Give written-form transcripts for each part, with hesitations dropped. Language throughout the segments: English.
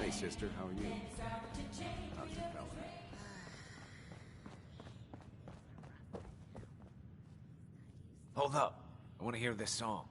Hey, sister, how are you? How's your fella? Hold up. I want to hear this song.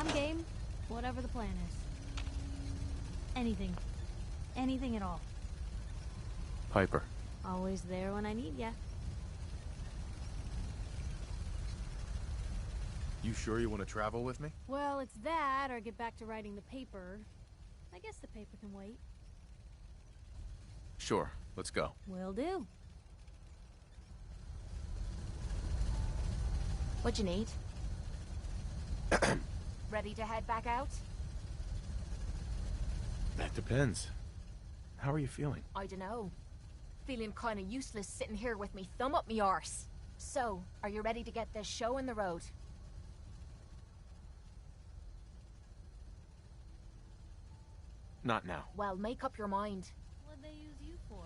I'm game. Whatever the plan is. Anything. Anything at all. Piper. Always there when I need ya. You sure you want to travel with me? Well, it's that, or get back to writing the paper. I guess the paper can wait. Sure, let's go. Will do. What you need? Ready to head back out? That depends. How are you feeling? I dunno. Feeling kinda useless sitting here with me thumb up me arse. So, are you ready to get this show on the road? Not now. Well, make up your mind. What'd they use you for?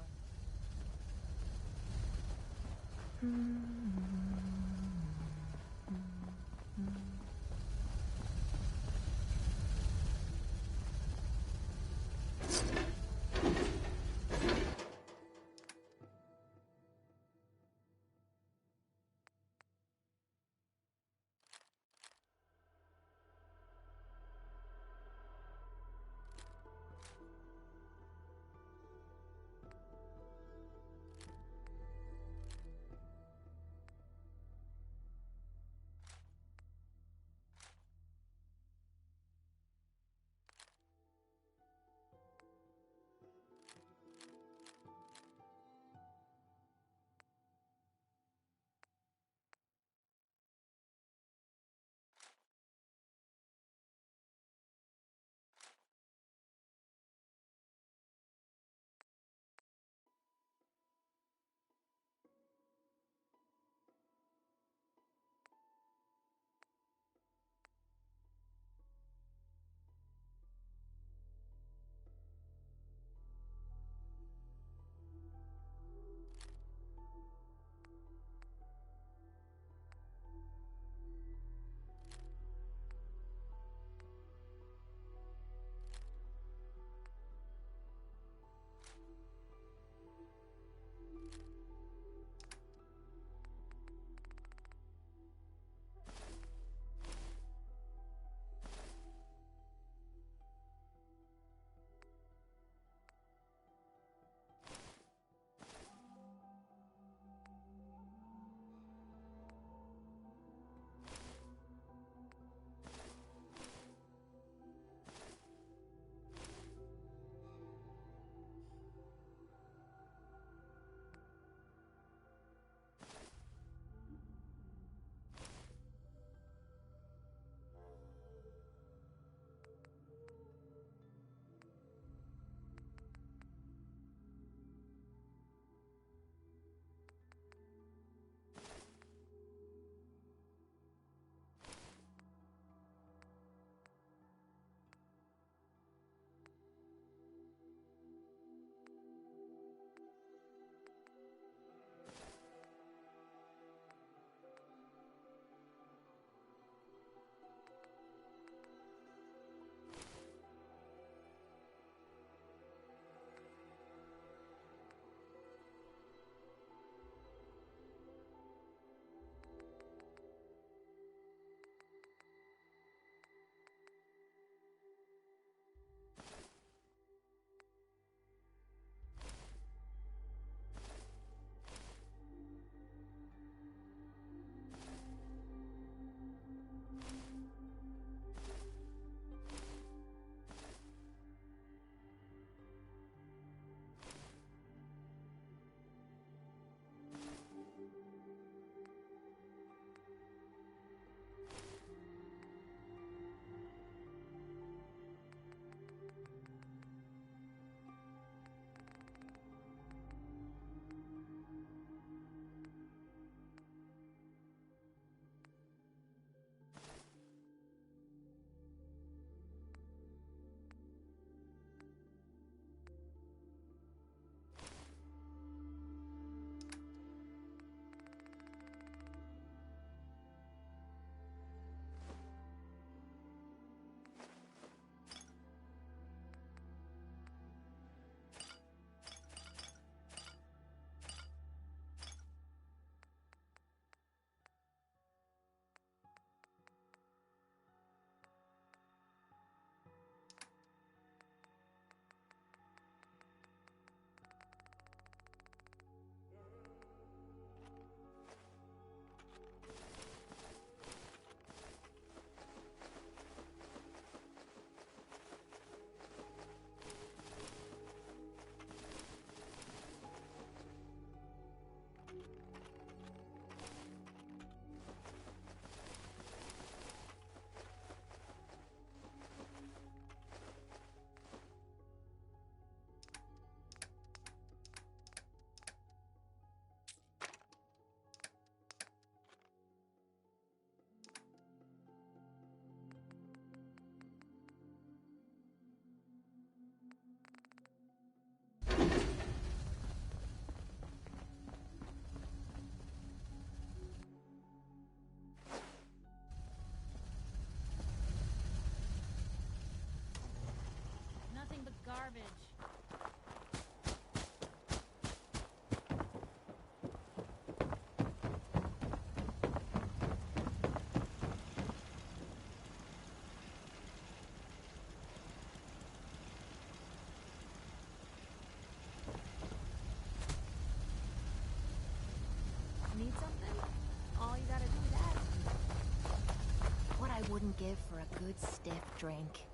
wouldn't give for a good stiff drink.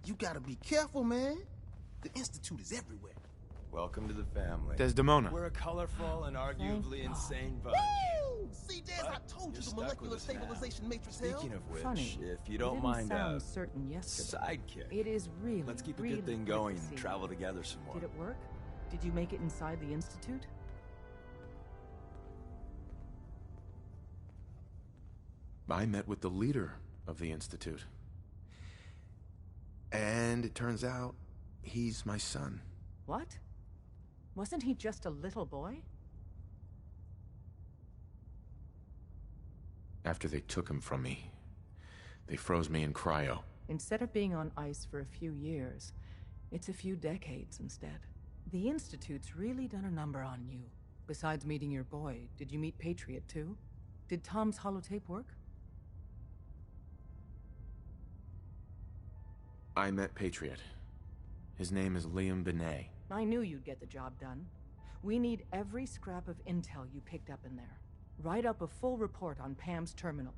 You gotta be careful, man. The Institute is everywhere. Welcome to the family. Desdemona. We're a colorful and arguably insane bunch. Woo! See, Des, I But told you you're the stuck molecular with us now. stabilization matrix held. Speaking of which, Funny. if you You don't didn't mind sound certain yesterday. sidekick, It is really. let's keep a really good thing good to going see and you. travel together some more. Did it work? Did you make it inside the Institute? I met with the leader of the Institute. And it turns out, he's my son. What? Wasn't he just a little boy? After they took him from me, they froze me in cryo. Instead of being on ice for a few years, it's a few decades instead. The Institute's really done a number on you. Besides meeting your boy, did you meet Patriot too? Did Tom's holotape work? I met Patriot. His name is Liam Benet. I knew you'd get the job done. We need every scrap of intel you picked up in there. Write up a full report on Pam's terminal.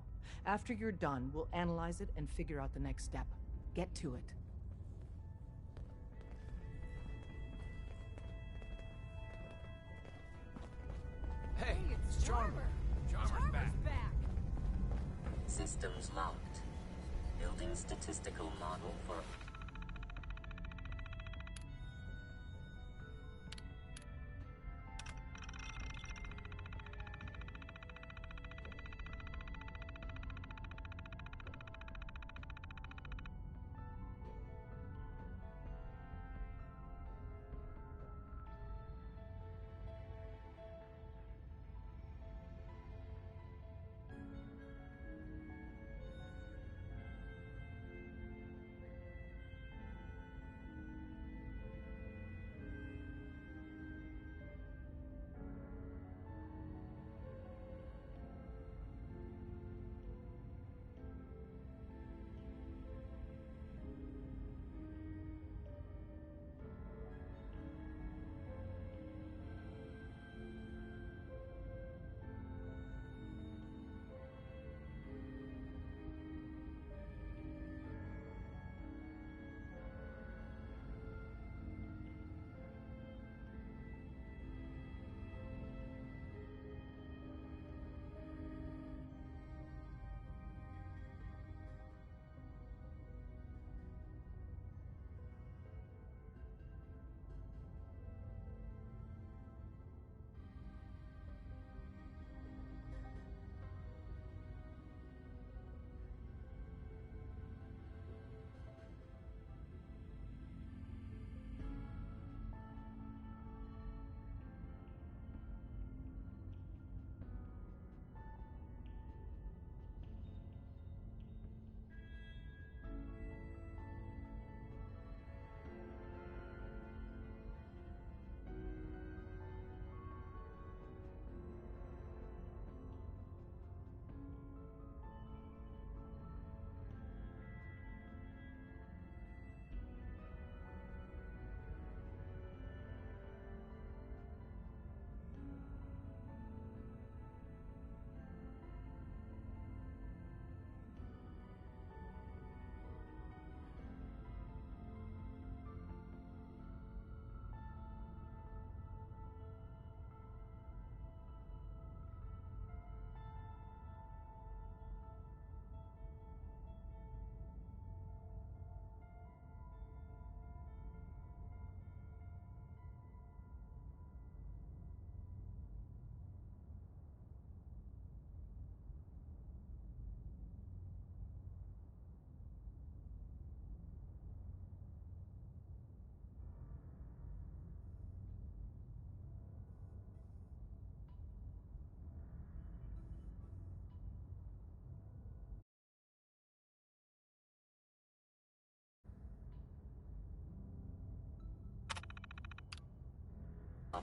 After you're done, we'll analyze it and figure out the next step. Get to it. Hey, it's Charmer. Charmer's back. Systems locked. Building statistical model for...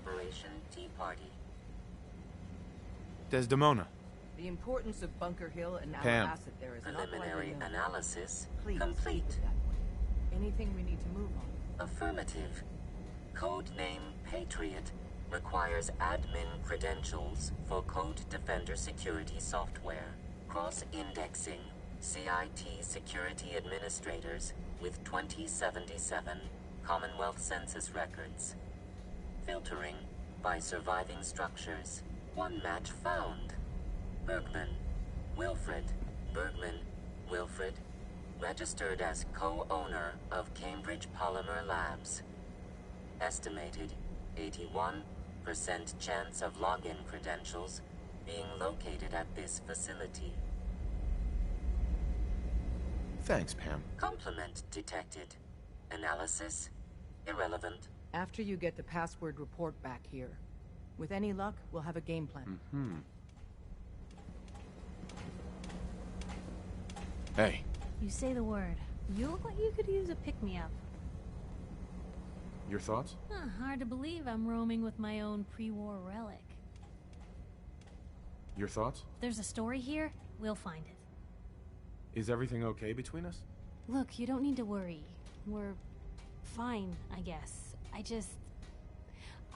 Operation Tea Party. Desdemona. The importance of Bunker Hill and Pam. Acid there is Preliminary not widely known. analysis Please complete. keep it that way. Anything we need to move on? Affirmative. Codename Patriot requires admin credentials for Code Defender security software. Cross-indexing CIT security administrators with 2077 Commonwealth Census records. Filtering by surviving structures. One match found. Bergman. Wilfred. Bergman. Wilfred. Registered as co-owner of Cambridge Polymer Labs. Estimated 81% chance of login credentials being located at this facility. Thanks, Pam. Complement detected. Analysis irrelevant. After you get the password report back here. With any luck, we'll have a game plan. Hey, You say the word. You look like you could use a pick-me-up. your thoughts? Hard to believe I'm roaming with my own pre-war relic. Your thoughts? If there's a story here, we'll find it. Is everything okay between us? Look, you don't need to worry. We're fine, I guess.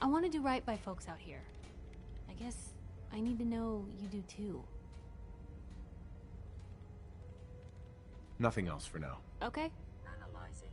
I want to do right by folks out here. I guess I need to know you do too. Nothing else for now. Okay? Analyzing.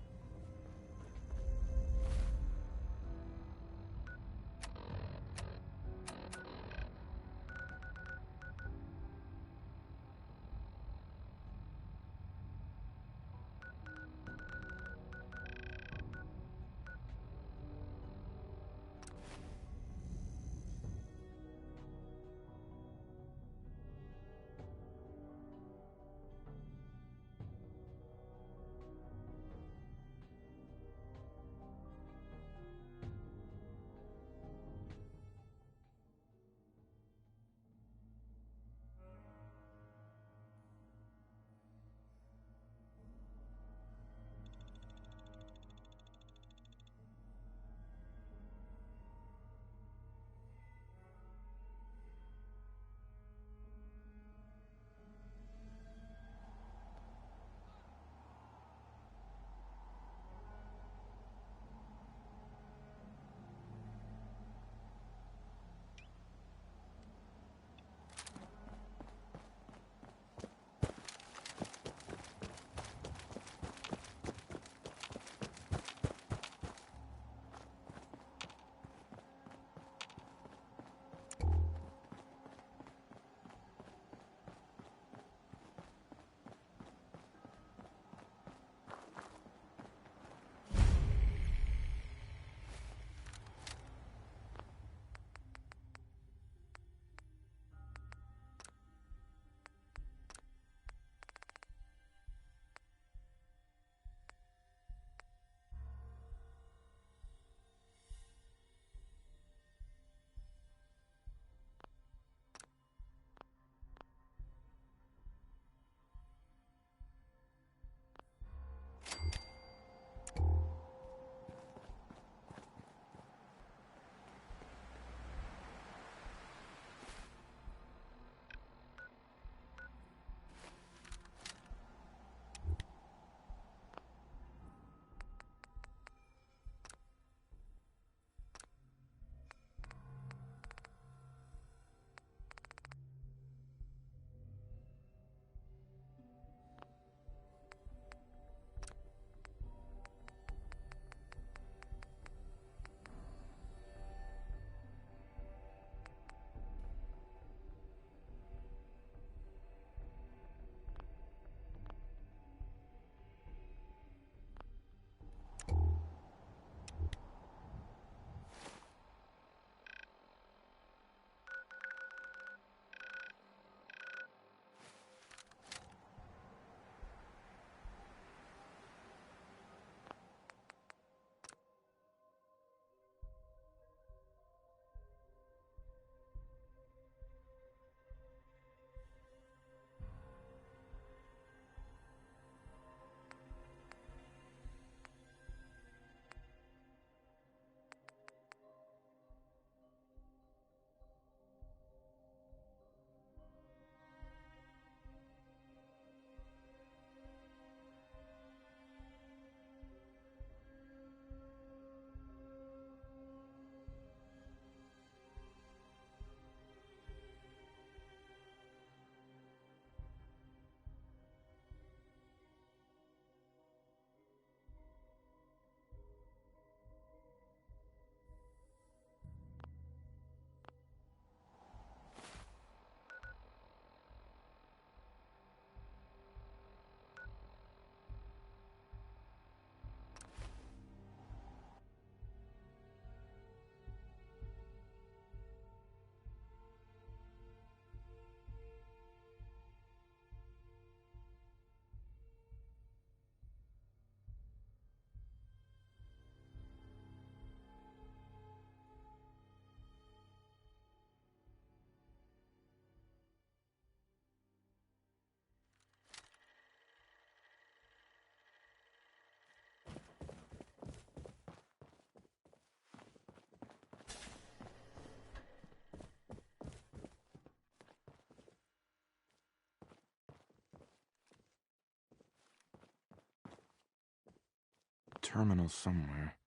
terminal somewhere.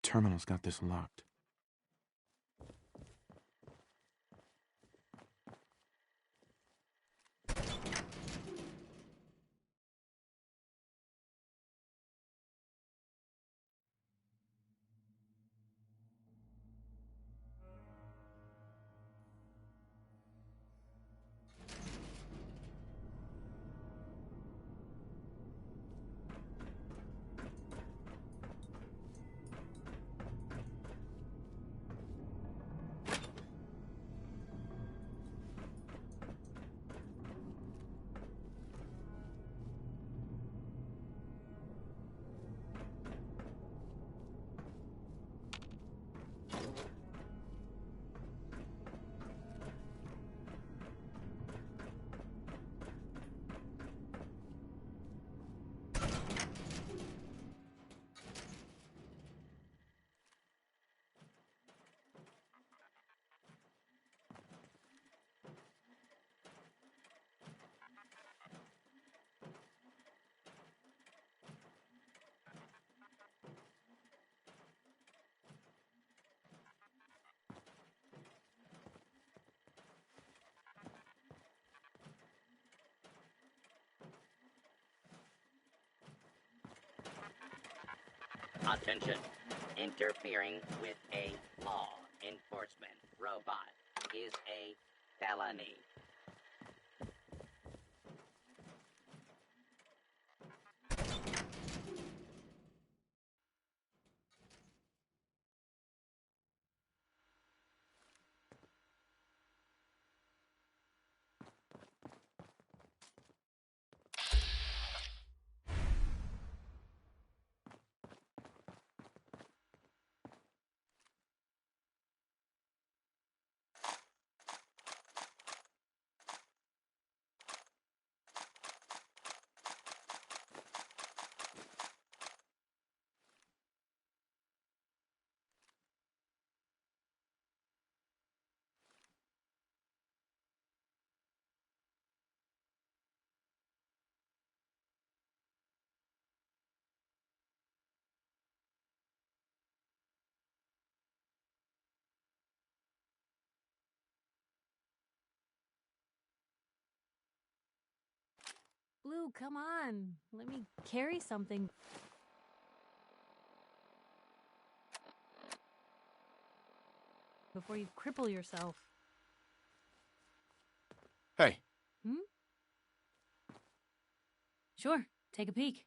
Terminal's got this locked. Attention. Interfering with a law enforcement robot is a felony. Blue, come on. Let me carry something. Before you cripple yourself. Hey, Hmm? Sure, take a peek.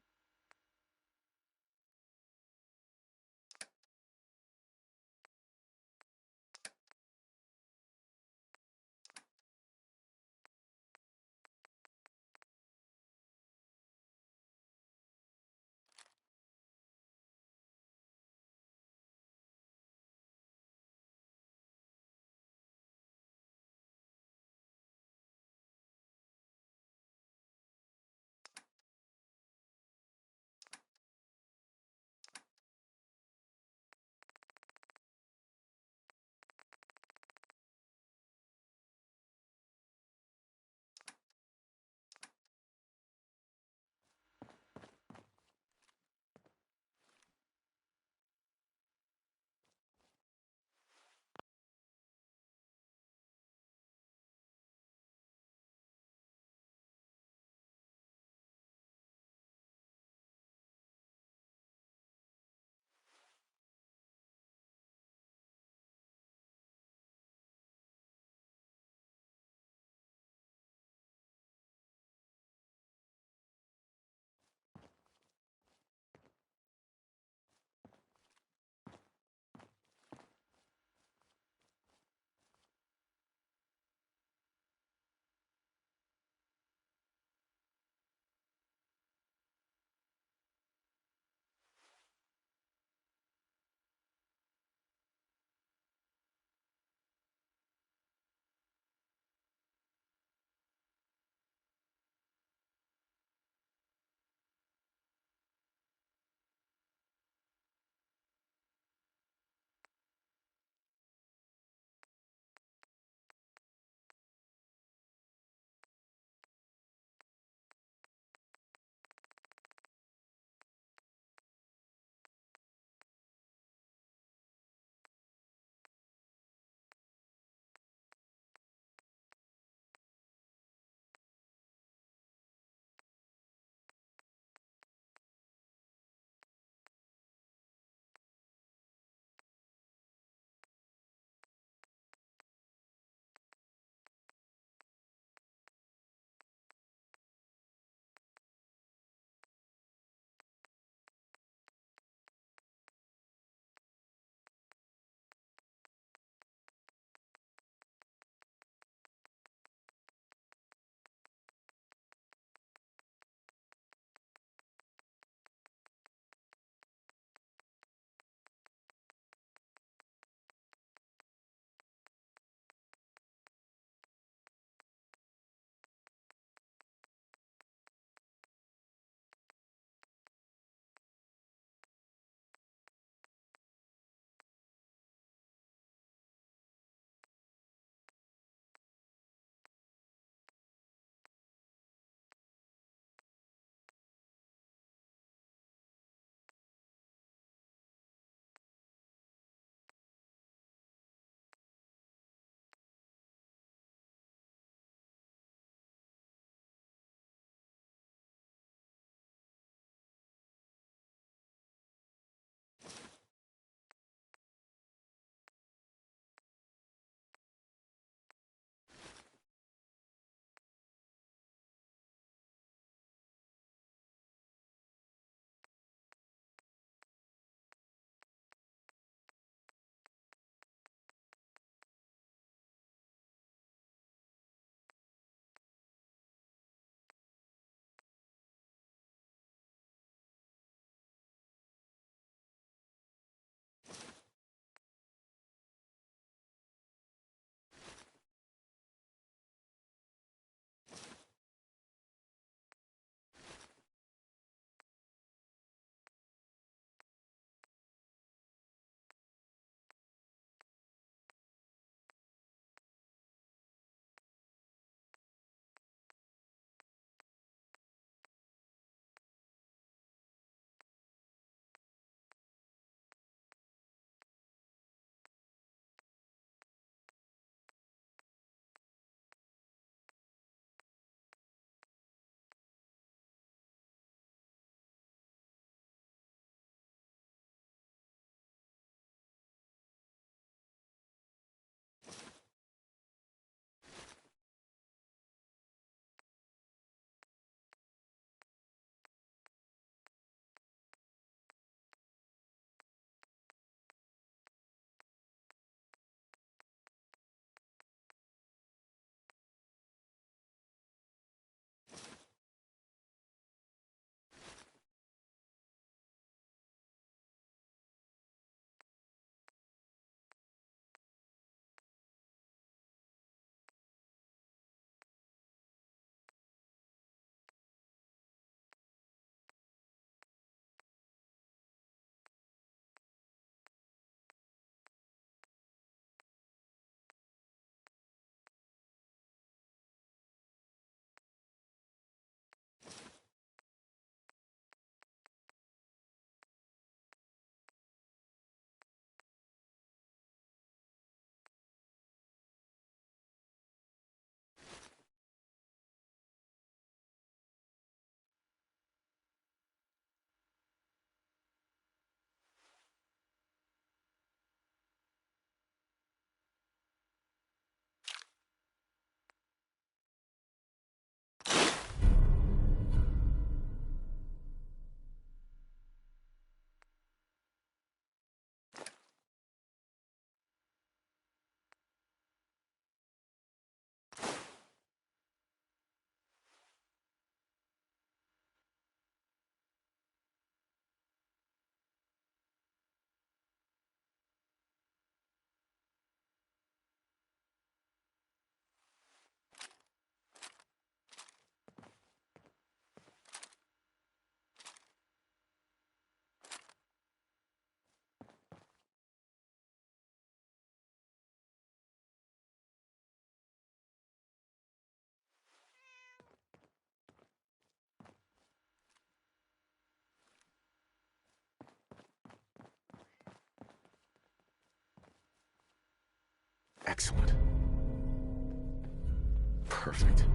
Perfect.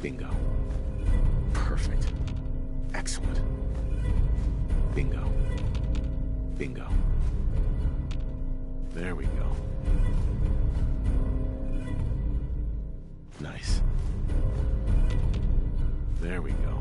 Bingo. Perfect. Excellent. Bingo. Bingo. There we go. Nice. There we go.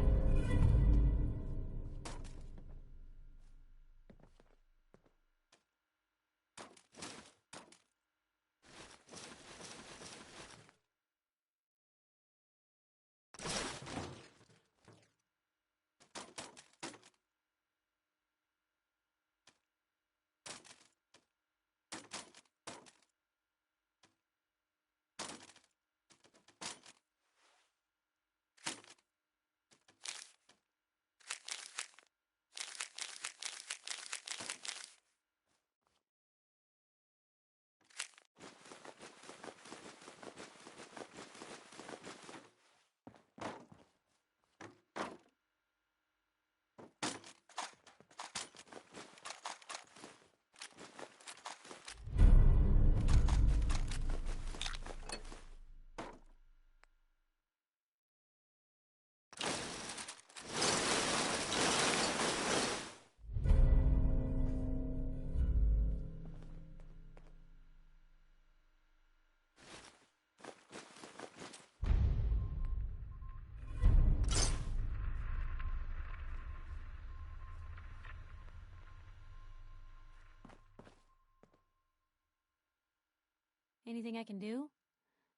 Anything I can do?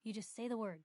You just say the word.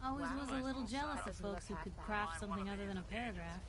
Always was a little jealous of Doesn't folks who look could half craft something other than a paragraph.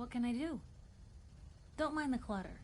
What can I do? Don't mind the clutter.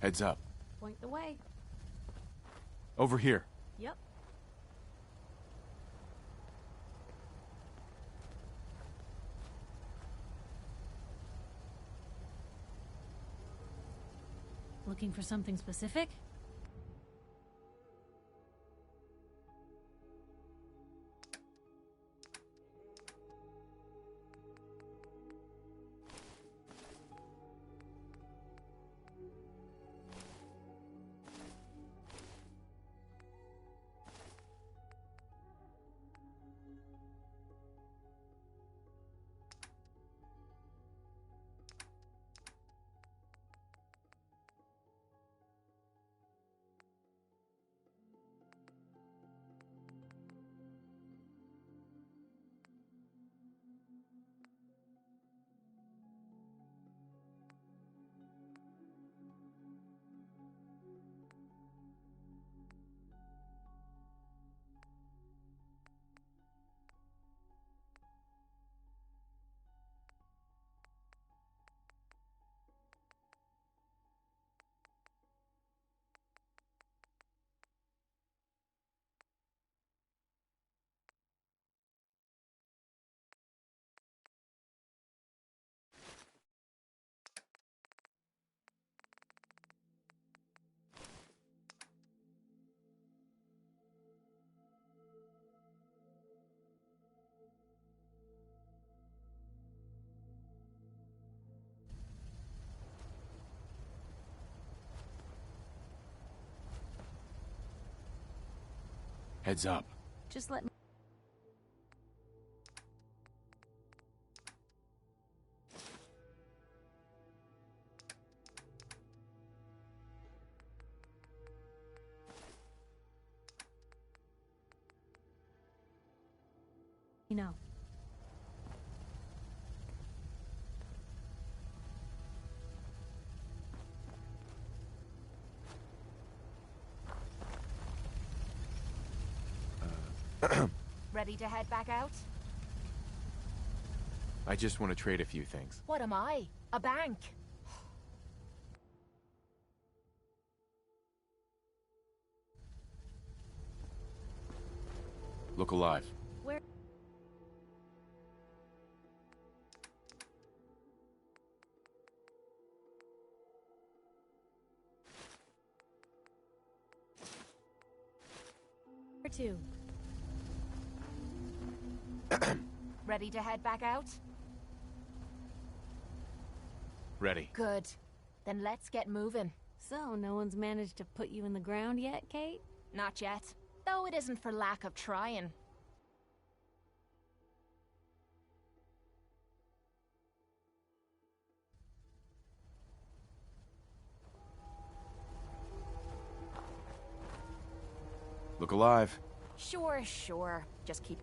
Heads up. Point the way. Over here. Yep. Looking for something specific? Heads up. Just let me... You know. Ready to head back out? I just want to trade a few things. What am I? A bank? Look alive. Where... Where to? Ready to head back out? Ready. Good. Then let's get moving. So, no one's managed to put you in the ground yet, Kate? Not yet. Though it isn't for lack of trying. Look alive. Sure, sure. Just keep...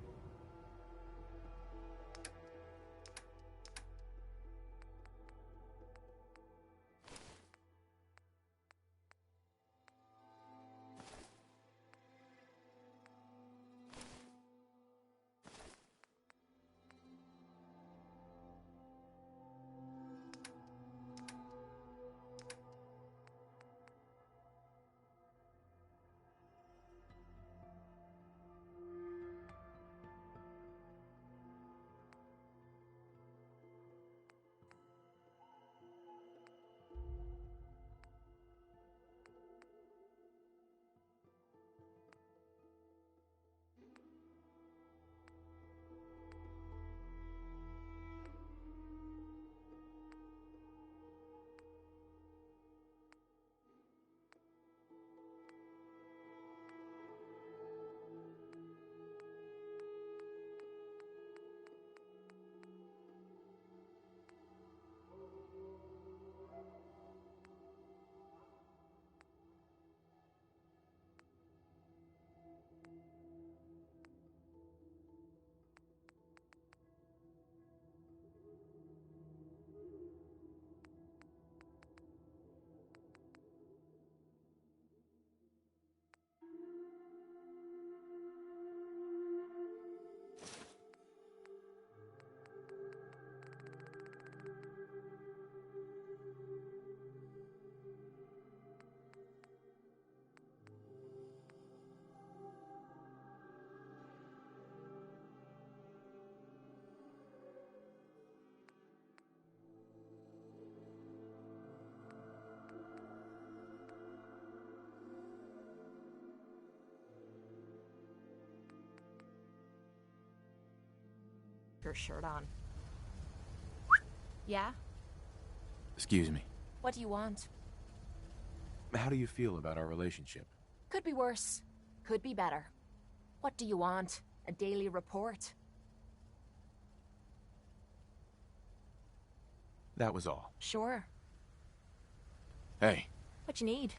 keep your shirt on. Yeah? Excuse me. What do you want? How do you feel about our relationship? Could be worse. Could be better. What do you want? A daily report? That was all. Sure. Hey. What you need?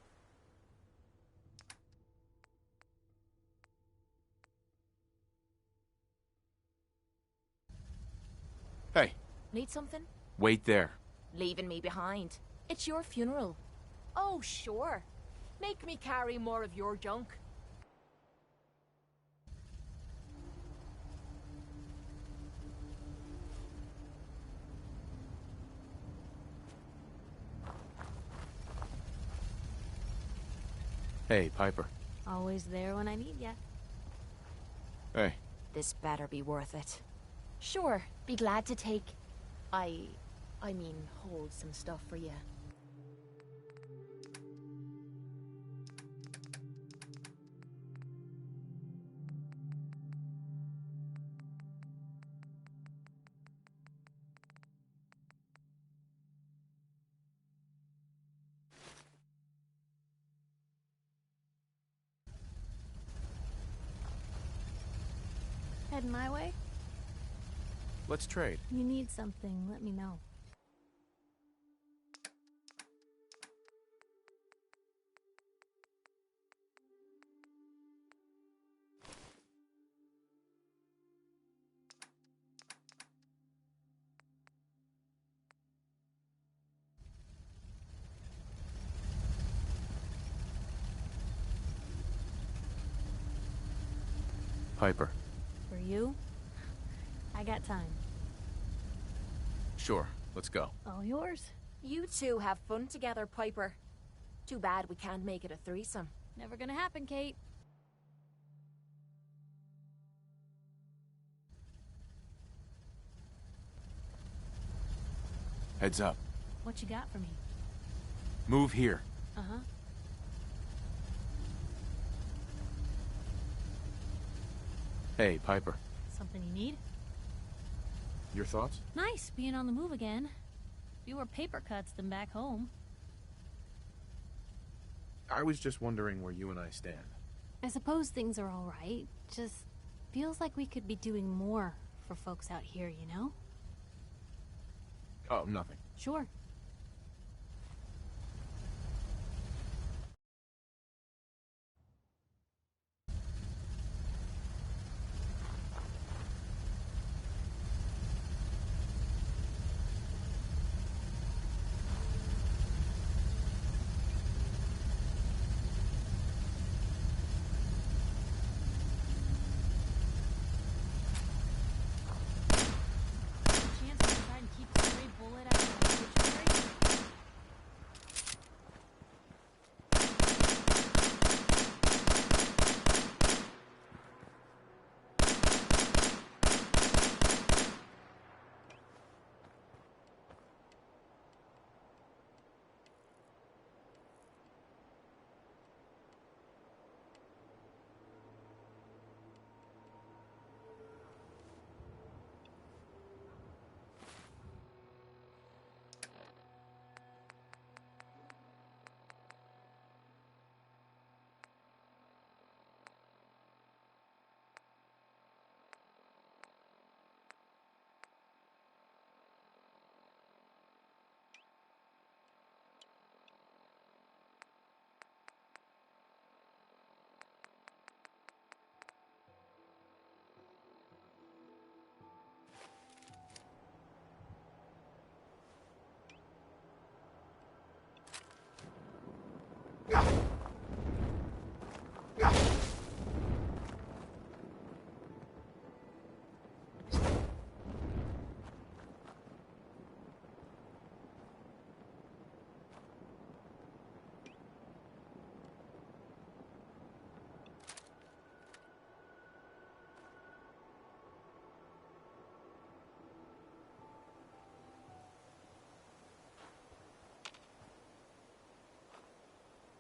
Hey. Need something? Wait there. Leaving me behind. It's your funeral. Oh, sure. Make me carry more of your junk. Hey, Piper. Always there when I need ya. Hey. This better be worth it. Sure, be glad to take... I mean, hold some stuff for you. Heading my way? Let's trade. You need something, let me know. Piper. For you? I got time. Sure. Let's go. All yours? You two have fun together, Piper. Too bad we can't make it a threesome. Never gonna happen, Kate. Heads up. What you got for me? Move here. Uh-huh. Hey, Piper. Something you need? Your thoughts? Nice, being on the move again. Fewer paper cuts than back home. I was just wondering where you and I stand. I suppose things are all right. Just feels like we could be doing more for folks out here, you know? Oh, nothing. Sure. Chance to try and keep the stray bullet out of the obituary?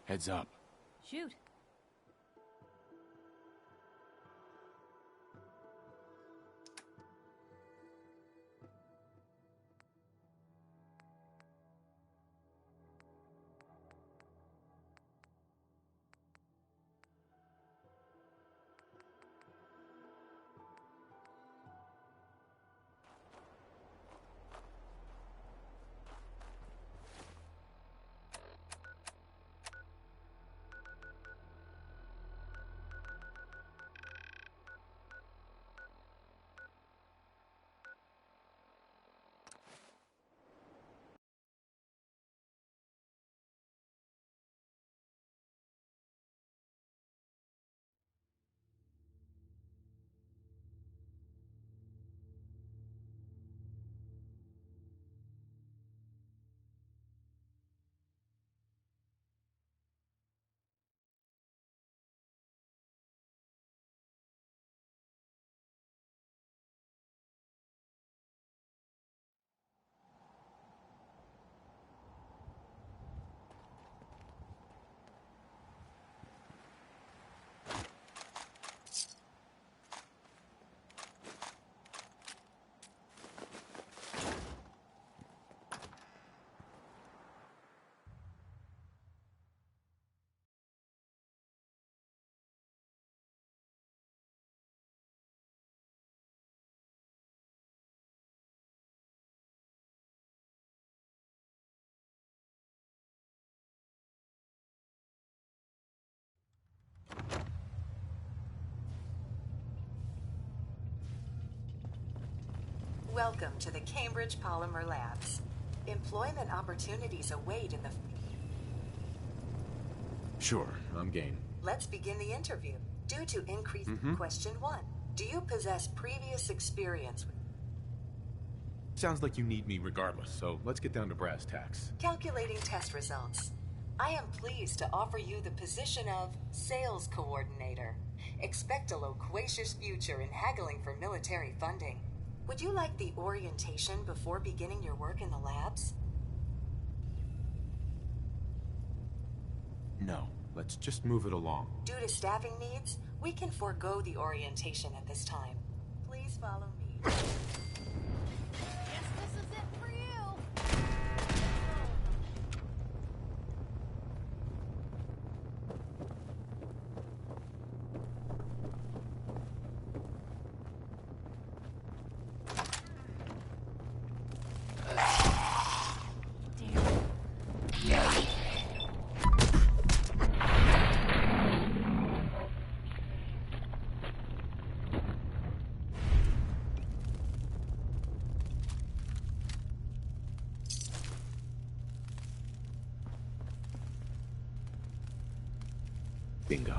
Heads up. Shoot. Welcome to the Cambridge Polymer Labs. Employment opportunities await in the... Sure, I'm game. Let's begin the interview. Due to increased... Question 1. Do you possess previous experience with... Sounds like you need me regardless, so let's get down to brass tacks. Calculating test results. I am pleased to offer you the position of Sales Coordinator. Expect a loquacious future in haggling for military funding. Would you like the orientation before beginning your work in the labs? No, let's just move it along. Due to staffing needs, we can forego the orientation at this time. Please follow me. Guess this is it for you. Bingo.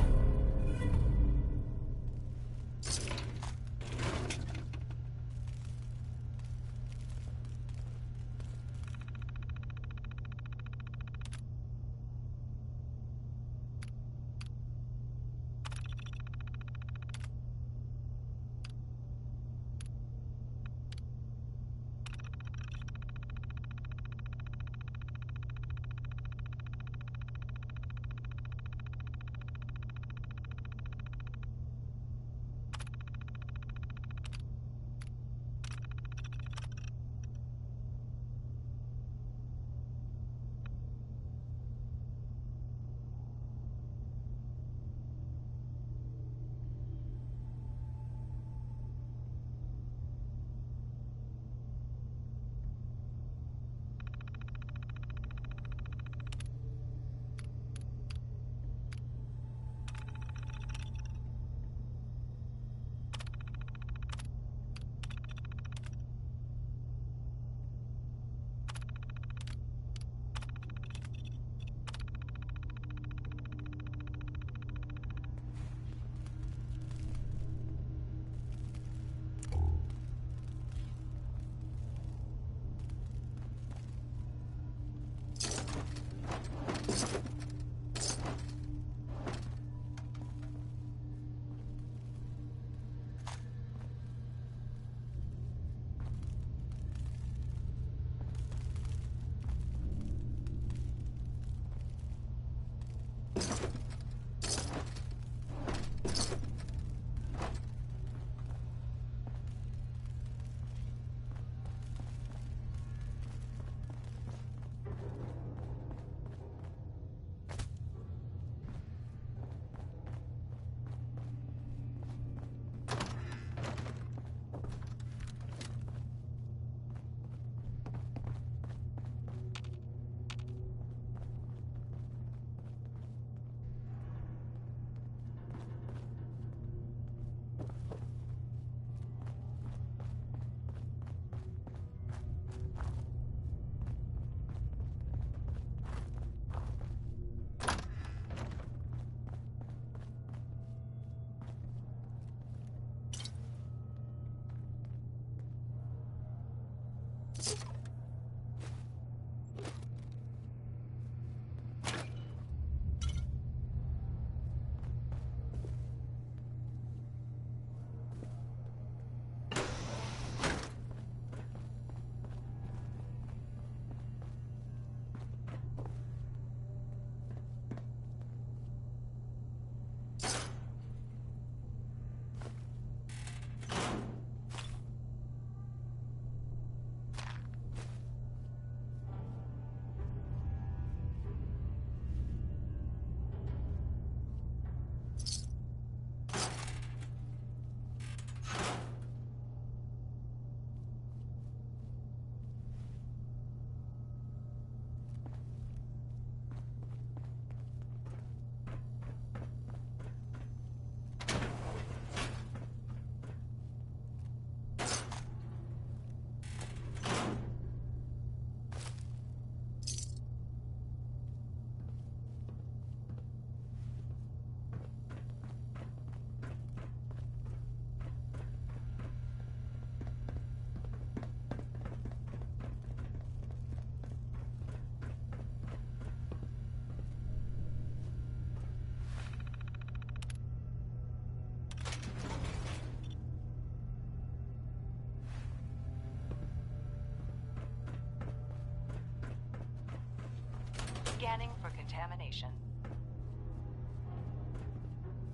Scanning for contamination.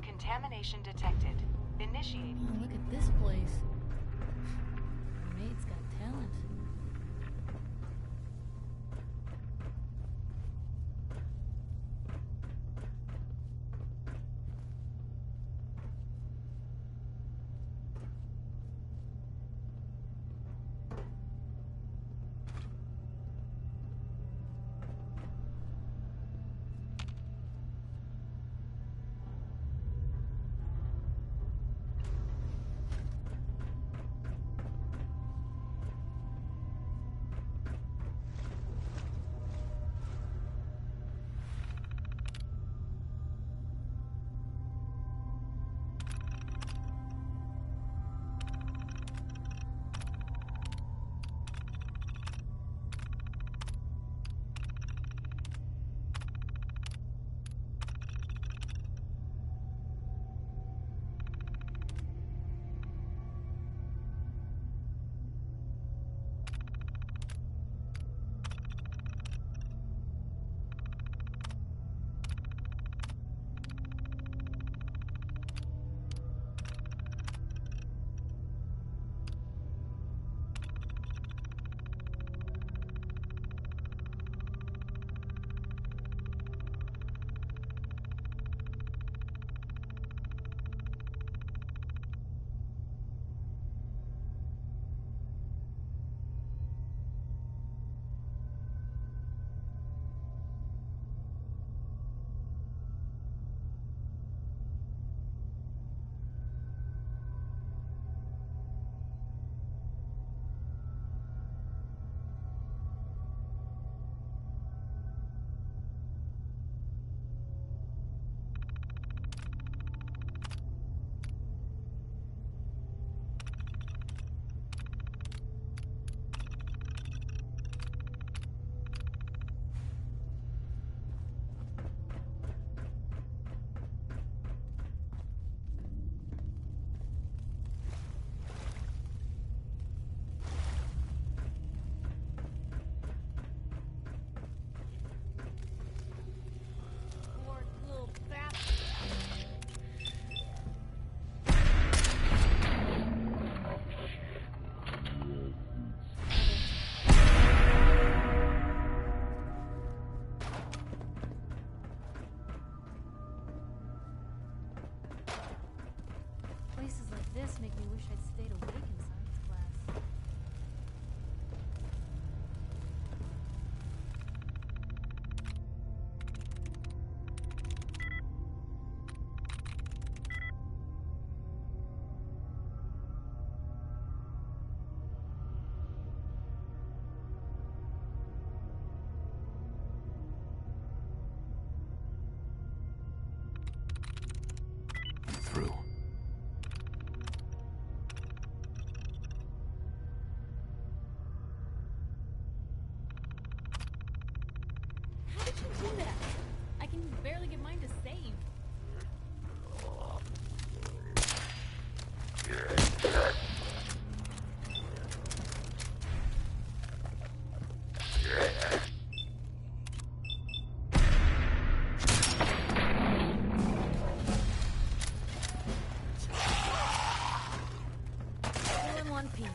Contamination detected. Initiating. Oh, look at this place. Maid's got talent. Places like this make me wish I'd stayed awake in science class. Through. How did you do that? I can barely get mine to save. All in one piece.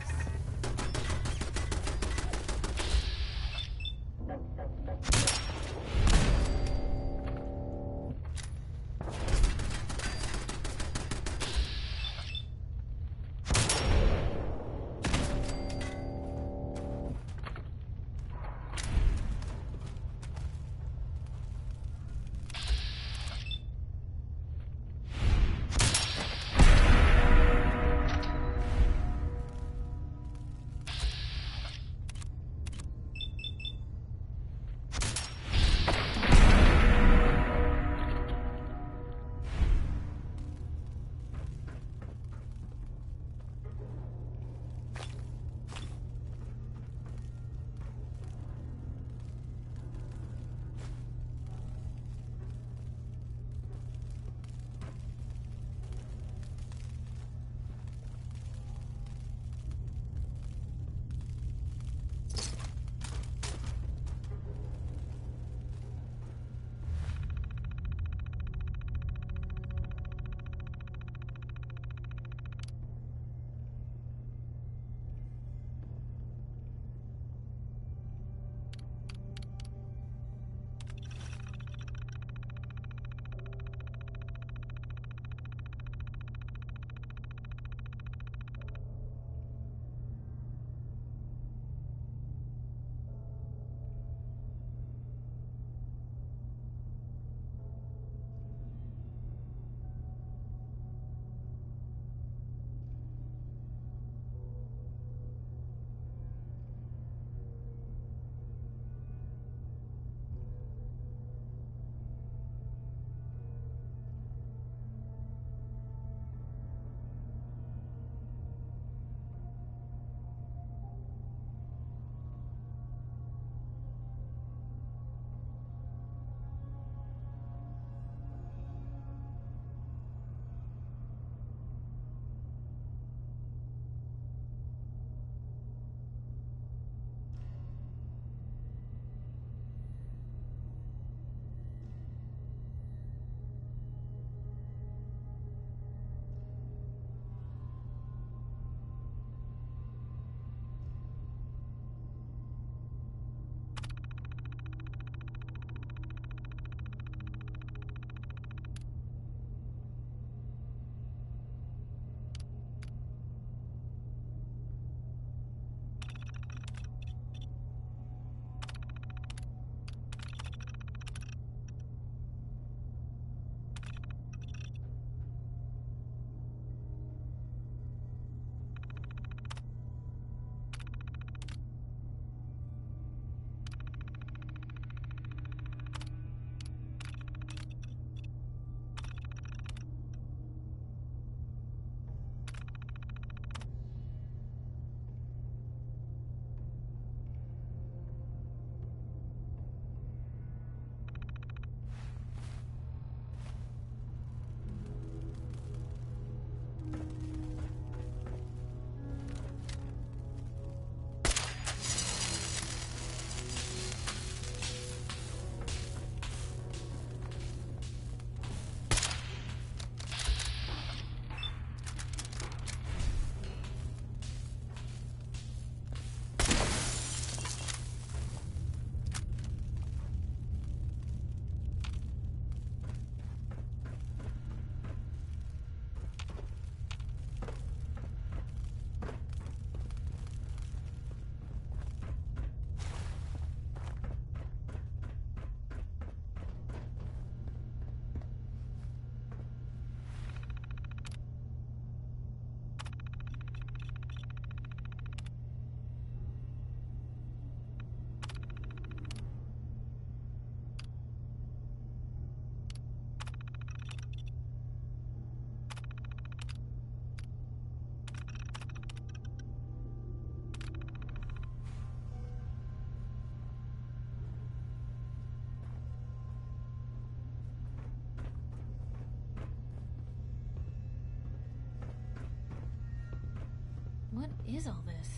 is all this?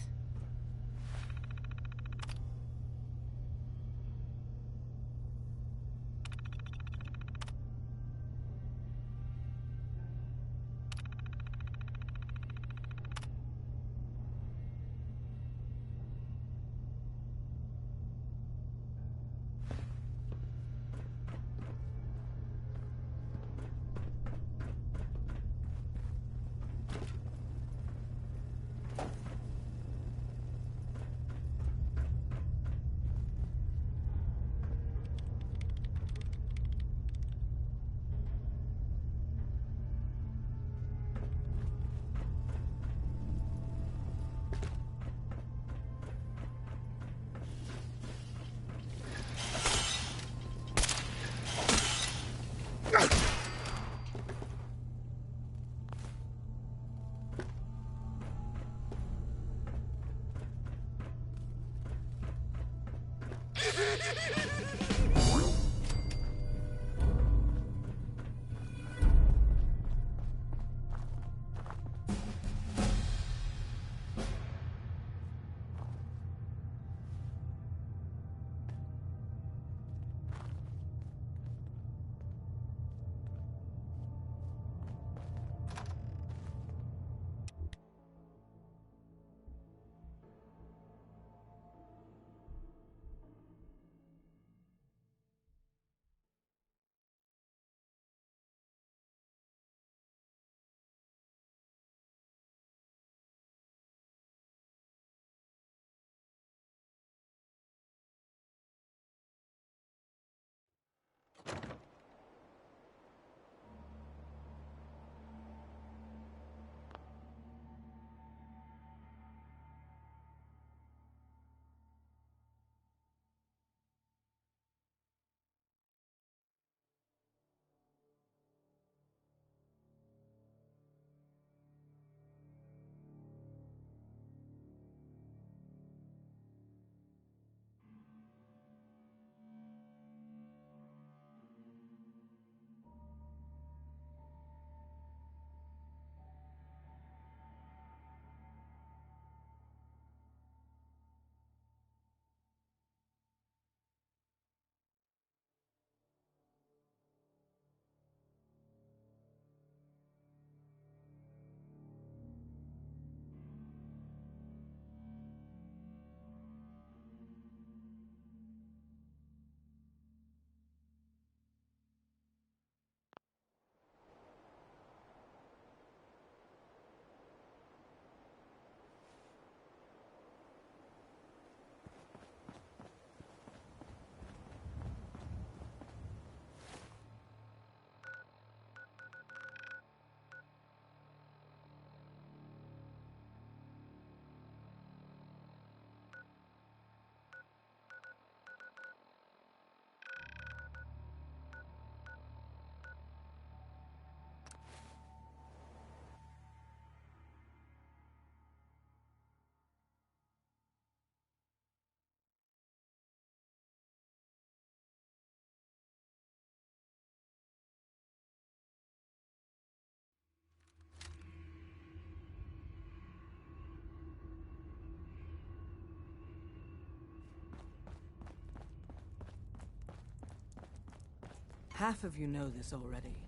Half of you know this already,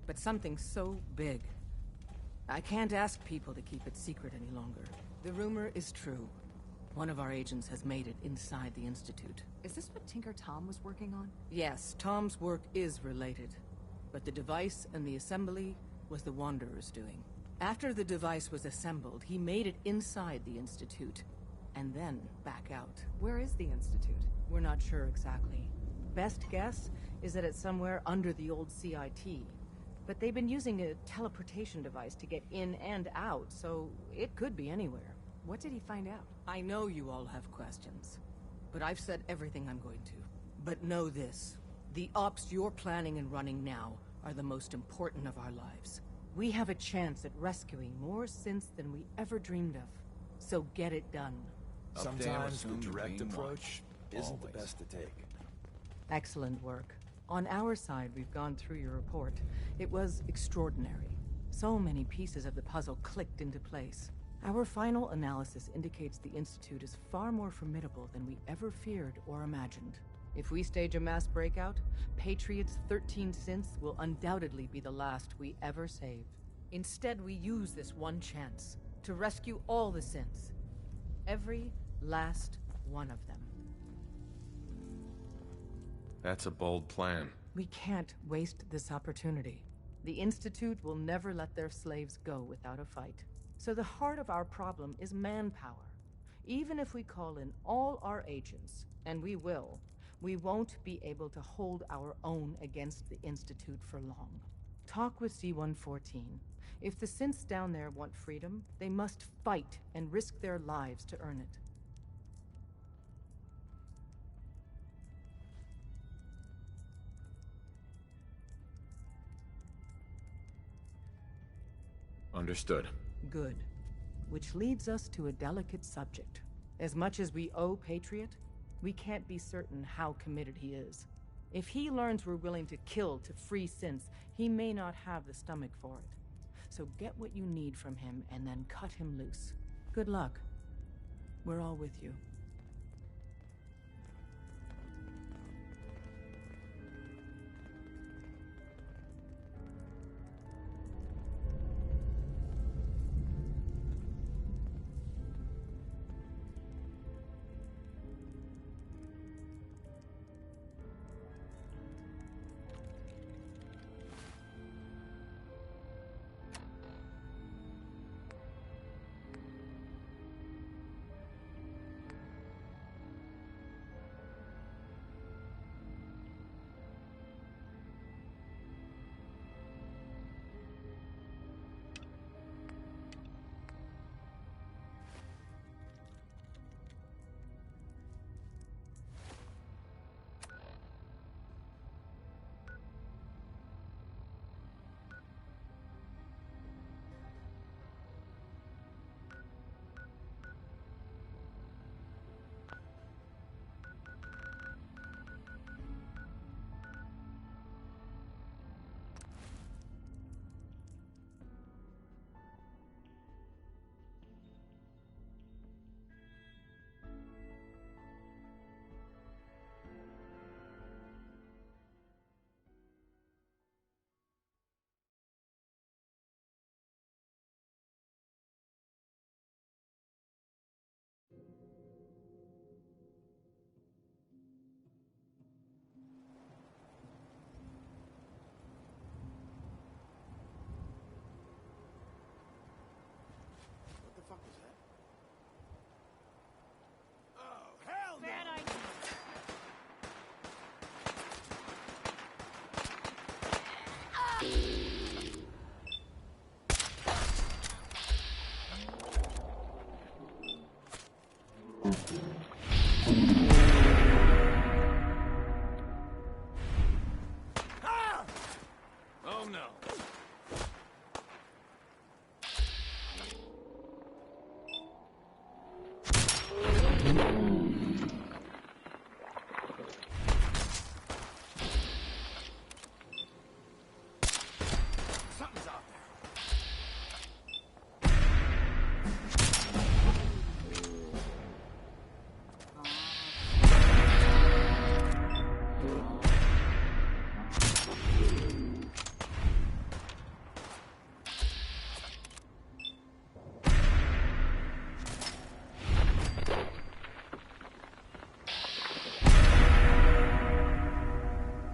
but something so big, I can't ask people to keep it secret any longer. The rumor is true. One of our agents has made it inside the Institute. Is this what Tinker Tom was working on? Yes, Tom's work is related, but the device and the assembly was the Wanderer's doing. After the device was assembled, he made it inside the Institute, and then back out. Where is the Institute? We're not sure exactly. Best guess is that it's somewhere under the old CIT. But they've been using a teleportation device to get in and out, so it could be anywhere. What did he find out? I know you all have questions, but I've said everything I'm going to. But know this, the ops you're planning and running now are the most important of our lives. We have a chance at rescuing more synths than we ever dreamed of. So get it done. Sometimes the direct approach isn't the best to take. Excellent work. On our side, we've gone through your report. It was extraordinary. So many pieces of the puzzle clicked into place. Our final analysis indicates the Institute is far more formidable than we ever feared or imagined. If we stage a mass breakout, Patriot's 13 synths will undoubtedly be the last we ever save. Instead, we use this one chance to rescue all the synths. Every last one of them. That's a bold plan. We can't waste this opportunity. The Institute will never let their slaves go without a fight. So the heart of our problem is manpower. Even if we call in all our agents, and we will, we won't be able to hold our own against the Institute for long. Talk with C-114. If the synths down there want freedom, they must fight and risk their lives to earn it. Understood. Good. Which leads us to a delicate subject. As much as we owe Patriot, we can't be certain how committed he is. If he learns we're willing to kill to free synths, he may not have the stomach for it. So get what you need from him and then cut him loose. Good luck. We're all with you. What the fuck was that? Oh, hell no! Bad idea. Oh no. Something's out there.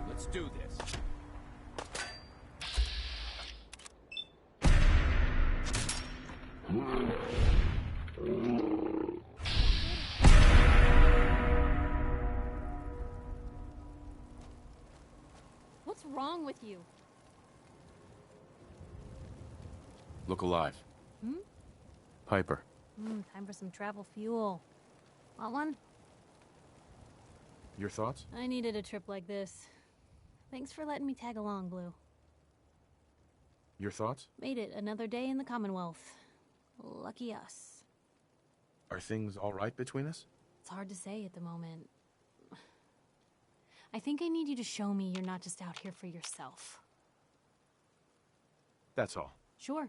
Let's do this. What's wrong with you? Look alive. Hmm? Piper. Time for some travel fuel. Want one? Your thoughts? I needed a trip like this. Thanks for letting me tag along, Blue. Your thoughts? Made it another day in the Commonwealth. Lucky us. Are things all right between us? It's hard to say at the moment. I think I need you to show me you're not just out here for yourself. That's all. Sure.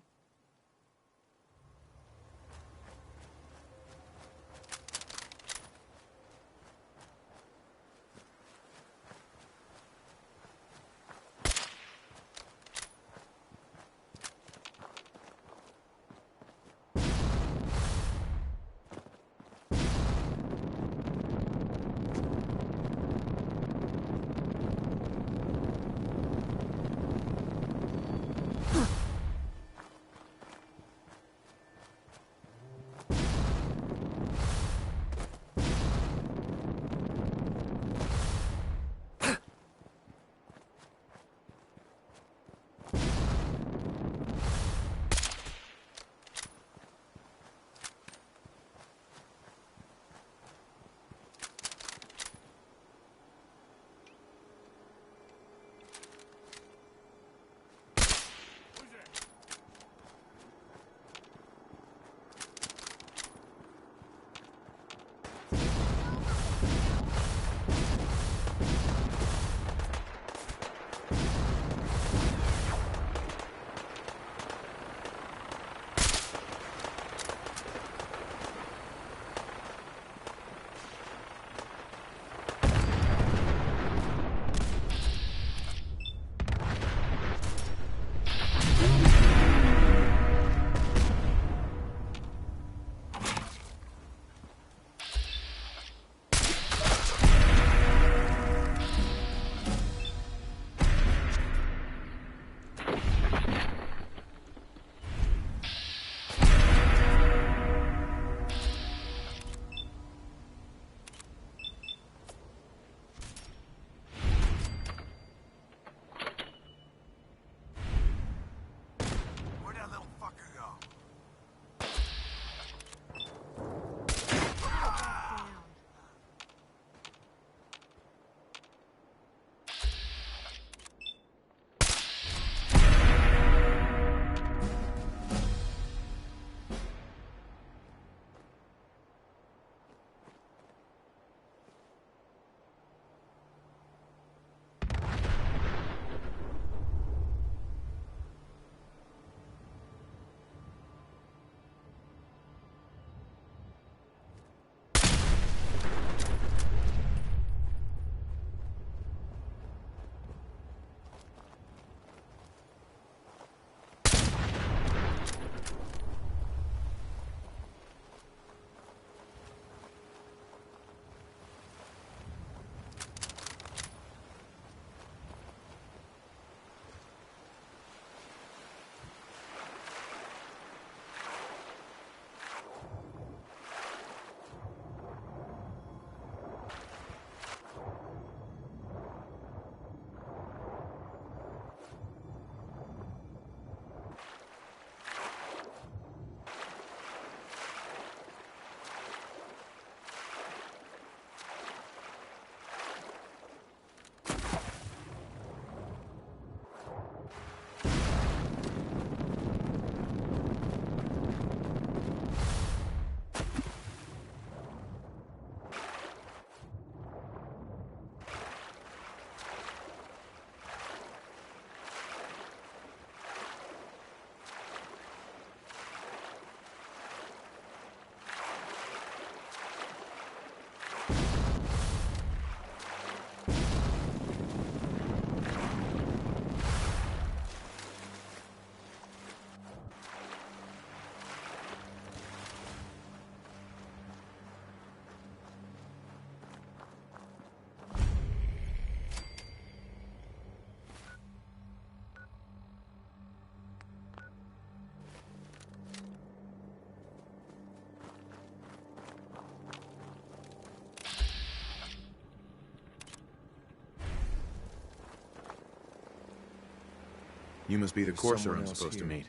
You must be the There's courser someone I'm else supposed to here. meet.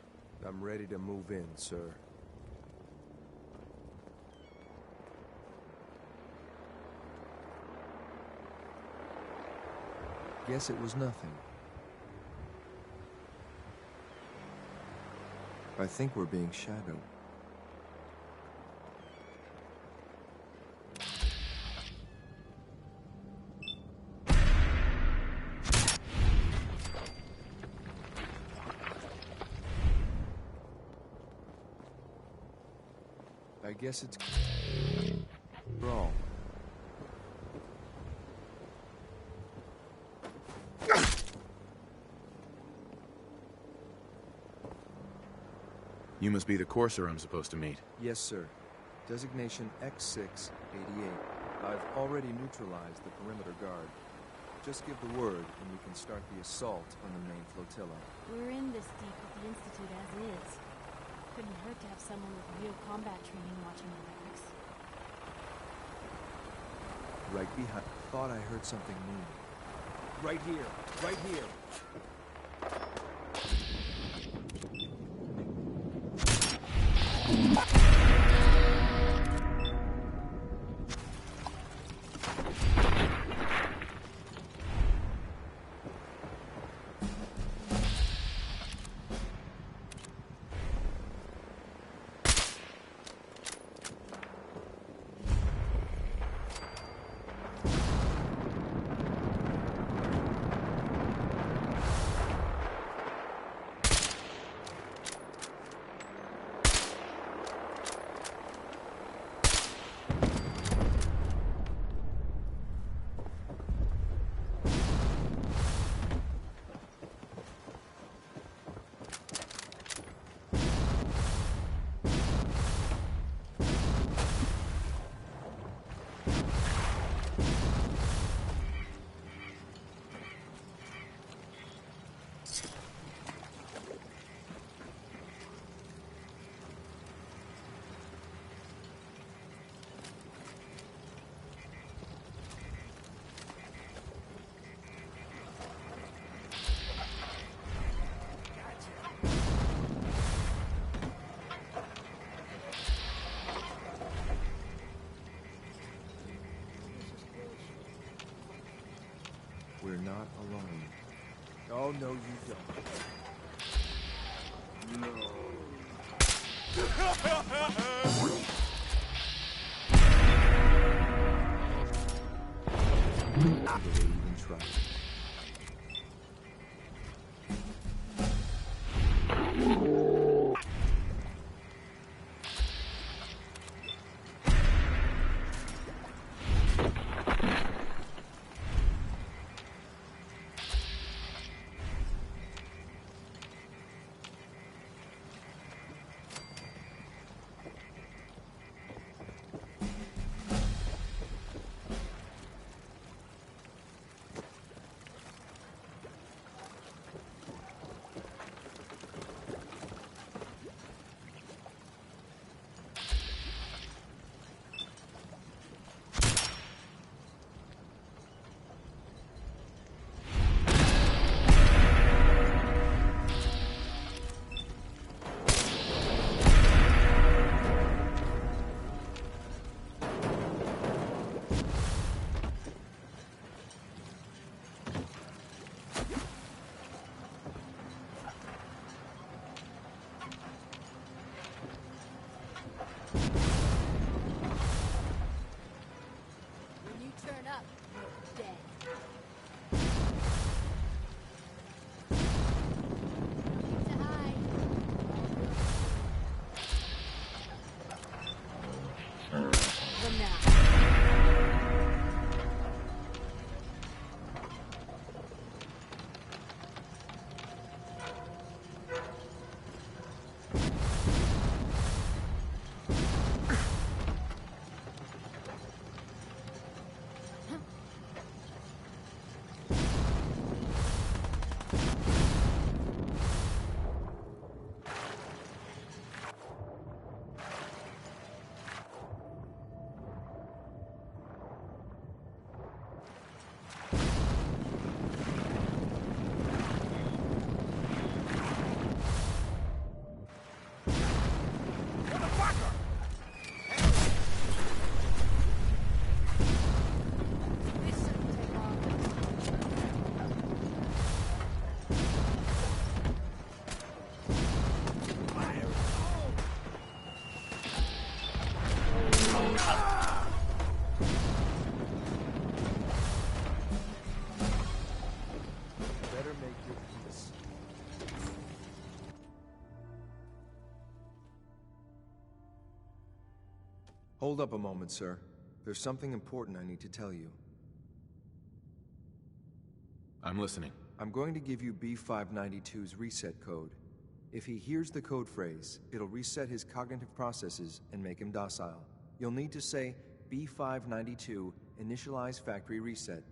I'm ready to move in, sir. Guess it was nothing. I think we're being shadowed. I guess it's wrong. You must be the courser I'm supposed to meet. Yes, sir. Designation X688. I've already neutralized the perimeter guard. Just give the word and we can start the assault on the main flotilla. We're in this deep with the Institute as is. Couldn't hurt to have someone with real combat training watching our backs. Right behind. Thought I heard something move. Right here. Right here. We're not alone. Oh, no, you don't. No. They even tried. When you turn up, you're dead. Nothing to hide. From now. Hold up a moment, sir. There's something important I need to tell you. I'm listening. I'm going to give you B592's reset code. If he hears the code phrase, it'll reset his cognitive processes and make him docile. You'll need to say B592 initialize factory reset,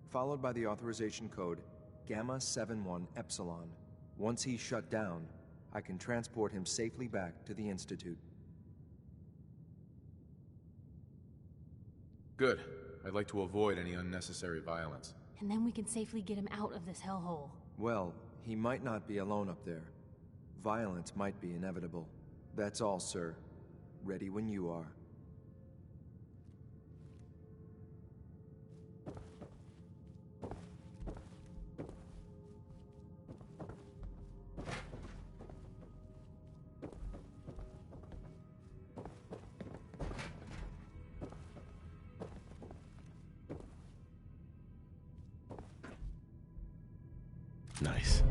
followed by the authorization code Gamma 71 Epsilon. Once he's shut down, I can transport him safely back to the Institute. Good. I'd like to avoid any unnecessary violence. And then we can safely get him out of this hellhole. Well, he might not be alone up there. Violence might be inevitable. That's all, sir. Ready when you are. Nice.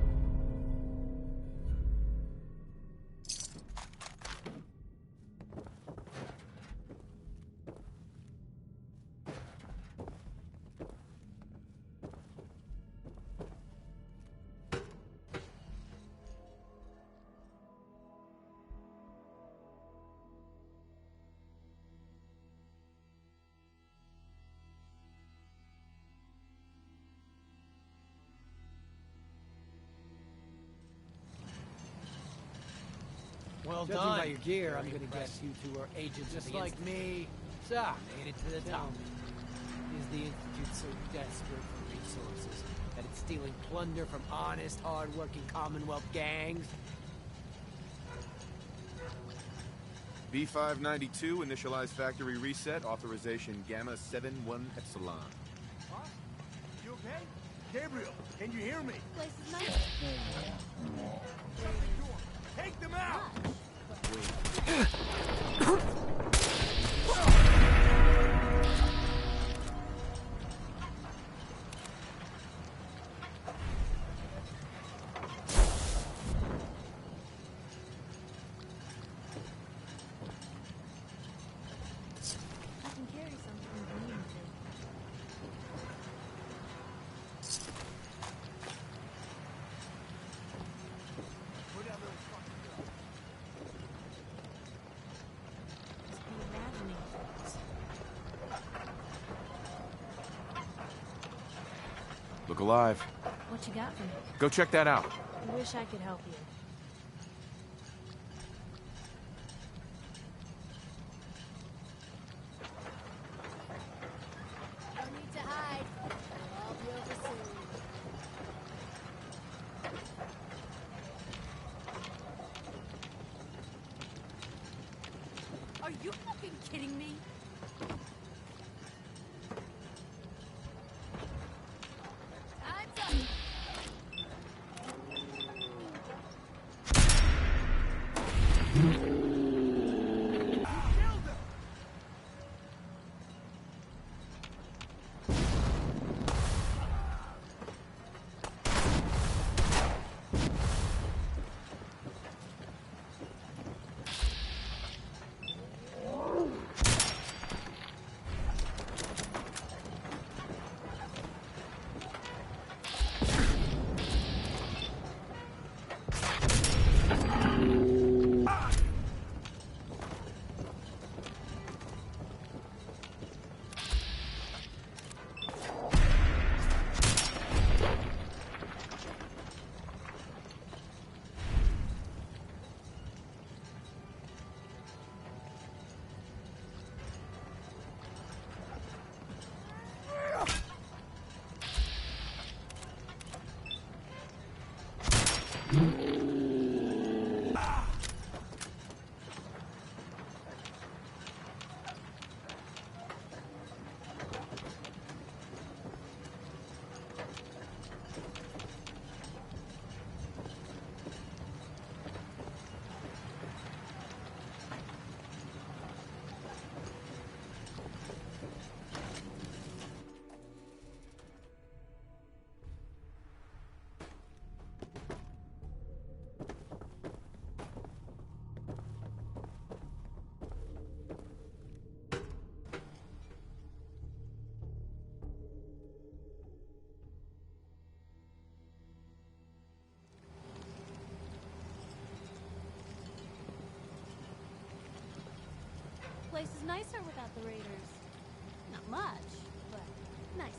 Well Judging done. by your gear, I'm Very gonna guess impressive. you two are agents Just of the like Institute. me. So, Made it to the top. is the Institute so desperate for resources that it's stealing plunder from honest, hard-working Commonwealth gangs? B592 initialize factory reset, authorization Gamma 71 Epsilon. Huh? You okay? Gabriel, can you hear me? Place is nice. Take them out! I can carry something if you need me to. Must be imagining things. Look alive. What you got for me? Go check that out. I wish I could help you. No need to hide. I'll be over soon. Are you fucking kidding me? Time's up. place is nicer without the raiders. Not much, but nicer.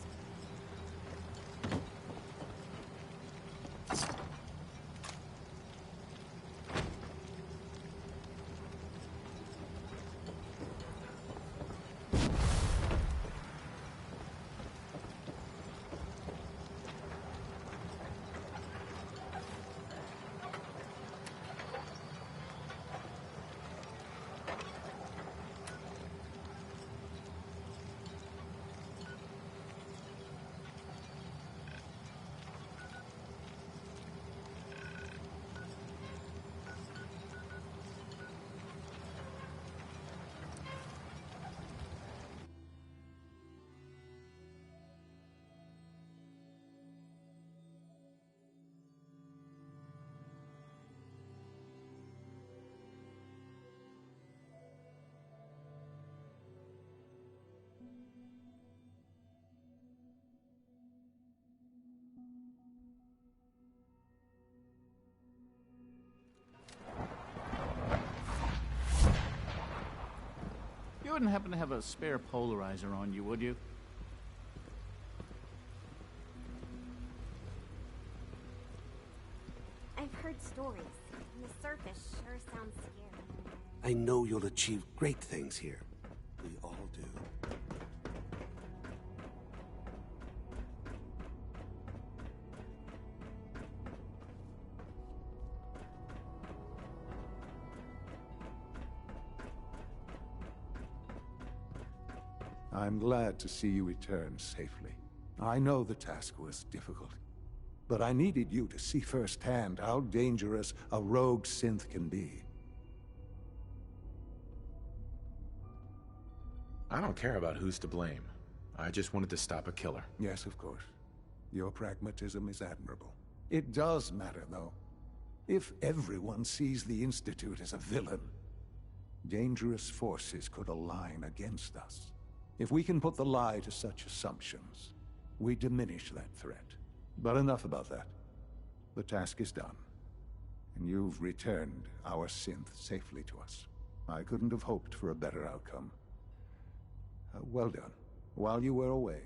You wouldn't happen to have a spare polarizer on you, would you? I've heard stories. On the surface sure sounds scary. I know you'll achieve great things here. We all do. I'm glad to see you return safely. I know the task was difficult, but I needed you to see firsthand how dangerous a rogue synth can be. I don't care about who's to blame. I just wanted to stop a killer. Yes, of course. Your pragmatism is admirable. It does matter, though. If everyone sees the Institute as a villain, dangerous forces could align against us. If we can put the lie to such assumptions, we diminish that threat. But enough about that. The task is done, and you've returned our synth safely to us. I couldn't have hoped for a better outcome. Well done. While you were away,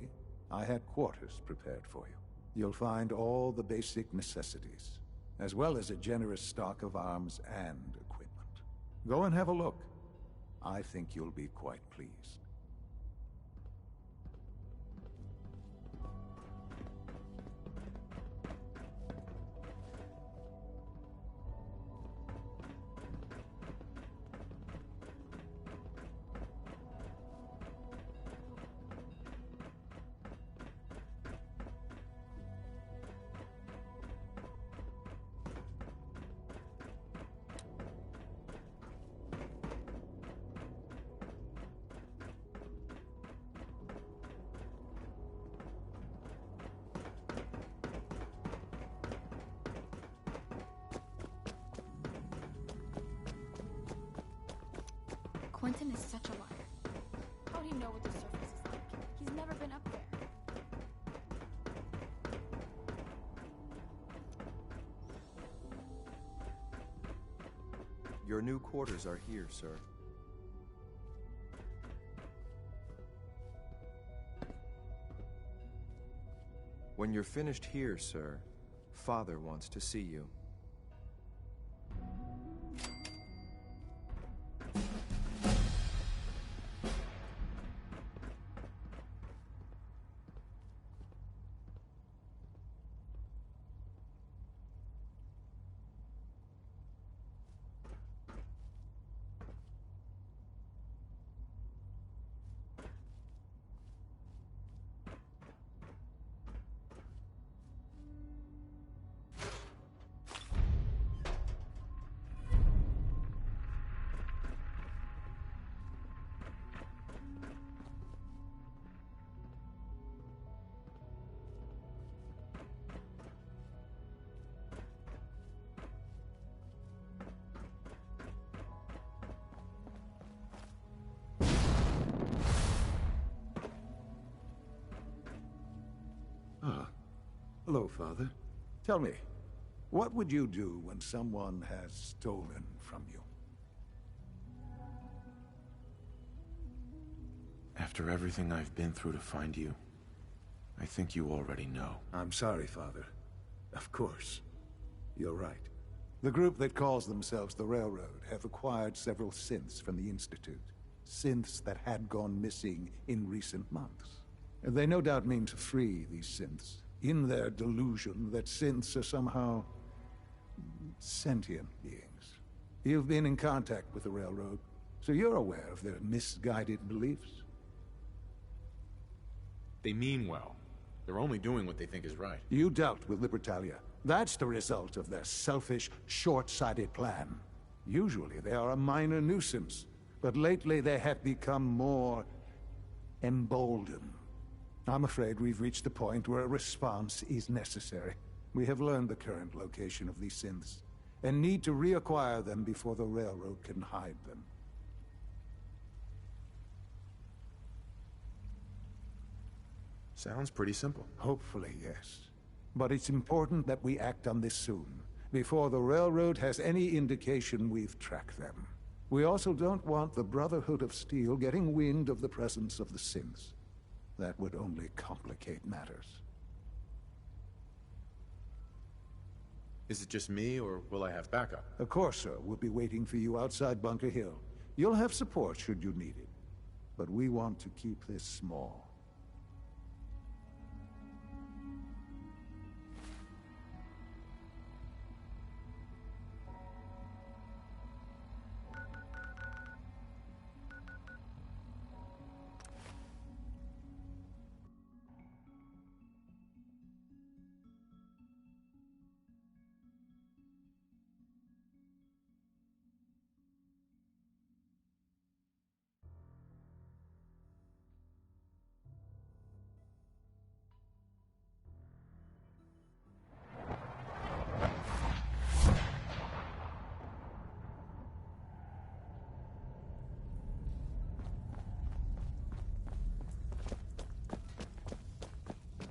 I had quarters prepared for you. You'll find all the basic necessities, as well as a generous stock of arms and equipment. Go and have a look. I think you'll be quite pleased. Quentin is such a liar. How'd he know what the surface is like? He's never been up there. Your new quarters are here, sir. When you're finished here, sir, Father wants to see you. Hello, Father. Tell me, what would you do when someone has stolen from you? After everything I've been through to find you, I think you already know. I'm sorry, Father. Of course. You're right. The group that calls themselves the Railroad have acquired several synths from the Institute. Synths that had gone missing in recent months. They no doubt mean to free these synths, in their delusion that synths are somehow sentient beings. You've been in contact with the Railroad, so you're aware of their misguided beliefs. They mean well. They're only doing what they think is right. You dealt with Libertalia. That's the result of their selfish, short-sighted plan. Usually they are a minor nuisance, but lately they have become more emboldened. I'm afraid we've reached the point where a response is necessary. We have learned the current location of these synths, and need to reacquire them before the Railroad can hide them. Sounds pretty simple. Hopefully, yes. But it's important that we act on this soon, before the Railroad has any indication we've tracked them. We also don't want the Brotherhood of Steel getting wind of the presence of the synths. That would only complicate matters. Is it just me, or will I have backup? A Corsair will be waiting for you outside Bunker Hill. You'll have support should you need it. But we want to keep this small.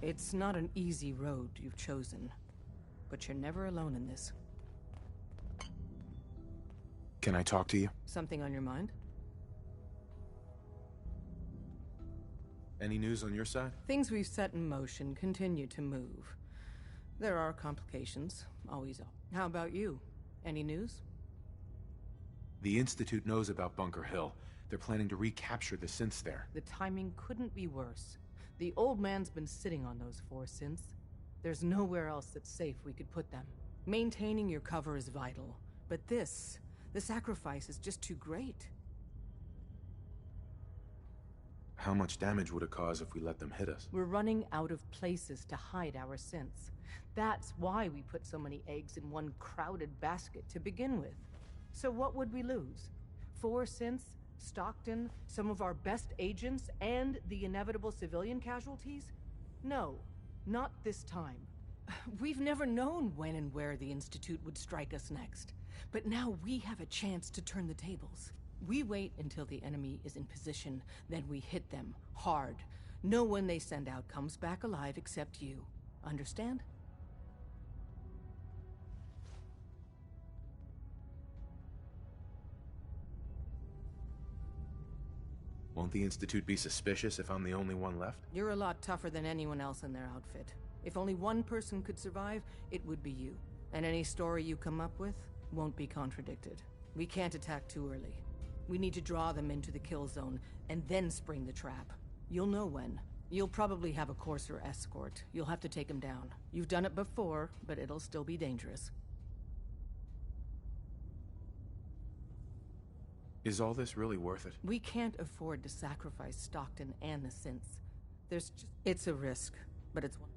It's not an easy road you've chosen, but you're never alone in this. Can I talk to you? Something on your mind? Any news on your side? Things we've set in motion continue to move. There are complications, always are. How about you? Any news? The Institute knows about Bunker Hill. They're planning to recapture the synths there. The timing couldn't be worse. The old man's been sitting on those 4 synths. There's nowhere else that's safe we could put them. Maintaining your cover is vital, but the sacrifice is just too great. How much damage would it cause if we let them hit us? We're running out of places to hide our synths. That's why we put so many eggs in one crowded basket to begin with. So what would we lose? 4 synths? Stockton, some of our best agents, and the inevitable civilian casualties? No, not this time. We've never known when and where the Institute would strike us next. But now we have a chance to turn the tables. We wait until the enemy is in position, then we hit them, hard. No one they send out comes back alive except you. Understand? Won't the Institute be suspicious if I'm the only one left? You're a lot tougher than anyone else in their outfit. If only one person could survive, it would be you. And any story you come up with won't be contradicted. We can't attack too early. We need to draw them into the kill zone, and then spring the trap. You'll know when. You'll probably have a Corsair escort. You'll have to take him down. You've done it before, but it'll still be dangerous. Is all this really worth it? We can't afford to sacrifice Stockton and the synths. It's a risk, but it's one.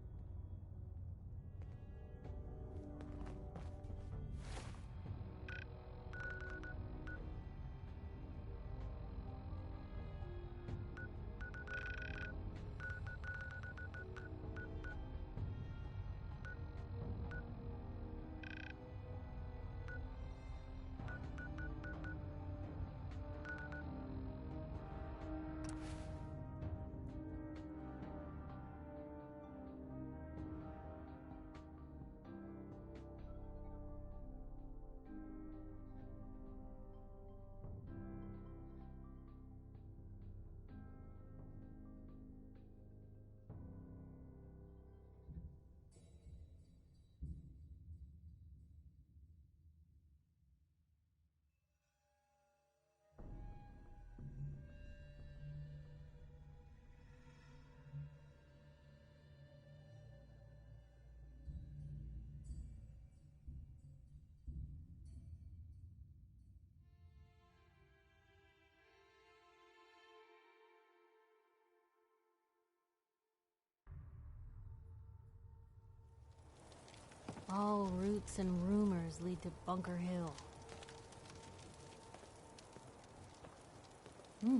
All roots and rumors lead to Bunker Hill.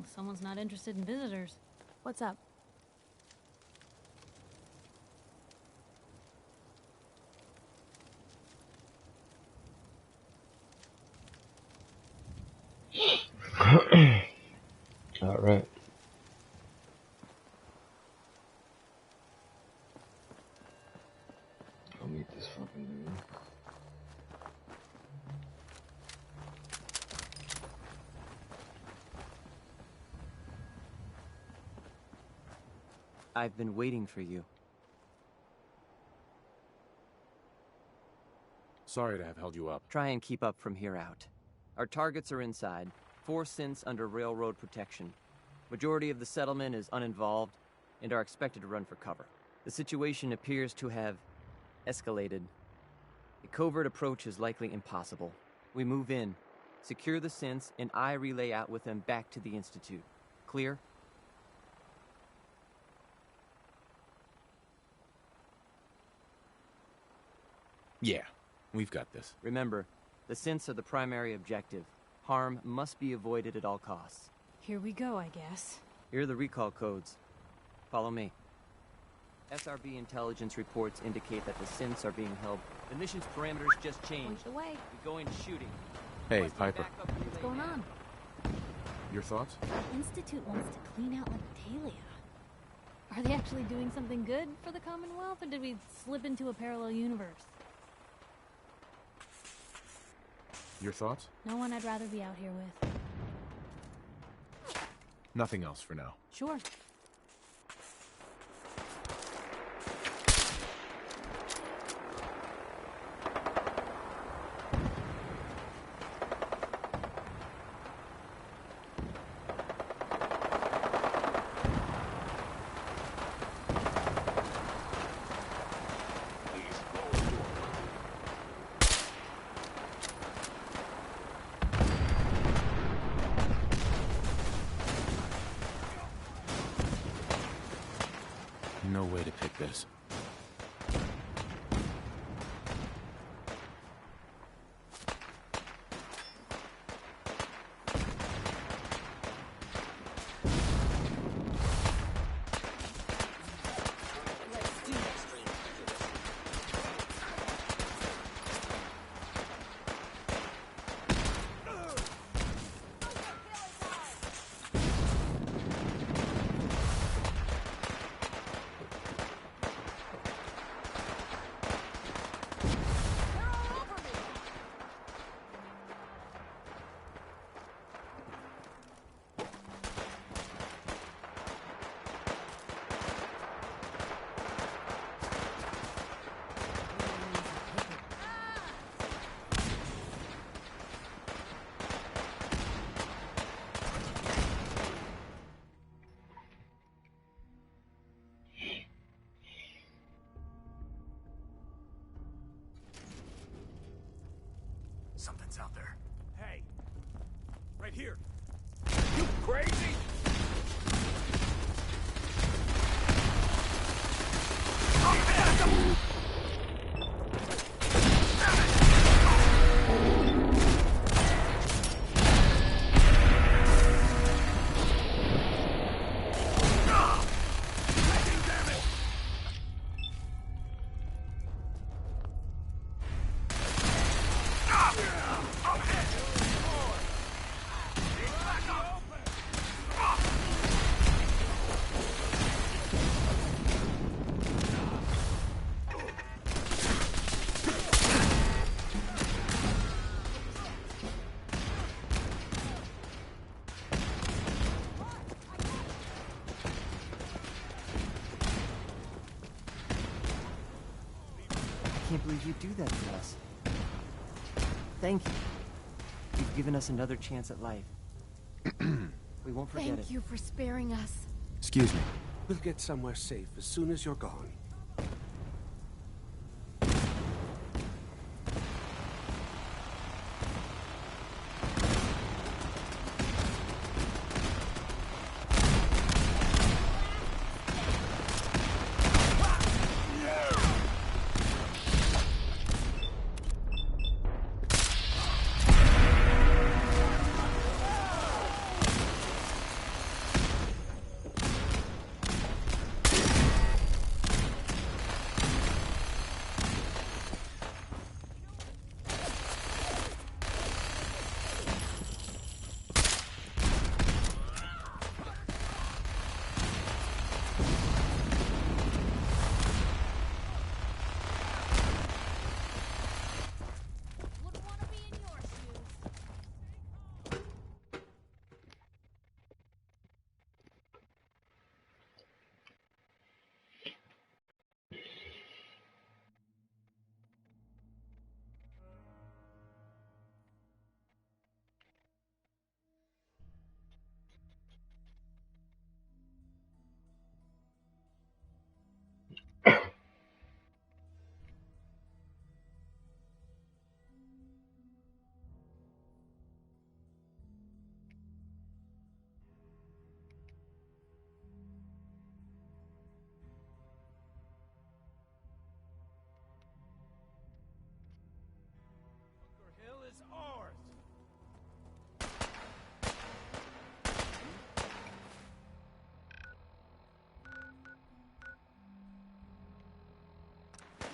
Someone's not interested in visitors. What's up? All right. I'll meet this fucking dude. I've been waiting for you. Sorry to have held you up. Try and keep up from here out. Our targets are inside, 4 synths under railroad protection. Majority of the settlement is uninvolved and are expected to run for cover. The situation appears to have escalated. A covert approach is likely impossible. We move in, secure the synths, and I relay out with them back to the Institute. Clear? Yeah, we've got this. Remember, the synths are the primary objective. Harm must be avoided at all costs. Here we go, I guess. Here are the recall codes. Follow me. SRB intelligence reports indicate that the synths are being held. The mission's parameters just changed. Point the way. We go into shooting. Hey, Piper. What's going on? Your thoughts? The Institute wants to clean out Leptalia. Are they actually doing something good for the Commonwealth, or did we slip into a parallel universe? Your thoughts? No one I'd rather be out here with. Nothing else for now. Sure. No way to pick this. Something's out there. Hey! Right here! You crazy?! I can't believe you'd do that to us. Thank you. You've given us another chance at life. We won't forget it. Thank you for sparing us. Excuse me. We'll get somewhere safe as soon as you're gone.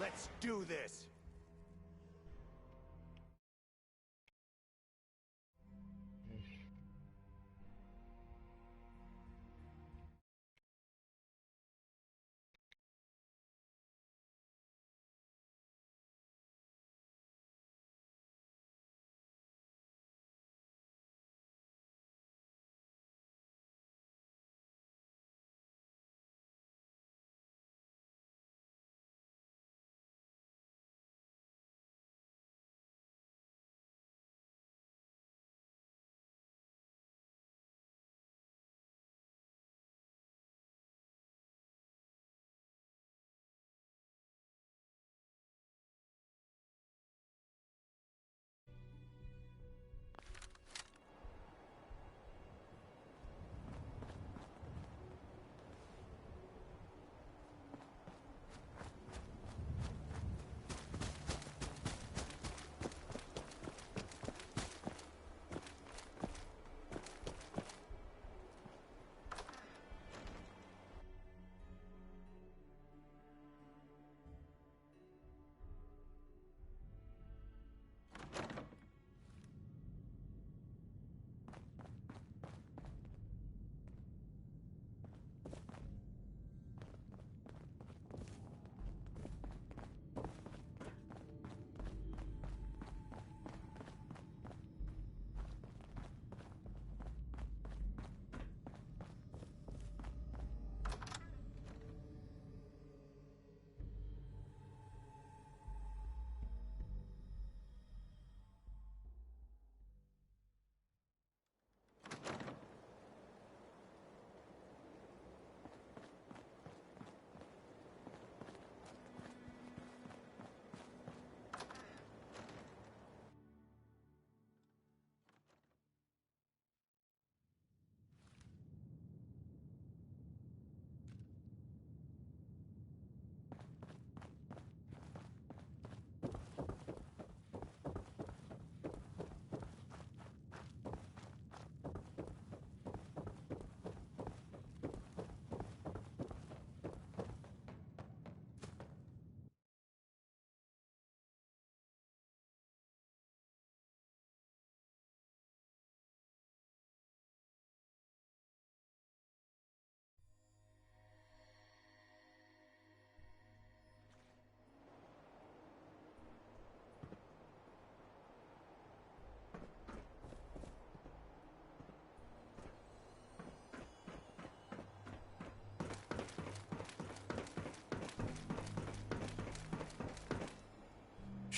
Let's do this!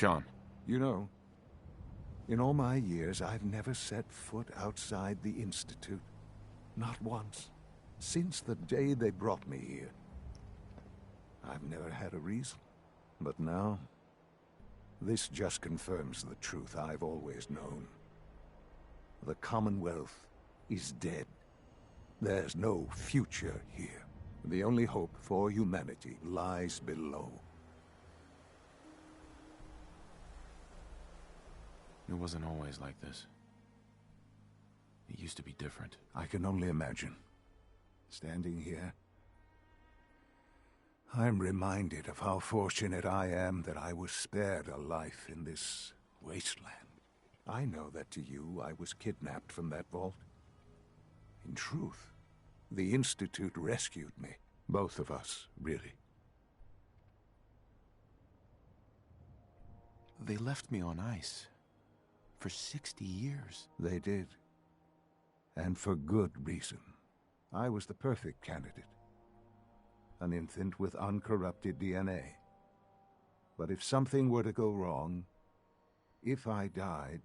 Sean. You know, in all my years, I've never set foot outside the Institute. Not once. Since the day they brought me here. I've never had a reason. But now, this just confirms the truth I've always known. The Commonwealth is dead. There's no future here. The only hope for humanity lies below. It wasn't always like this. It used to be different. I can only imagine. Standing here, I'm reminded of how fortunate I am that I was spared a life in this wasteland. I know that to you, I was kidnapped from that vault. In truth, the Institute rescued me. Both of us, really. They left me on ice. For 60 years. They did. And for good reason. I was the perfect candidate. An infant with uncorrupted DNA. But if something were to go wrong, if I died,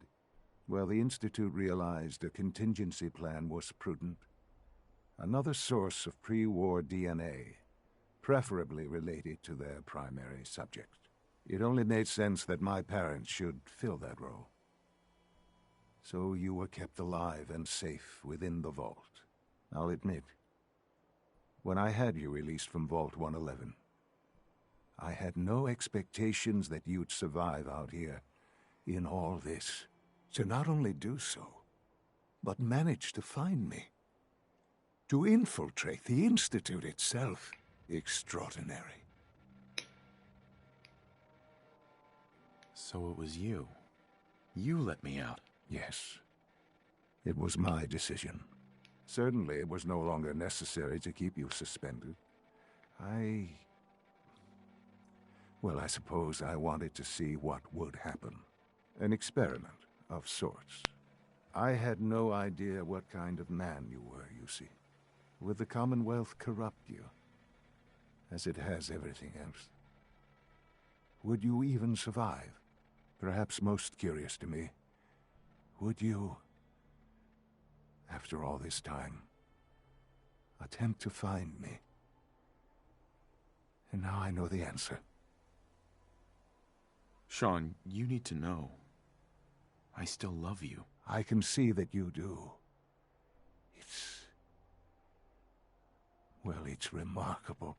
well, the Institute realized a contingency plan was prudent. Another source of pre-war DNA, preferably related to their primary subject. It only made sense that my parents should fill that role. So you were kept alive and safe within the vault. I'll admit, when I had you released from Vault 111, I had no expectations that you'd survive out here in all this. To not only do so, but manage to find me. To infiltrate the Institute itself. Extraordinary. So it was you. You let me out. Yes. It was my decision. Certainly it was no longer necessary to keep you suspended. Well, I suppose I wanted to see what would happen. An experiment of sorts. I had no idea what kind of man you were, you see. Would the Commonwealth corrupt you, as it has everything else? Would you even survive? Perhaps most curious to me, would you, after all this time, attempt to find me? And now I know the answer. Sean, you need to know. I still love you. I can see that you do. It's remarkable.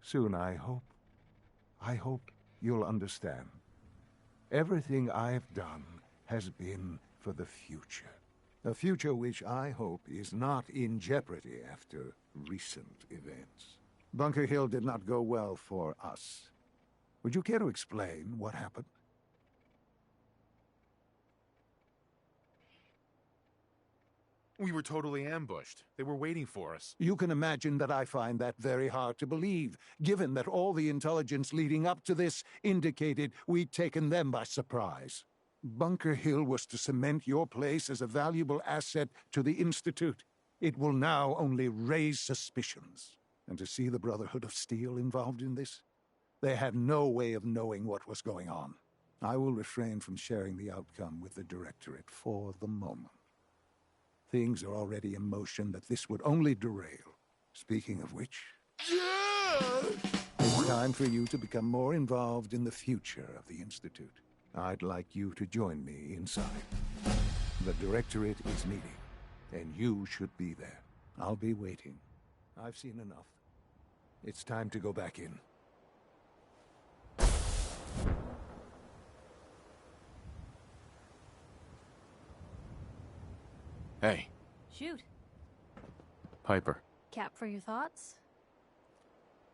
Soon, I hope you'll understand. Everything I've done has been for the future. A future which I hope is not in jeopardy after recent events. Bunker Hill did not go well for us. Would you care to explain what happened? We were totally ambushed. They were waiting for us. You can imagine that I find that very hard to believe, given that all the intelligence leading up to this indicated we'd taken them by surprise. Bunker Hill was to cement your place as a valuable asset to the Institute. It will now only raise suspicions. And to see the Brotherhood of Steel involved in this? They had no way of knowing what was going on. I will refrain from sharing the outcome with the Directorate for the moment. Things are already in motion that this would only derail. Speaking of which, it's time for you to become more involved in the future of the Institute. I'd like you to join me inside. The Directorate is meeting, and you should be there. I'll be waiting. I've seen enough. It's time to go back in. Hey. Shoot. Piper. Cap for your thoughts?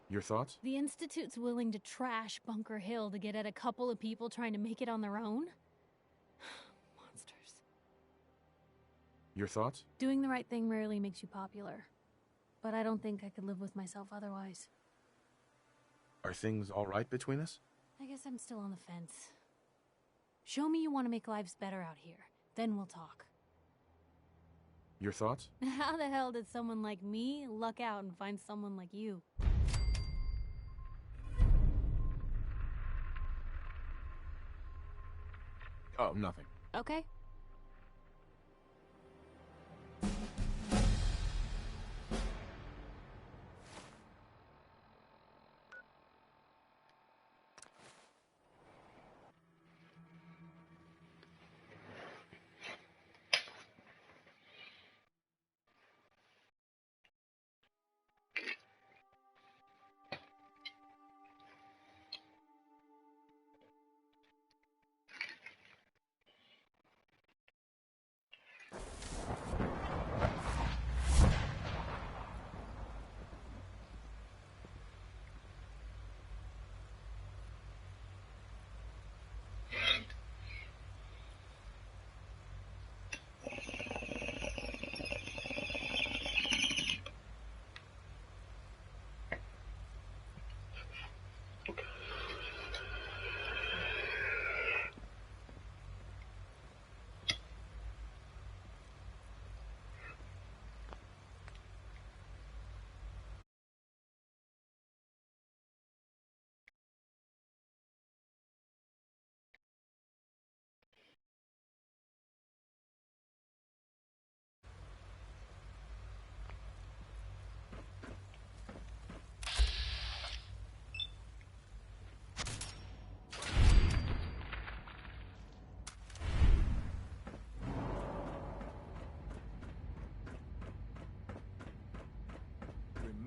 Your thoughts? The Institute's willing to trash Bunker Hill to get at a couple of people trying to make it on their own? Monsters. Your thoughts? Doing the right thing rarely makes you popular. But I don't think I could live with myself otherwise. Are things all right between us? I guess I'm still on the fence. Show me you want to make lives better out here. Then we'll talk. Your thoughts? How the hell did someone like me luck out and find someone like you? Oh, nothing. Okay.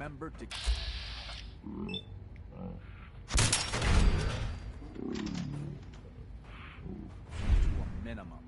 Remember to... to a minimum.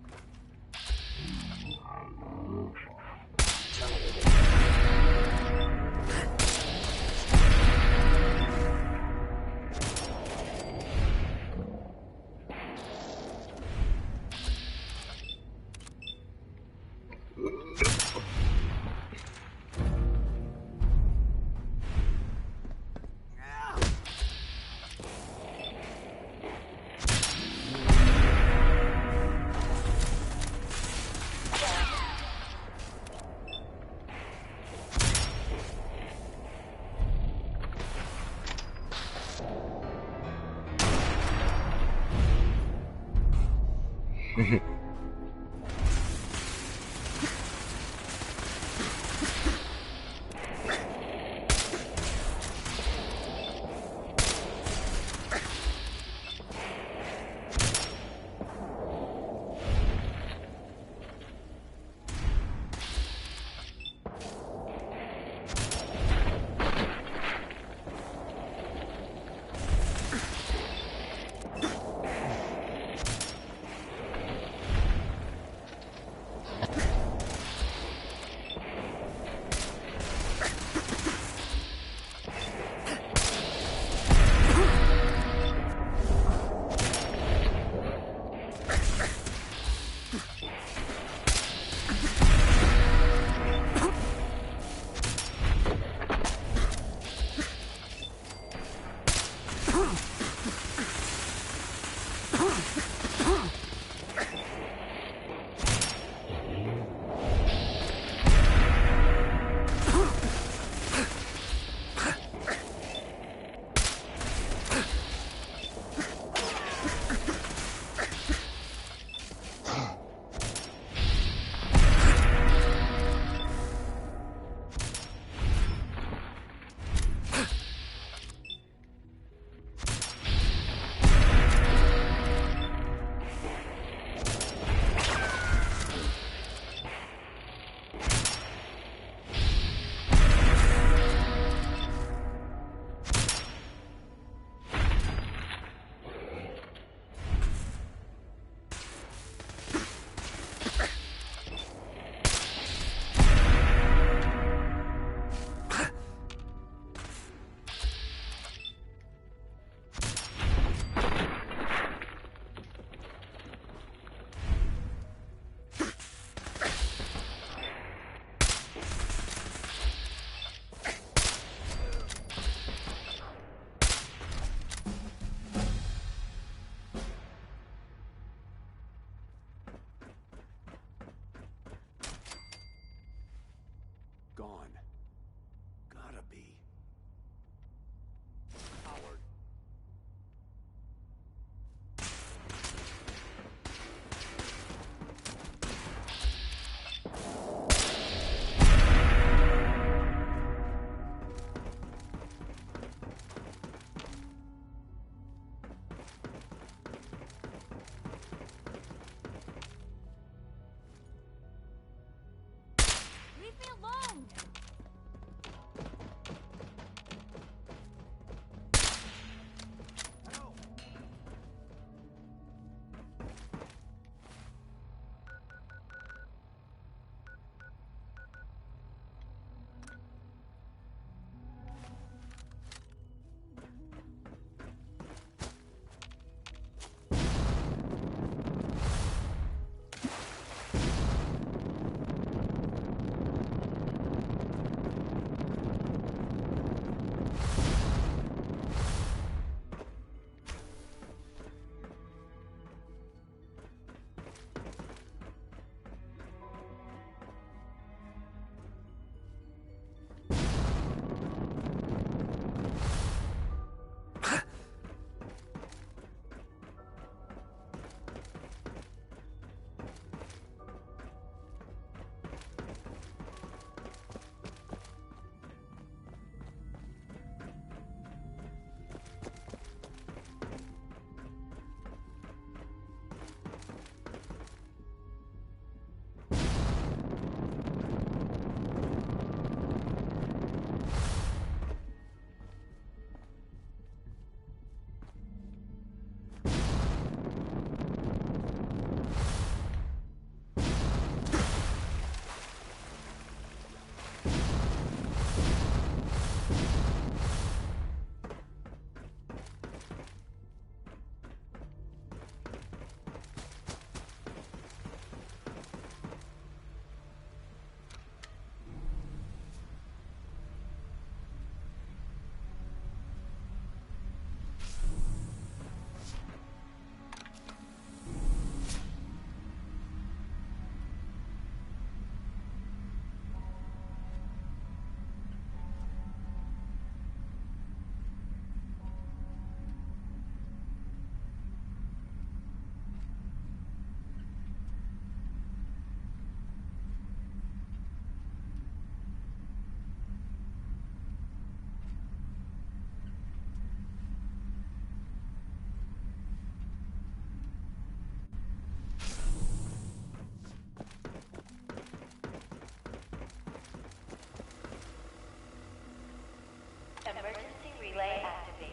Relay activated.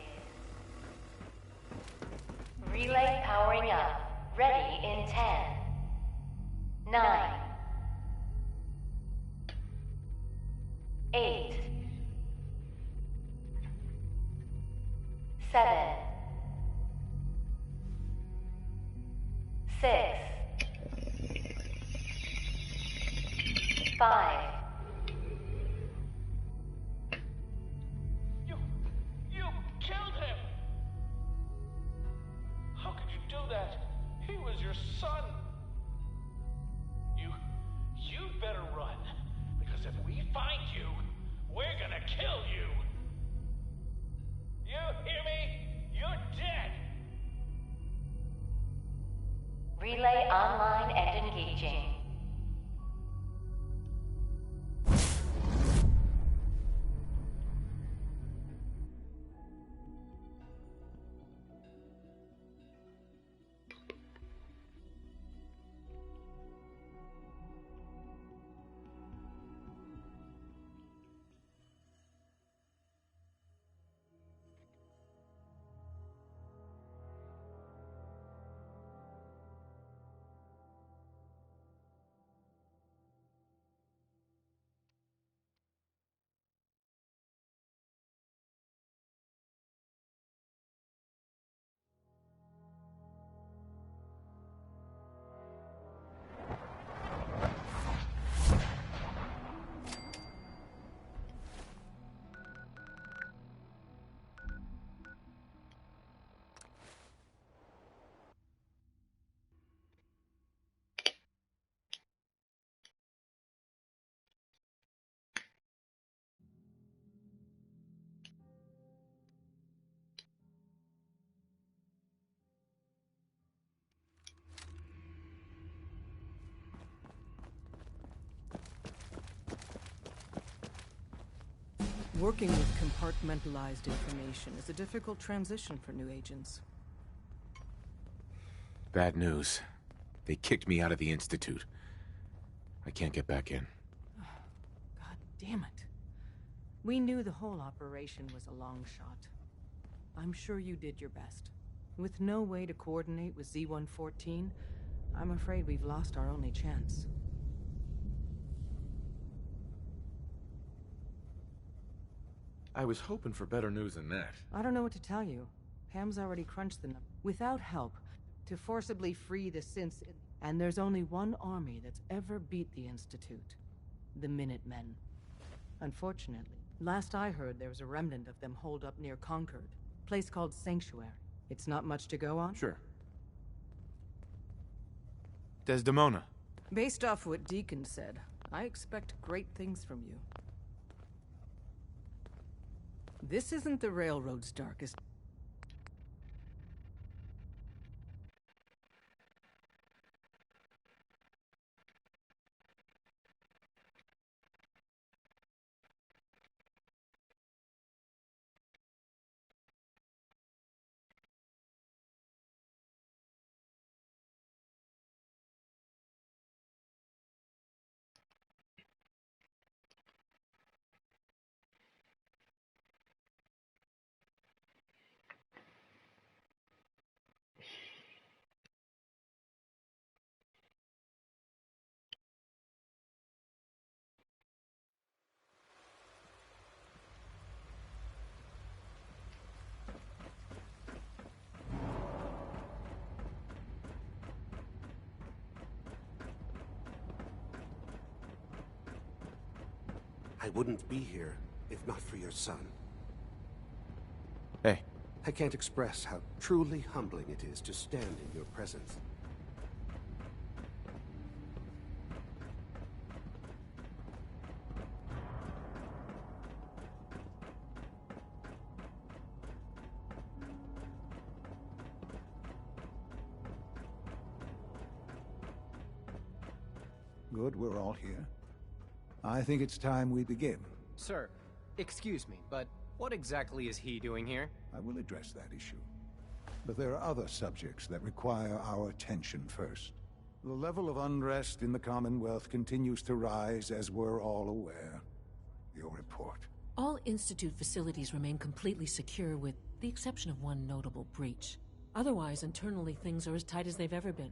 Relay powering up. Ready in 10, 9, 8, 7, 6, 5. You killed him! How could you do that? He was your son. You'd better run. Because if we find you, we're gonna kill you. You hear me? You're dead. Relay online and engaging. Working with compartmentalized information is a difficult transition for new agents. Bad news. They kicked me out of the Institute. I can't get back in. God damn it. We knew the whole operation was a long shot. I'm sure you did your best. With no way to coordinate with Z-114, I'm afraid we've lost our only chance. I was hoping for better news than that. I don't know what to tell you. Pam's already crunched the number. Without help, to forcibly free the synths, and there's only one army that's ever beat the Institute. The Minutemen. Unfortunately, last I heard there was a remnant of them holed up near Concord. Place called Sanctuary. It's not much to go on? Sure. Desdemona. Based off what Deacon said, I expect great things from you. This isn't the Railroad's darkest. I wouldn't be here if not for your son. Hey. I can't express how truly humbling it is to stand in your presence. Good, we're all here. I think it's time we begin. Sir, excuse me, but what exactly is he doing here? I will address that issue. But there are other subjects that require our attention first. The level of unrest in the Commonwealth continues to rise, as we're all aware. Your report. All Institute facilities remain completely secure with the exception of one notable breach. Otherwise, internally, things are as tight as they've ever been.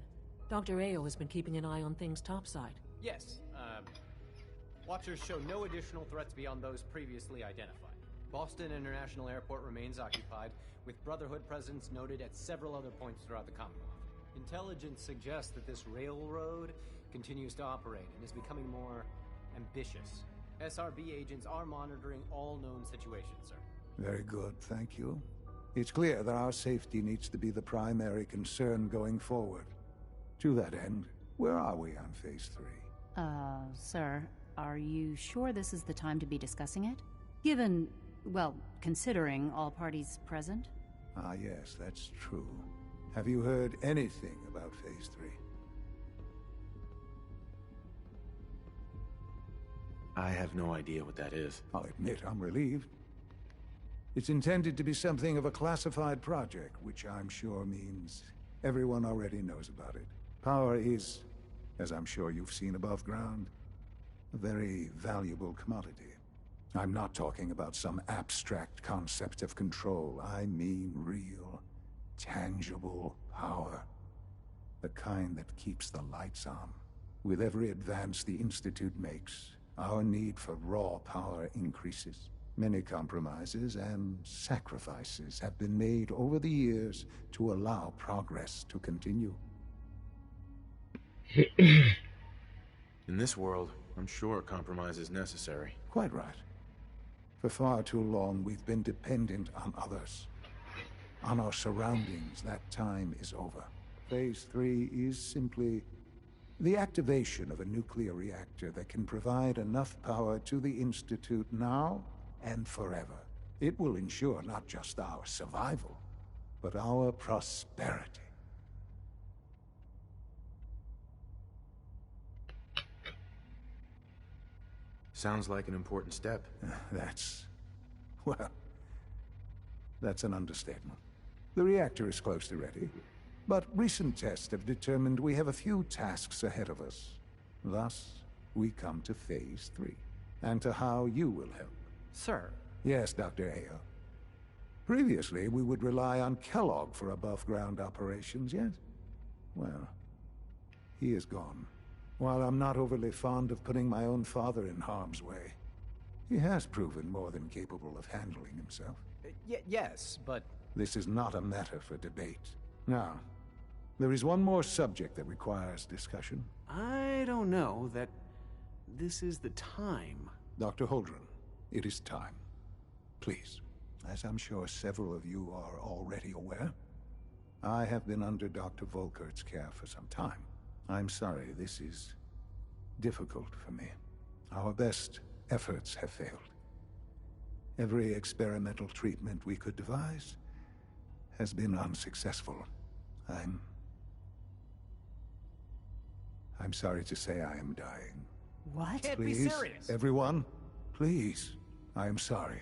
Dr. Ayo has been keeping an eye on things topside. Yes, Watchers show no additional threats beyond those previously identified. Boston International Airport remains occupied, with Brotherhood presence noted at several other points throughout the Commonwealth. Intelligence suggests that this railroad continues to operate and is becoming more ambitious. SRB agents are monitoring all known situations, sir. Very good, thank you. It's clear that our safety needs to be the primary concern going forward. To that end, where are we on Phase 3? Sir, are you sure this is the time to be discussing it? Given, well, considering all parties present? Ah, yes, that's true. Have you heard anything about Phase 3? I have no idea what that is. I'll admit I'm relieved. It's intended to be something of a classified project, which I'm sure means everyone already knows about it. Power is, as I'm sure you've seen above ground, a very valuable commodity. I'm not talking about some abstract concept of control. I mean real, tangible power. The kind that keeps the lights on. With every advance the Institute makes, our need for raw power increases. Many compromises and sacrifices have been made over the years to allow progress to continue. In this world, I'm sure compromise is necessary. Quite right. For far too long, we've been dependent on others. On our surroundings. That time is over. Phase 3 is simply the activation of a nuclear reactor that can provide enough power to the Institute now and forever. It will ensure not just our survival, but our prosperity. Sounds like an important step. That's an understatement. The reactor is close to ready, but recent tests have determined we have a few tasks ahead of us. Thus, we come to Phase 3, and to how you will help. Sir? Yes, Dr. Ayo. Previously, we would rely on Kellogg for above-ground operations, yes? Well, he is gone. While I'm not overly fond of putting my own father in harm's way, he has proven more than capable of handling himself. Yes, but... This is not a matter for debate. Now, there is one more subject that requires discussion. I don't know that this is the time. Dr. Holdren, it is time. Please, as I'm sure several of you are already aware, I have been under Dr. Volkert's care for some time. I'm sorry, this is difficult for me. Our best efforts have failed. Every experimental treatment we could devise has been unsuccessful. I'm sorry to say I am dying. What? Can't be serious. Everyone, please. I am sorry.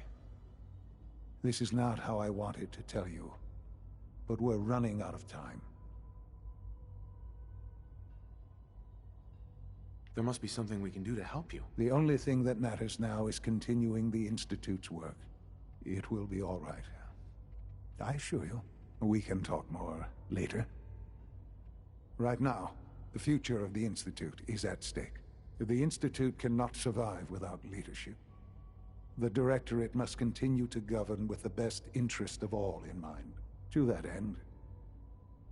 This is not how I wanted to tell you, but we're running out of time. There must be something we can do to help you. The only thing that matters now is continuing the Institute's work. It will be all right. I assure you, we can talk more later. Right now, the future of the Institute is at stake. The Institute cannot survive without leadership. The Directorate must continue to govern with the best interest of all in mind. To that end,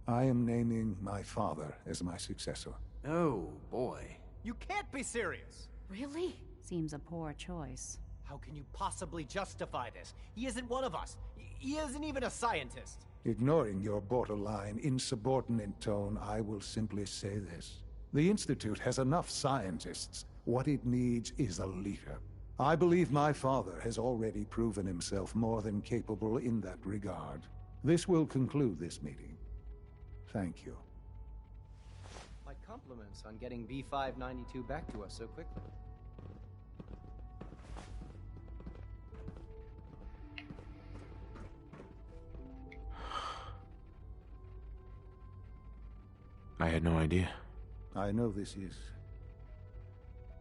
I am naming my father as my successor. Oh, boy. You can't be serious! Really? Seems a poor choice. How can you possibly justify this? He isn't one of us. He isn't even a scientist. Ignoring your borderline, insubordinate tone, I will simply say this. The Institute has enough scientists. What it needs is a leader. I believe my father has already proven himself more than capable in that regard. This will conclude this meeting. Thank you. My compliments on getting B592 back to us so quickly. I had no idea. I know this is...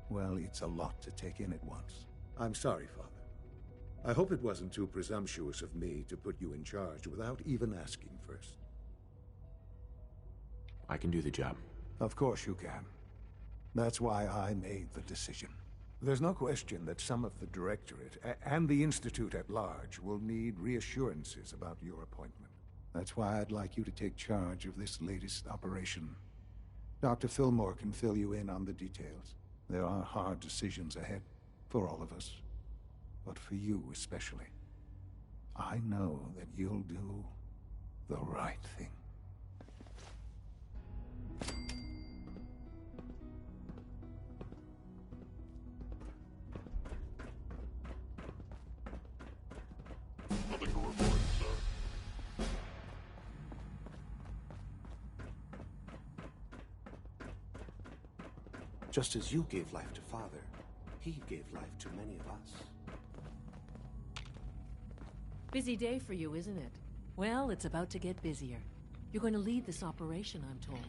well, it's a lot to take in at once. I'm sorry, Father. I hope it wasn't too presumptuous of me to put you in charge without even asking first. I can do the job. Of course you can. That's why I made the decision. There's no question that some of the Directorate and the Institute at large will need reassurances about your appointment. That's why I'd like you to take charge of this latest operation. Dr. Fillmore can fill you in on the details. There are hard decisions ahead, for all of us. But for you especially. I know that you'll do the right thing. Just as you gave life to Father, he gave life to many of us. Busy day for you, isn't it? Well, it's about to get busier. You're going to lead this operation, I'm told.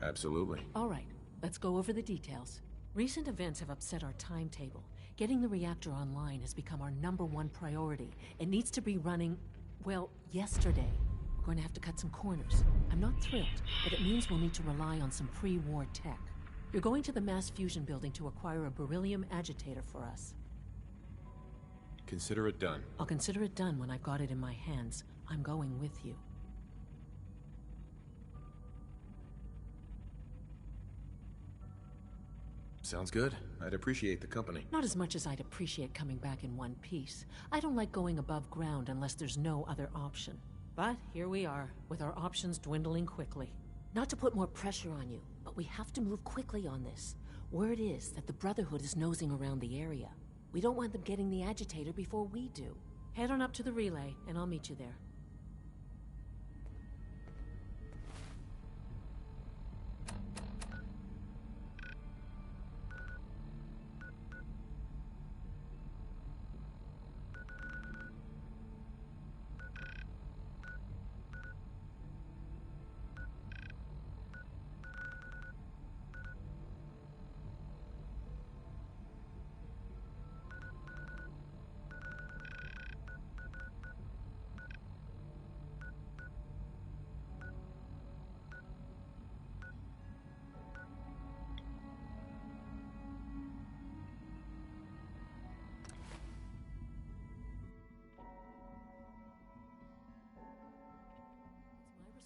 Absolutely. All right, let's go over the details. Recent events have upset our timetable. Getting the reactor online has become our #1 priority. It needs to be running, well, yesterday. We're going to have to cut some corners. I'm not thrilled, but it means we'll need to rely on some pre-war tech. You're going to the mass fusion building to acquire a beryllium agitator for us. Consider it done. I'll consider it done when I've got it in my hands. I'm going with you. Sounds good. I'd appreciate the company. Not as much as I'd appreciate coming back in one piece. I don't like going above ground unless there's no other option. But here we are, with our options dwindling quickly. Not to put more pressure on you, but we have to move quickly on this. Word is that the Brotherhood is nosing around the area. We don't want them getting the agitator before we do. Head on up to the relay, and I'll meet you there.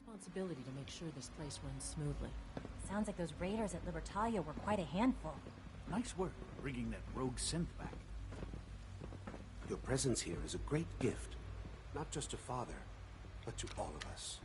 Responsibility to make sure this place runs smoothly. Sounds like those raiders at Libertalia were quite a handful. Nice work bringing that rogue synth back. Your presence here is a great gift, not just to Father, but to all of us.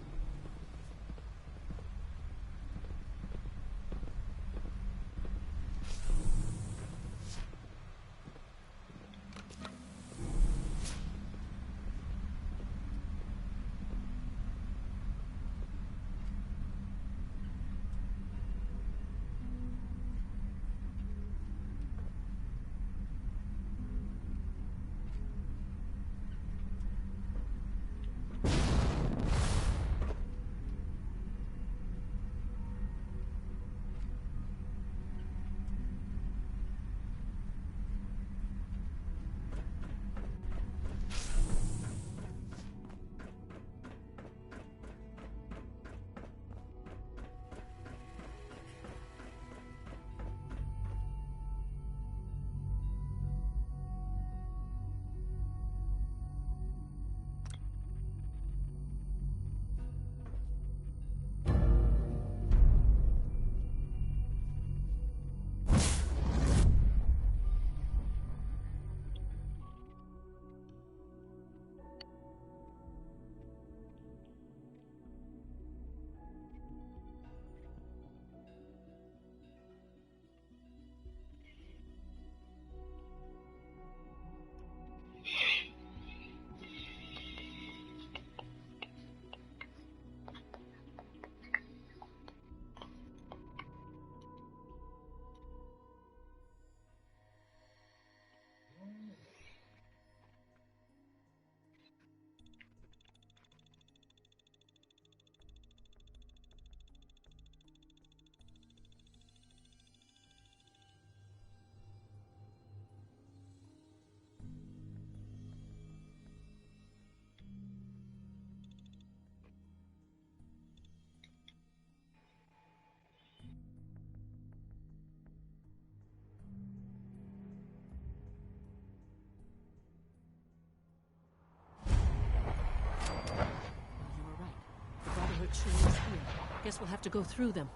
Guess we'll have to go through them.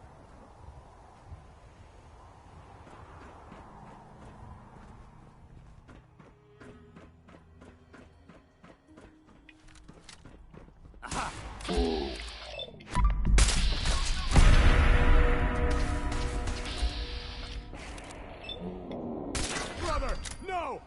Brother, no!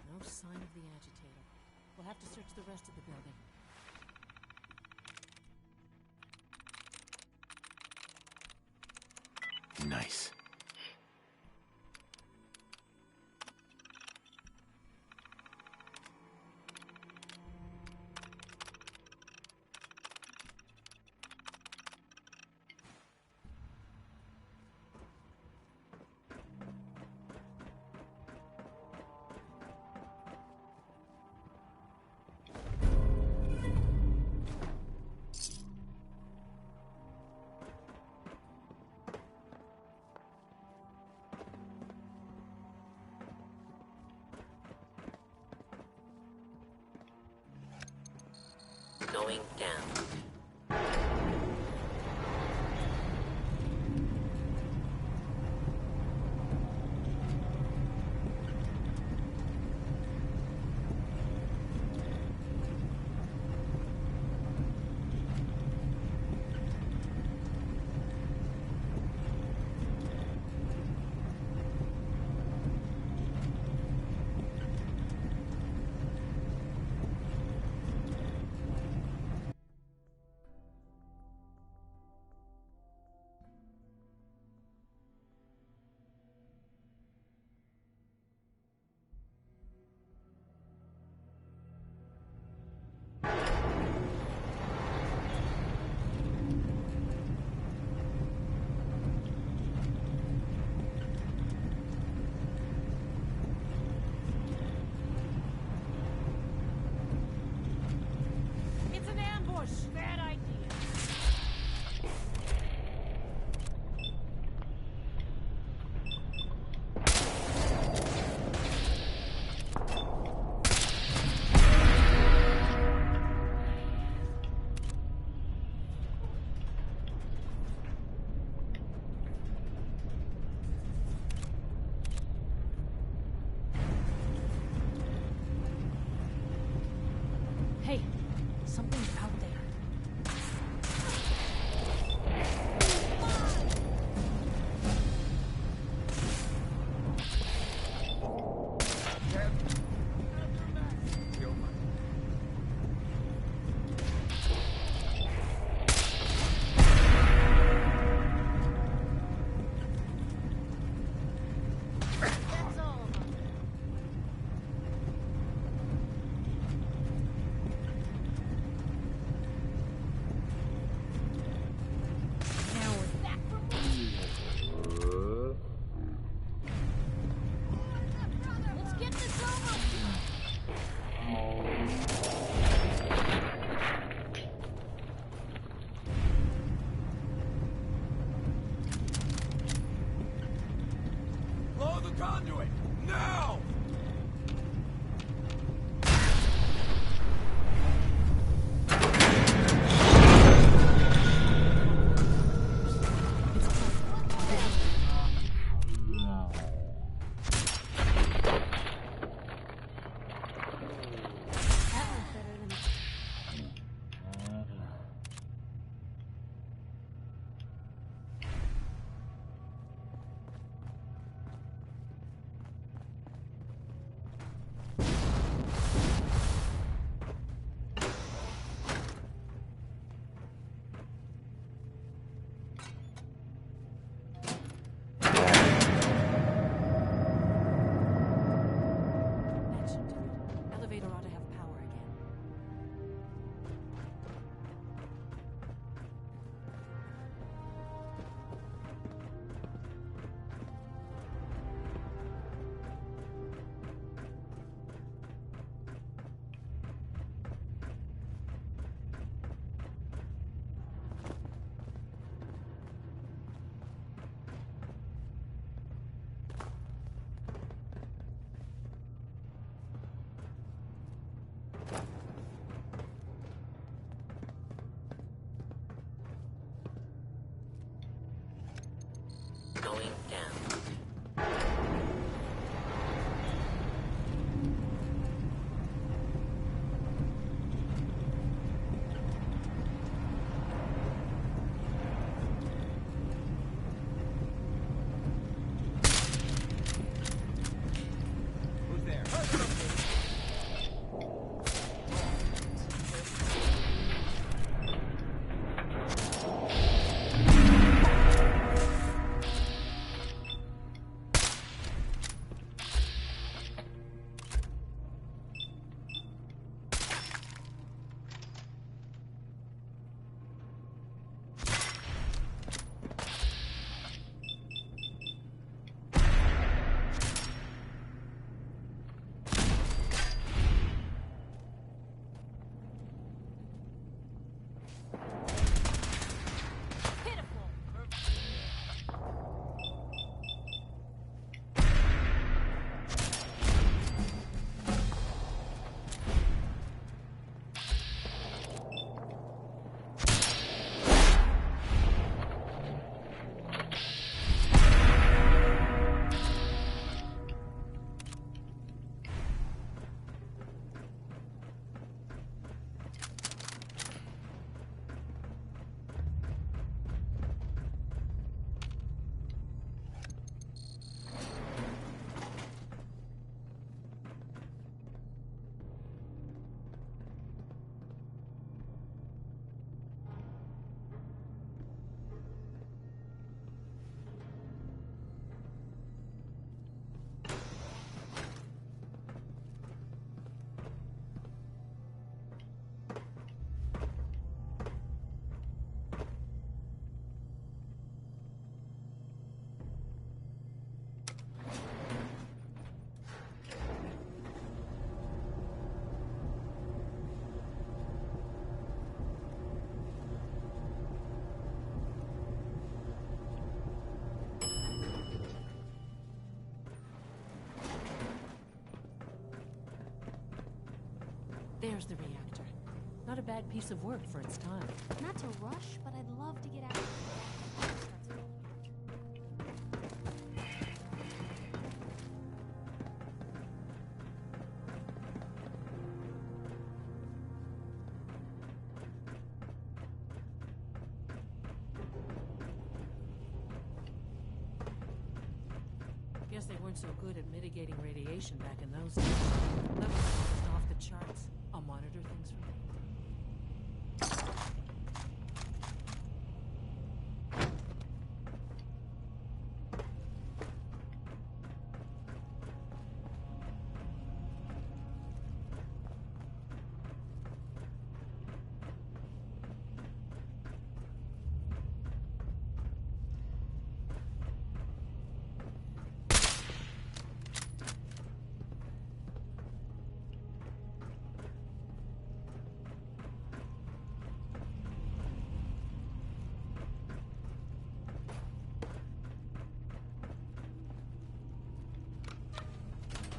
No sign of the agitator. We'll have to search the rest of the building. Nice. Going down. There's the reactor. Not a bad piece of work for its time. Not to rush, but I'd love to get out of here. Guess they weren't so good at mitigating radiation back in those days. Levels are just off the charts. I'll monitor things from here.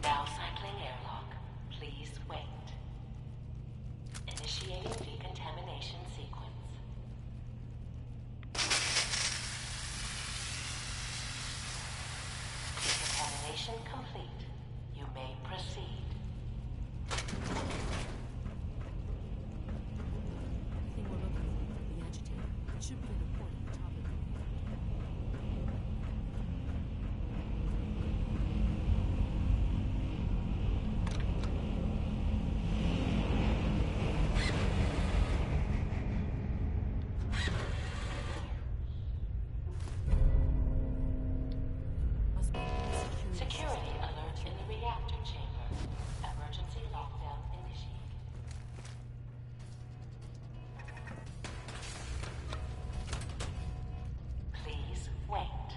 Now cycling airlock. Please wait. Initiating decontamination sequence. Decontamination complete. You may proceed. Everything we're looking for, the agitator. It should be an important topic. Security alert in the reactor chamber. Emergency lockdown initiated. Please wait.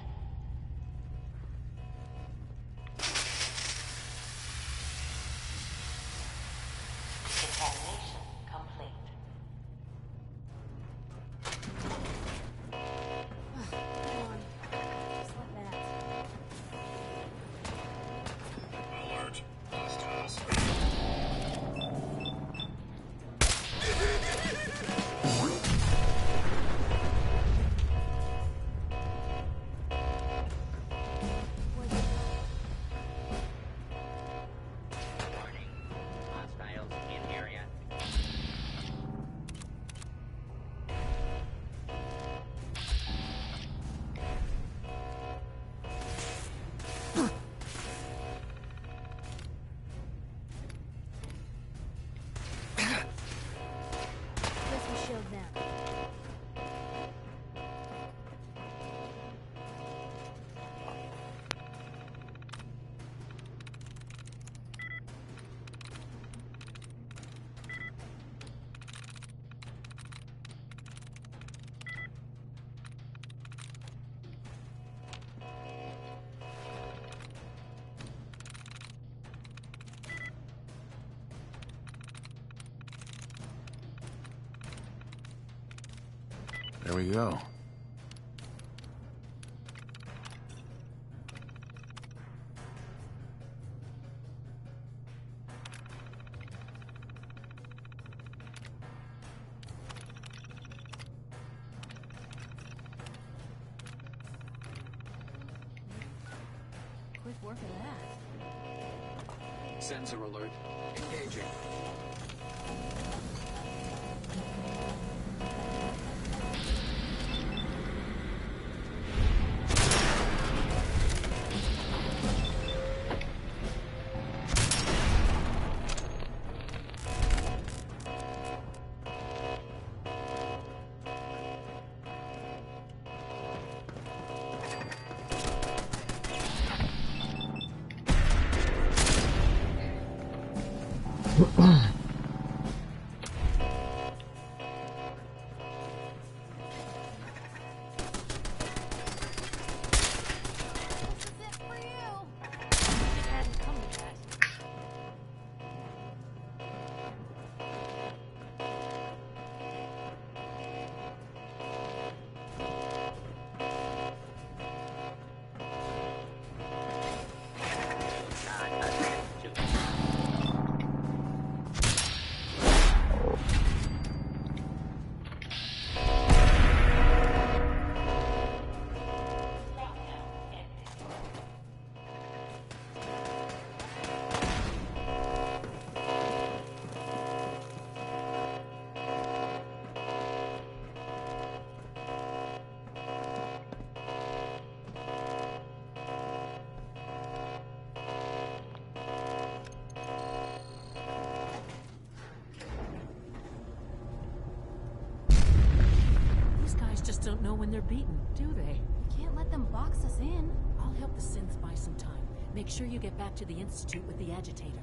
Decontamination complete. Alert. Hostiles. Hostiles in area. Guess we showed them. There we go. Quick work of that. Sensor alert. Engaging. just don't know when they're beaten, do they? Can't let them box us in. I'll help the synths buy some time. Make sure you get back to the Institute with the agitator.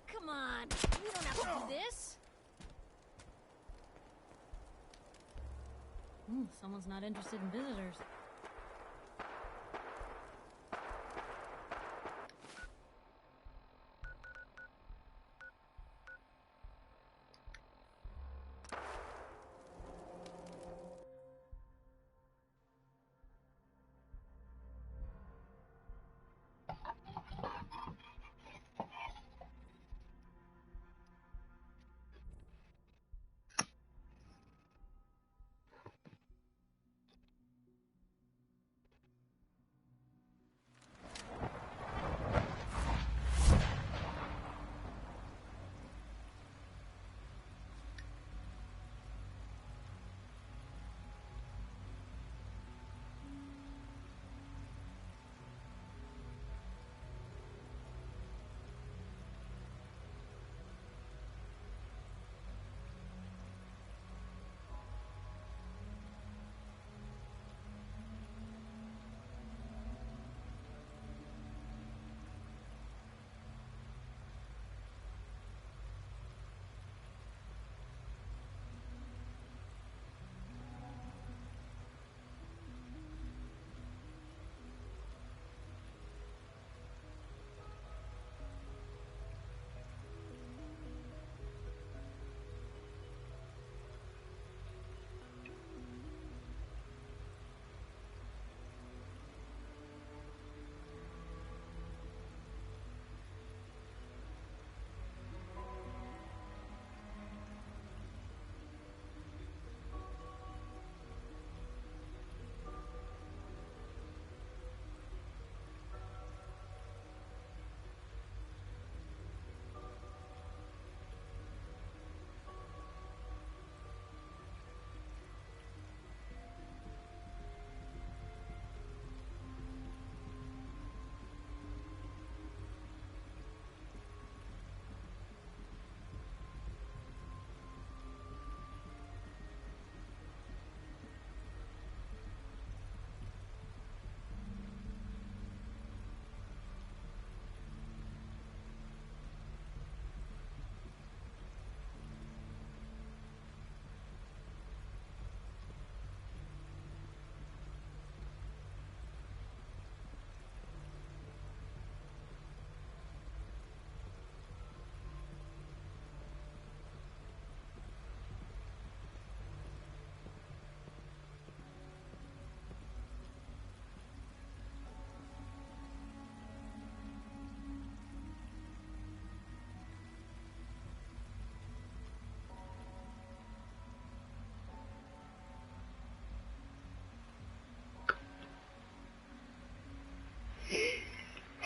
Come on, you don't have to do this. Someone's not interested in visitors.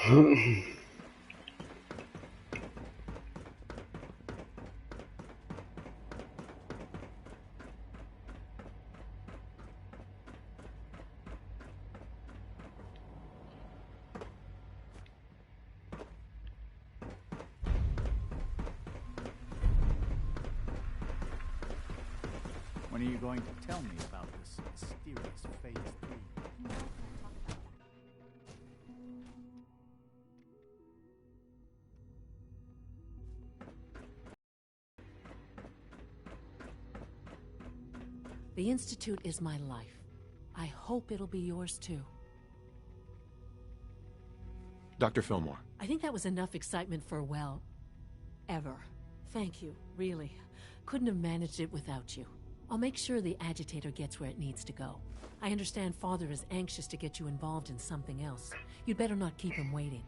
When are you going to tell me about this mysterious Phase 3? The Institute is my life. I hope it'll be yours too. Dr. Fillmore. I think that was enough excitement for, well, ever. Thank you, really. Couldn't have managed it without you. I'll make sure the agitator gets where it needs to go. I understand Father is anxious to get you involved in something else. You'd better not keep him waiting.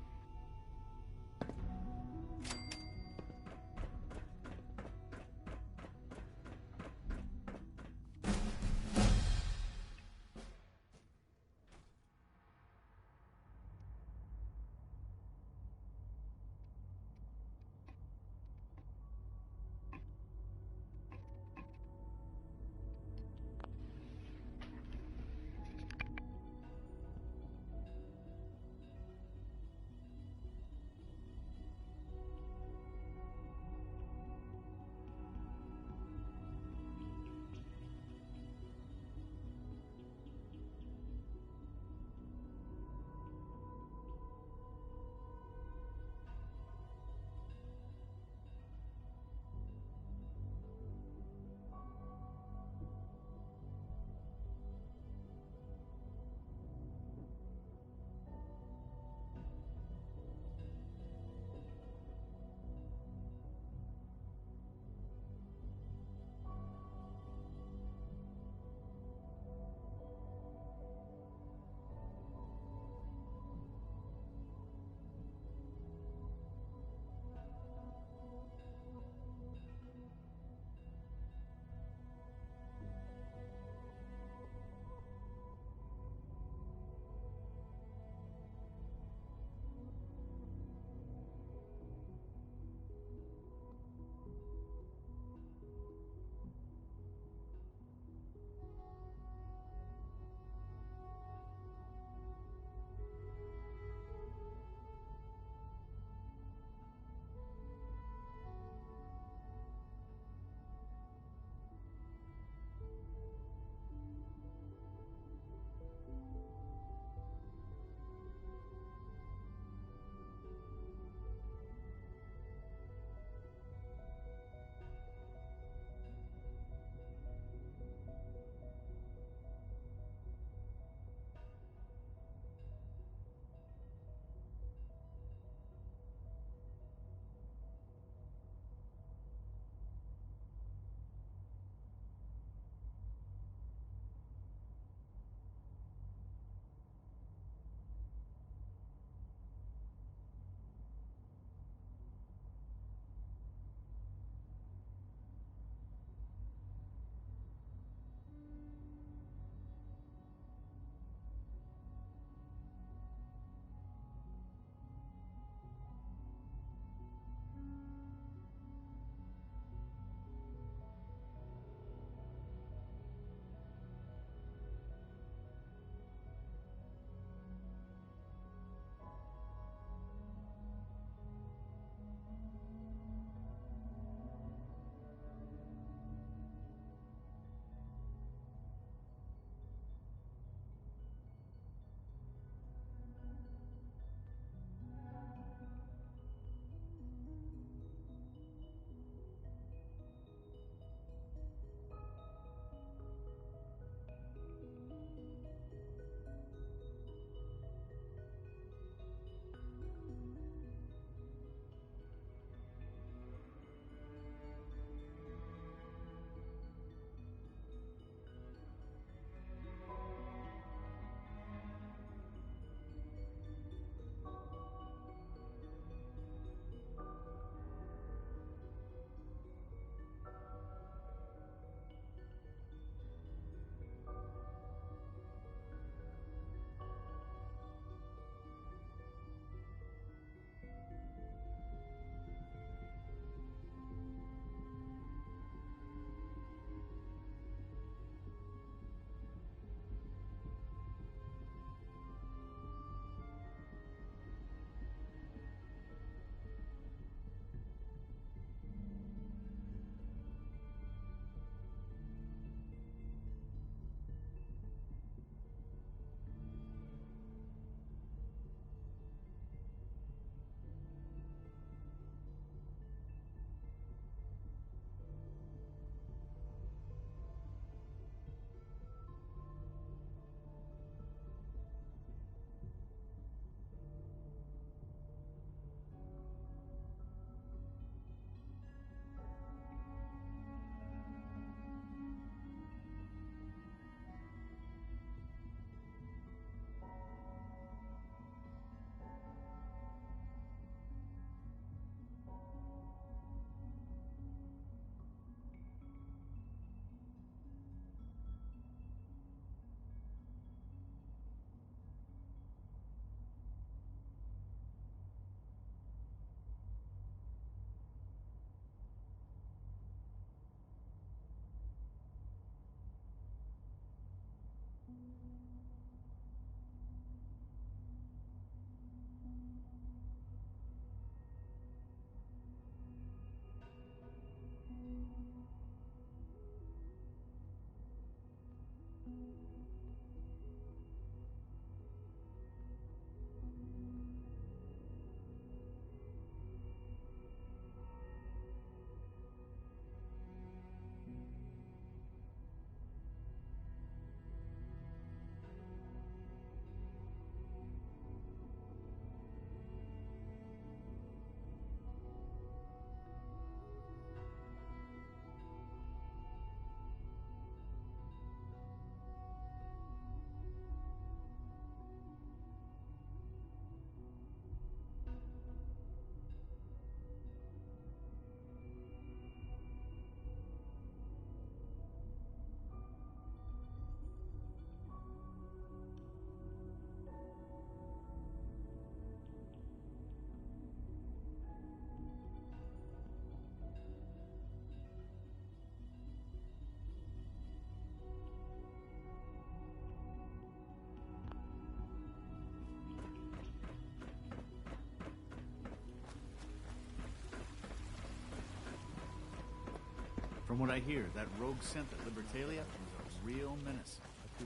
From what I hear, that rogue scent at Libertalia is a real menace.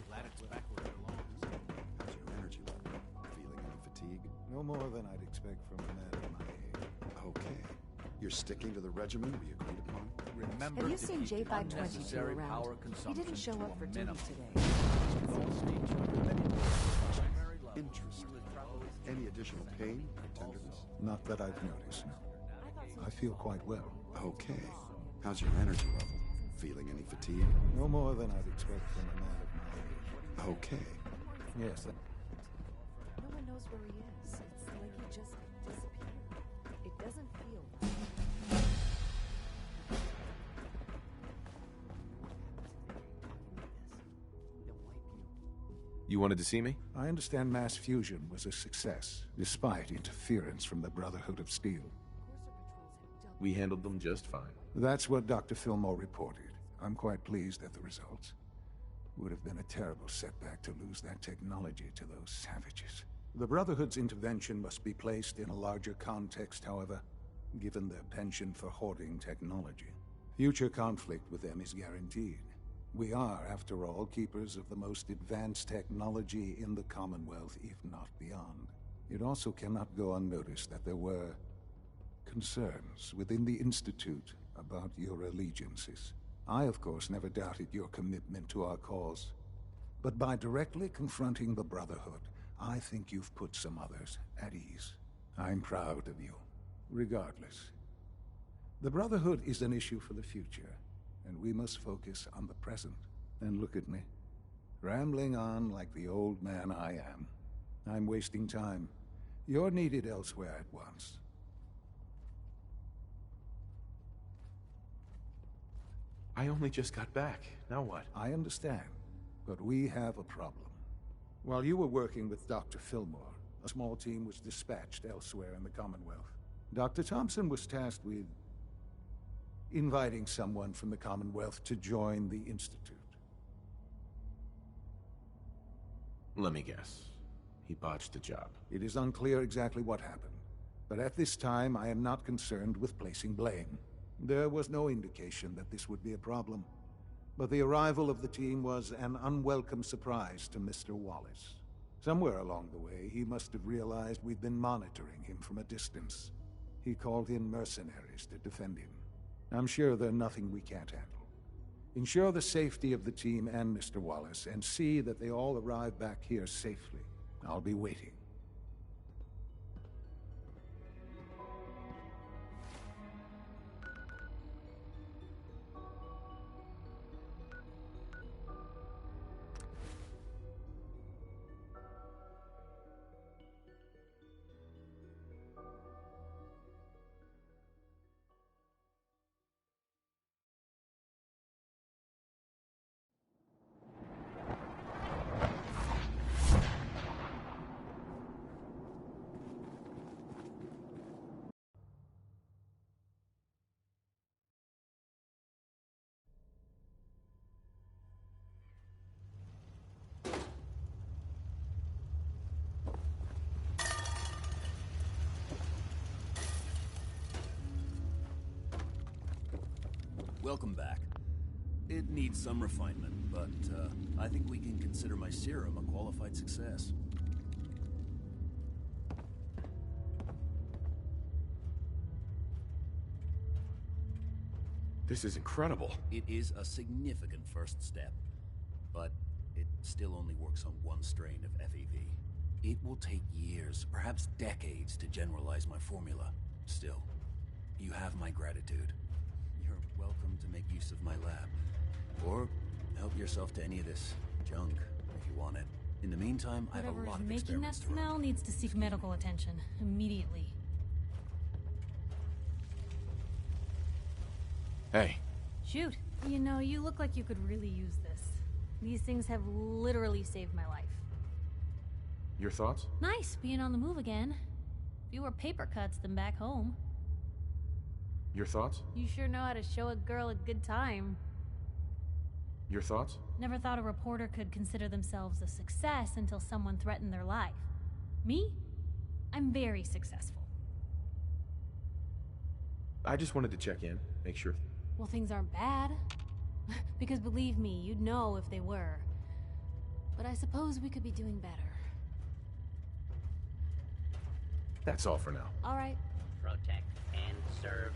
Glad it's back where it belongs. How's your energy level? Feeling any fatigue? No more than I'd expect from a man of my age. Okay. You're sticking to the regimen we agreed upon? Remember, have you seen J522 around? He didn't show up for duty today. Interesting. Any additional pain or tenderness? Not that I've noticed, no. I feel quite well. Okay. How's your energy level? Feeling any fatigue? No more than I'd expect from a man of my age. Okay. Yes. No one knows where he is. It's like he just disappeared. It doesn't feel right. You wanted to see me? I understand mass fusion was a success, despite interference from the Brotherhood of Steel. We handled them just fine. That's what Dr. Fillmore reported. I'm quite pleased at the results. Would have been a terrible setback to lose that technology to those savages. The Brotherhood's intervention must be placed in a larger context, however, given their penchant for hoarding technology. Future conflict with them is guaranteed. We are, after all, keepers of the most advanced technology in the Commonwealth, if not beyond. It also cannot go unnoticed that there were concerns within the Institute about your allegiances. I, of course, never doubted your commitment to our cause. But by directly confronting the Brotherhood, I think you've put some others at ease. I'm proud of you, regardless. The Brotherhood is an issue for the future, and we must focus on the present. And look at me, rambling on like the old man I am. I'm wasting time. You're needed elsewhere at once. I only just got back. Now what? I understand, but we have a problem. While you were working with Dr. Fillmore, a small team was dispatched elsewhere in the Commonwealth. Dr. Thompson was tasked with inviting someone from the Commonwealth to join the Institute. Let me guess. He botched the job. It is unclear exactly what happened, but at this time I am not concerned with placing blame. There was no indication that this would be a problem, but the arrival of the team was an unwelcome surprise to Mr. Wallace. Somewhere along the way, he must have realized we'd been monitoring him from a distance. He called in mercenaries to defend him. I'm sure they're nothing we can't handle. Ensure the safety of the team and Mr. Wallace, and see that they all arrive back here safely. I'll be waiting. Welcome back. It needs some refinement, but I think we can consider my serum a qualified success. This is incredible. It is a significant first step, but it still only works on one strain of FEV. It will take years, perhaps decades, to generalize my formula. Still, you have my gratitude. You're welcome to make use of my lab. Or help yourself to any of this junk, if you want it. In the meantime, I have a Whatever lot is of making that experiments to run. smell needs to seek medical attention immediately. Hey. Shoot. You know, you look like you could really use this. These things have literally saved my life. Your thoughts? Nice being on the move again. Fewer paper cuts than back home. Your thoughts? You sure know how to show a girl a good time. Your thoughts? Never thought a reporter could consider themselves a success until someone threatened their life. Me? I'm very successful. I just wanted to check in, make sure Well, things aren't bad. Because believe me, you'd know if they were. But I suppose we could be doing better. That's all for now. All right. Protect and serve.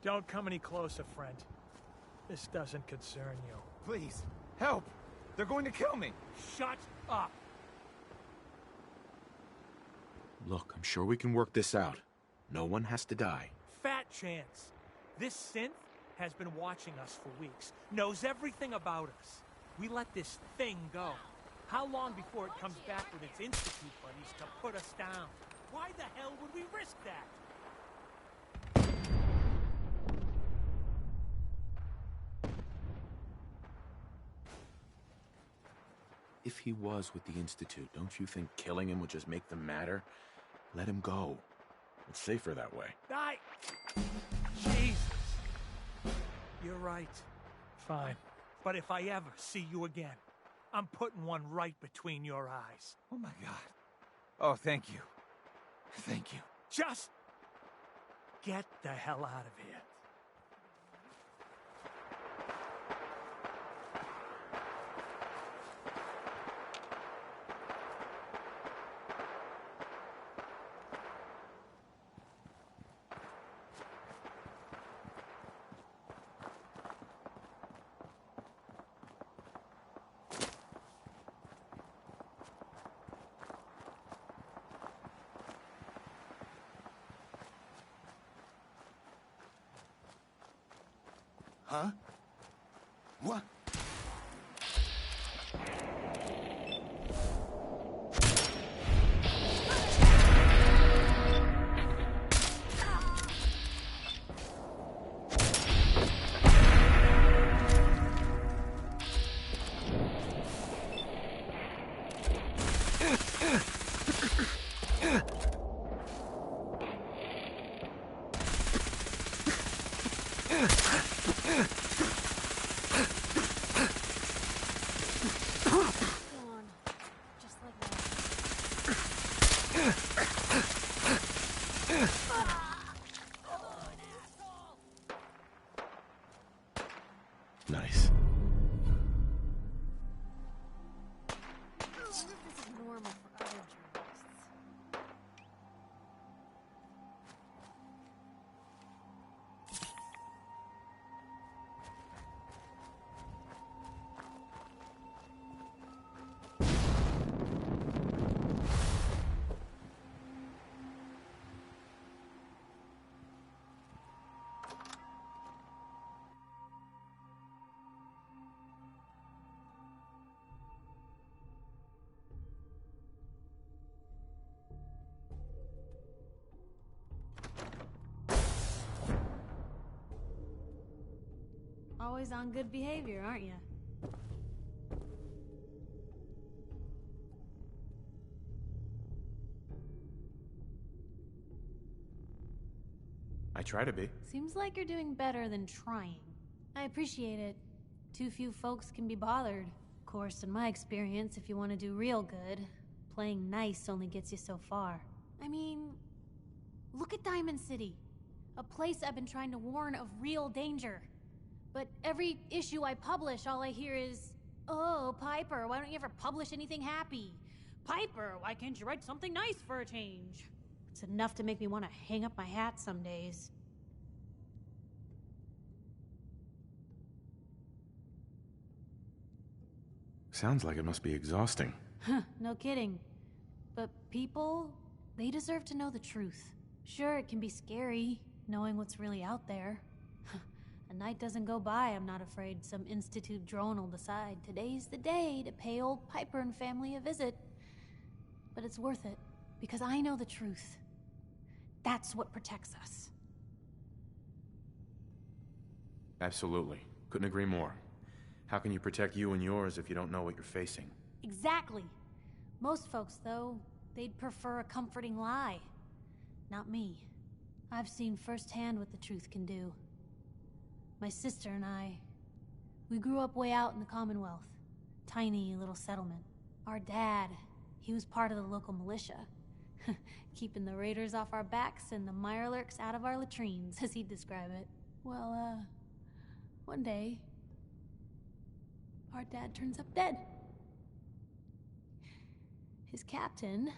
Don't come any closer, friend. This doesn't concern you. Please, help! They're going to kill me! Shut up! Look, I'm sure we can work this out. No one has to die. Fat chance. This synth has been watching us for weeks, knows everything about us. We let this thing go. How long before it comes back with its Institute buddies to put us down? Why the hell would we risk that? If he was with the Institute, don't you think killing him would just make them madder? Let him go. It's safer that way. Jesus. You're right. Fine. But if I ever see you again, I'm putting one right between your eyes. Oh my God. Oh, thank you. Thank you. Just get the hell out of here. Huh? What? Nice. This is normal for other journalists. Always on good behavior, aren't you? I try to be. Seems like you're doing better than trying. I appreciate it. Too few folks can be bothered. Of course, in my experience, if you want to do real good, playing nice only gets you so far. I mean, look at Diamond City. A place I've been trying to warn of real danger. But every issue I publish, all I hear is, "Oh, Piper, why don't you ever publish anything happy? Piper, why can't you write something nice for a change?" It's enough to make me want to hang up my hat some days. Sounds like it must be exhausting. Huh, no kidding. But people, they deserve to know the truth. Sure, it can be scary, knowing what's really out there. A night doesn't go by, I'm not afraid some Institute drone will decide today's the day to pay old Piper and family a visit. But it's worth it, because I know the truth. That's what protects us. Absolutely. Couldn't agree more. How can you protect you and yours if you don't know what you're facing? Exactly. Most folks, though, they'd prefer a comforting lie. Not me. I've seen firsthand what the truth can do. My sister and I, we grew up way out in the Commonwealth. Tiny little settlement. Our dad, he was part of the local militia. Keeping the raiders off our backs and the mirelurks out of our latrines, as he'd describe it. Well, one day, our dad turns up dead. His captain,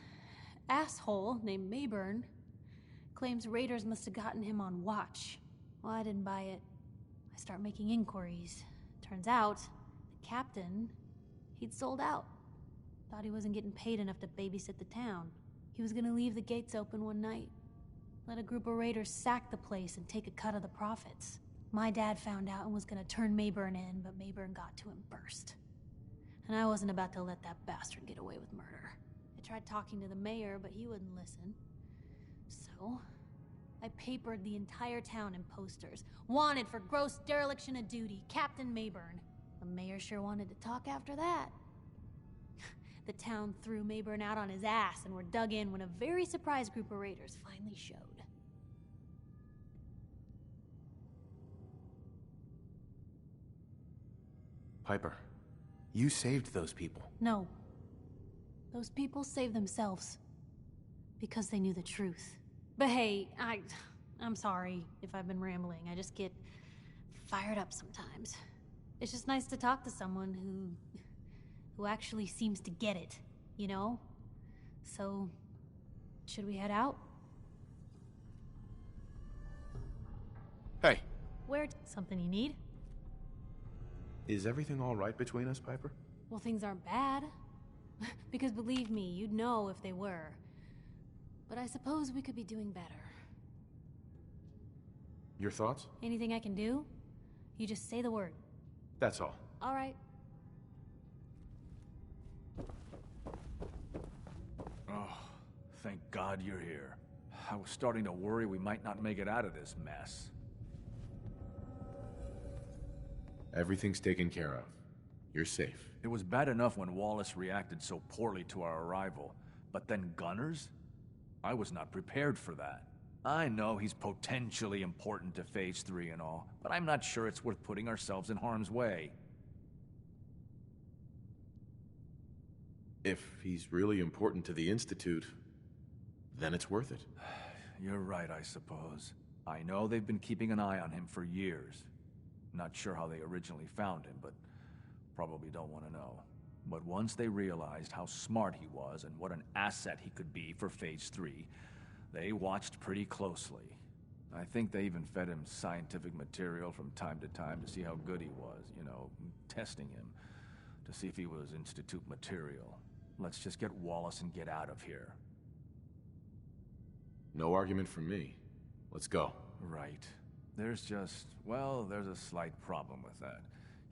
asshole named Mayburn, claims raiders must have gotten him on watch. Well, I didn't buy it. I start making inquiries. Turns out, the captain, he'd sold out. Thought he wasn't getting paid enough to babysit the town. He was gonna leave the gates open one night. Let a group of raiders sack the place and take a cut of the profits. My dad found out and was gonna turn Mayburn in, but Mayburn got to him first. And I wasn't about to let that bastard get away with murder. I tried talking to the mayor, but he wouldn't listen. So, I papered the entire town in posters. Wanted for gross dereliction of duty, Captain Mayburn. The mayor sure wanted to talk after that. The town threw Mayburn out on his ass and were dug in when a very surprised group of raiders finally showed. Piper, you saved those people. No. Those people saved themselves. Because they knew the truth. But hey, I'm sorry if I've been rambling. I just get fired up sometimes. It's just nice to talk to someone who actually seems to get it, you know? So, should we head out? Hey. Where? Something you need? Is everything all right between us, Piper? Well, things aren't bad. Because believe me, you'd know if they were. But I suppose we could be doing better. Your thoughts? Anything I can do? You just say the word. That's all. All right. Oh, thank God you're here. I was starting to worry we might not make it out of this mess. Everything's taken care of. You're safe. It was bad enough when Wallace reacted so poorly to our arrival, but then Gunners? I was not prepared for that. I know he's potentially important to Phase 3 and all, but I'm not sure it's worth putting ourselves in harm's way. If he's really important to the Institute, then it's worth it. You're right, I suppose. I know they've been keeping an eye on him for years. Not sure how they originally found him, but probably don't want to know. But once they realized how smart he was and what an asset he could be for Phase 3, they watched pretty closely. I think they even fed him scientific material from time to time to see how good he was, you know, testing him, to see if he was Institute material. Let's just get Wallace and get out of here. No argument from me. Let's go. Right. There's just, well, there's a slight problem with that.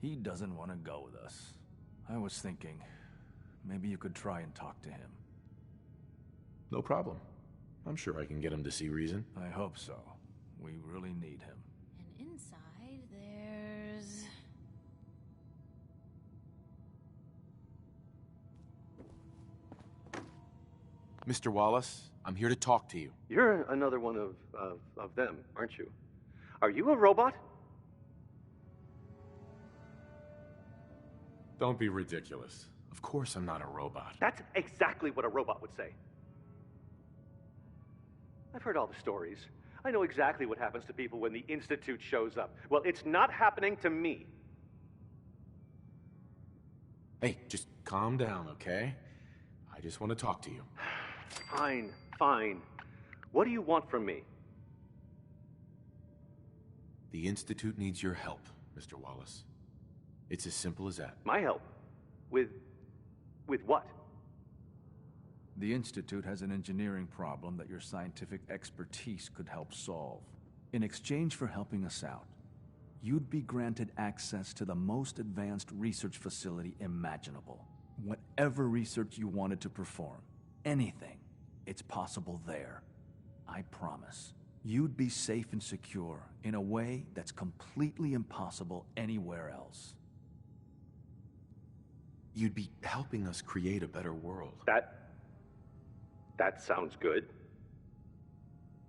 He doesn't want to go with us. I was thinking, maybe you could try and talk to him. No problem. I'm sure I can get him to see reason. I hope so. We really need him. And inside, there's... Mr. Wallace, I'm here to talk to you. You're another one of them, aren't you? Are you a robot? Don't be ridiculous. Of course I'm not a robot. That's exactly what a robot would say. I've heard all the stories. I know exactly what happens to people when the Institute shows up. Well, it's not happening to me. Hey, just calm down, okay? I just want to talk to you. Fine, fine. What do you want from me? The Institute needs your help, Mr. Wallace. It's as simple as that. My help? With what? The Institute has an engineering problem that your scientific expertise could help solve. In exchange for helping us out, you'd be granted access to the most advanced research facility imaginable. Whatever research you wanted to perform, anything, it's possible there. I promise. You'd be safe and secure in a way that's completely impossible anywhere else. You'd be helping us create a better world. That sounds good.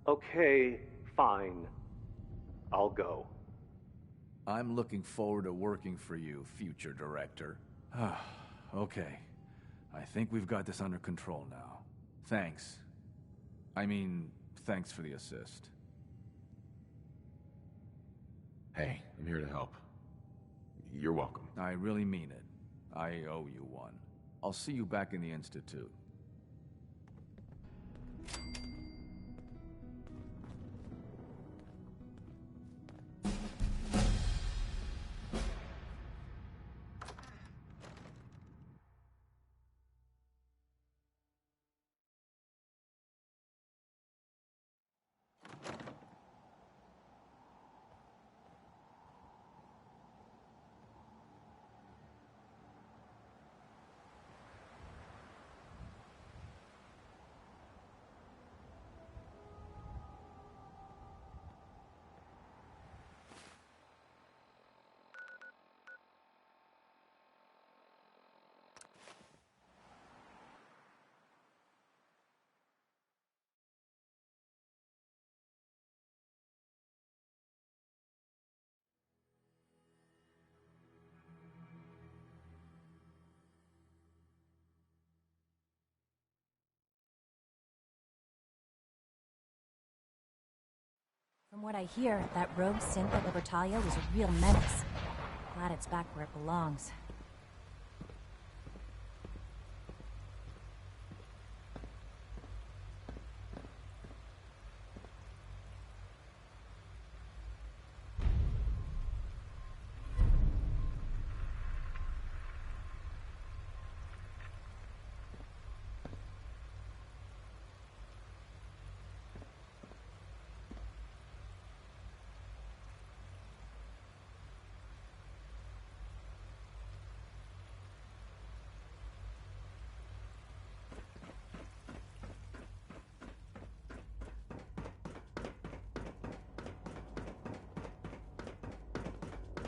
Okay, fine. I'll go. I'm looking forward to working for you, future director. Okay. I think we've got this under control now. Thanks. Thanks for the assist. Hey, I'm here to help. You're welcome. I really mean it. I owe you one. I'll see you back in the Institute. From what I hear, that rogue synth at Libertalia was a real menace. Glad it's back where it belongs.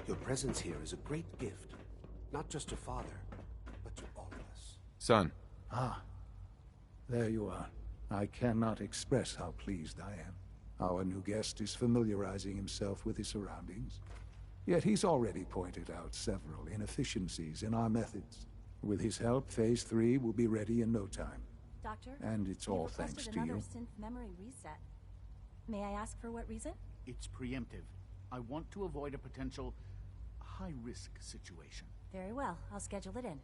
Your presence here is a great gift, not just to Father, but to all of us. Son. Ah, there you are. I cannot express how pleased I am. Our new guest is familiarizing himself with his surroundings. Yet he's already pointed out several inefficiencies in our methods. With his help, Phase 3 will be ready in no time. Doctor? And it's all thanks to another you. synth memory reset. May I ask for what reason? It's preemptive. I want to avoid a potential high-risk situation. Very well. I'll schedule it in.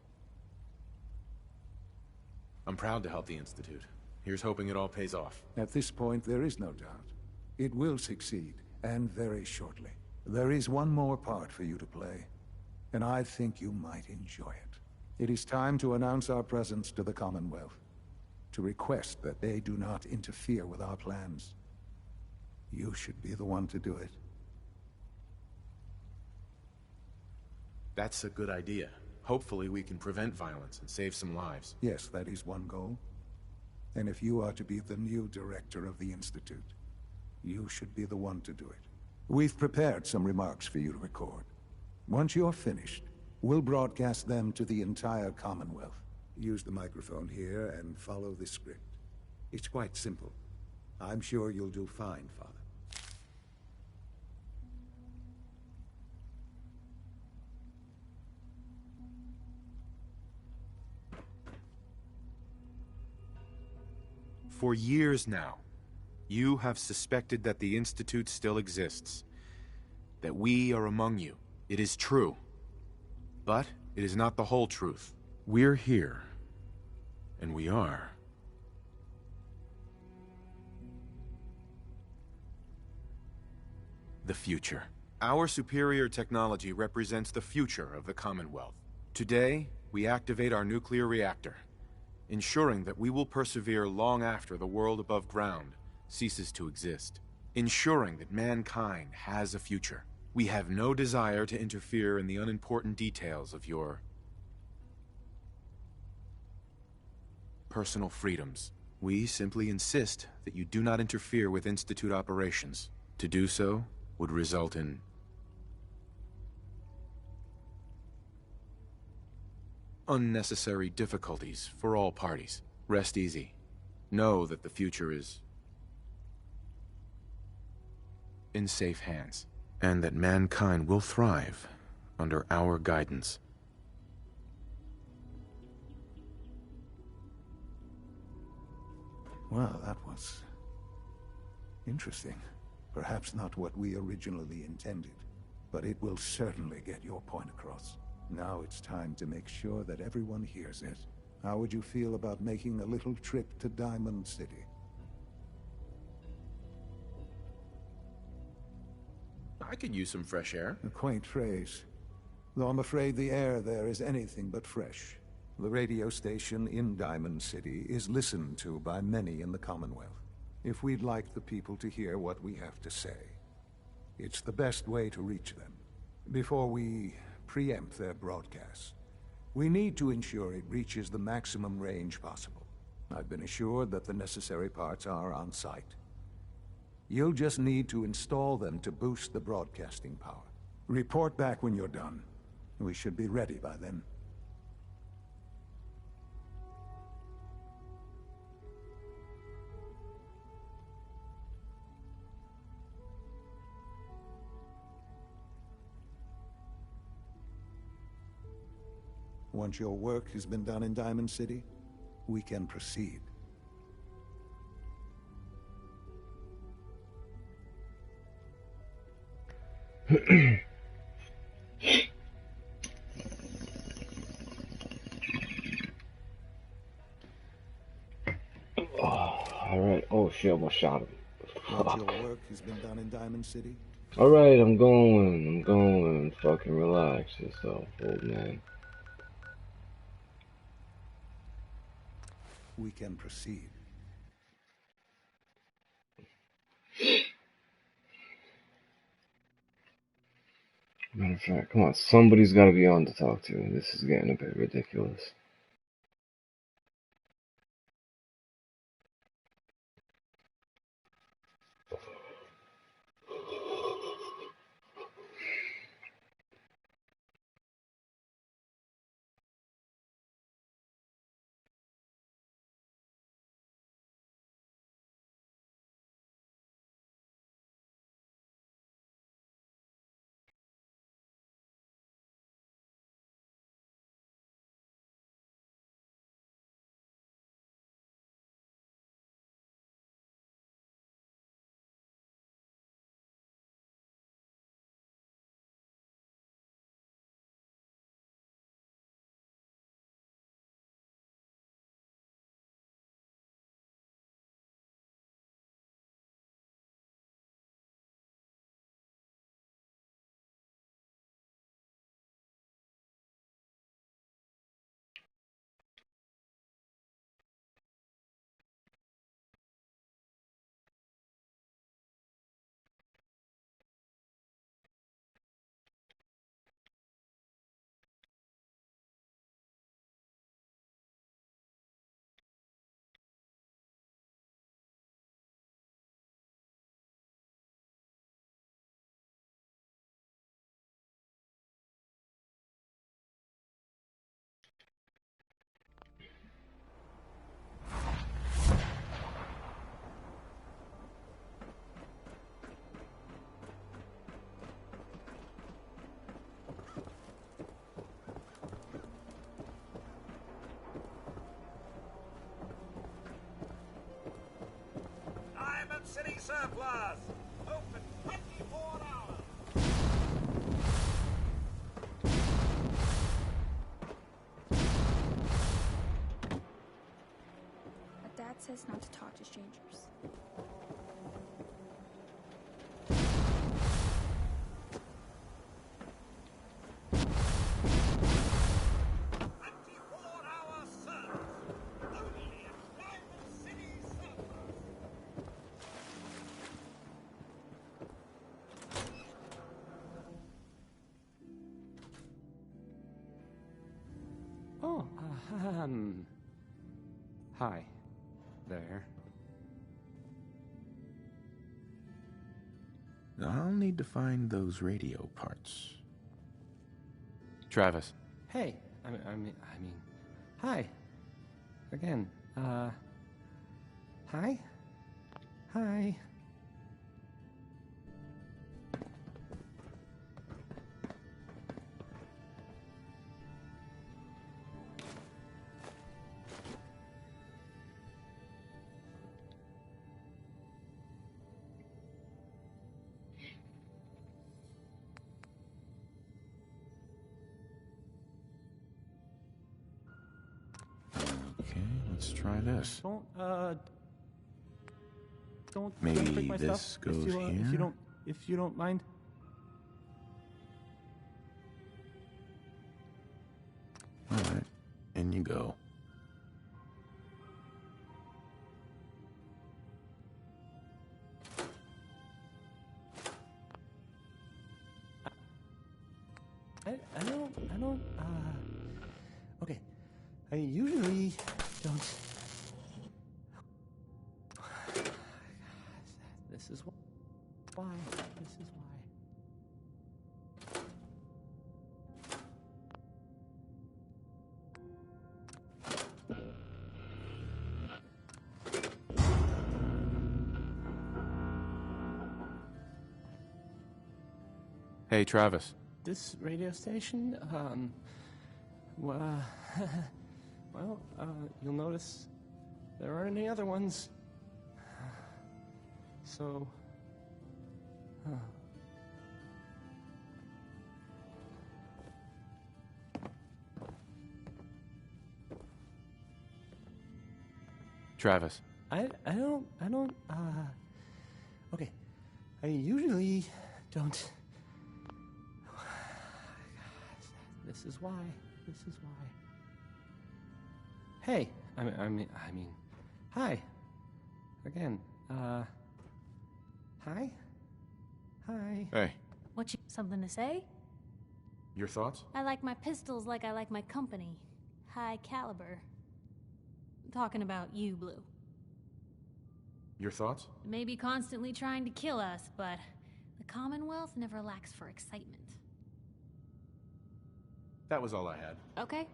I'm proud to help the Institute. Here's hoping it all pays off. At this point, there is no doubt. It will succeed, and very shortly. There is one more part for you to play, and I think you might enjoy it. It is time to announce our presence to the Commonwealth, to request that they do not interfere with our plans. You should be the one to do it. That's a good idea. Hopefully we can prevent violence and save some lives. Yes, that is one goal. And if you are to be the new director of the Institute, you should be the one to do it. We've prepared some remarks for you to record. Once you're finished, we'll broadcast them to the entire Commonwealth. Use the microphone here and follow the script. It's quite simple. I'm sure you'll do fine, Father. For years now, you have suspected that the Institute still exists. That we are among you. It is true. But it is not the whole truth. We're here. And we are. The future. Our superior technology represents the future of the Commonwealth. Today, we activate our nuclear reactor, ensuring that we will persevere long after the world above ground ceases to exist. Ensuring that mankind has a future. We have no desire to interfere in the unimportant details of your personal freedoms. We simply insist that you do not interfere with Institute operations. To do so would result in unnecessary difficulties for all parties. Rest easy. Know that the future is in safe hands, and that mankind will thrive under our guidance. Well, that was interesting. Perhaps not what we originally intended, but it will certainly get your point across. Now it's time to make sure that everyone hears it. How would you feel about making a little trip to Diamond City? I could use some fresh air. A quaint phrase, though I'm afraid the air there is anything but fresh. The radio station in Diamond City is listened to by many in the Commonwealth. If we'd like the people to hear what we have to say, it's the best way to reach them. Before we preempt their broadcasts, we need to ensure it reaches the maximum range possible. I've been assured that the necessary parts are on site. You'll just need to install them to boost the broadcasting power. Report back when you're done. We should be ready by then. Once your work has been done in Diamond City, we can proceed. Alright. Oh shit, I almost shot him. Once your work has been done in Diamond City? Alright, I'm going. Fucking relax yourself, old man. We can proceed. Matter of fact, come on, somebody's gotta be on to talk to. This is getting a bit ridiculous. surplus! Open 24 hours! But Dad says not to talk to strangers. Oh, hi. There. I'll need to find those radio parts. Travis. Hey, I mean, hi. Again, hi? Hi. Okay, let's try this. Don't Maybe break my this stuff goes if here? if you don't mind. Alright, in you go. I don't, okay. I usually don't. This is why. This is why. Hey, Travis. This radio station, well, you'll notice there aren't any other ones. So, Travis. I don't, okay. I usually don't. This is why. This is why. Hey, I mean, hi. Again, hi? Hi. Hey, What, you something to say? your thoughts? I like my pistols like I like my company. High caliber. I'm talking about you, Blue. Your thoughts? Maybe constantly trying to kill us, but the Commonwealth never lacks for excitement. That was all I had. Okay.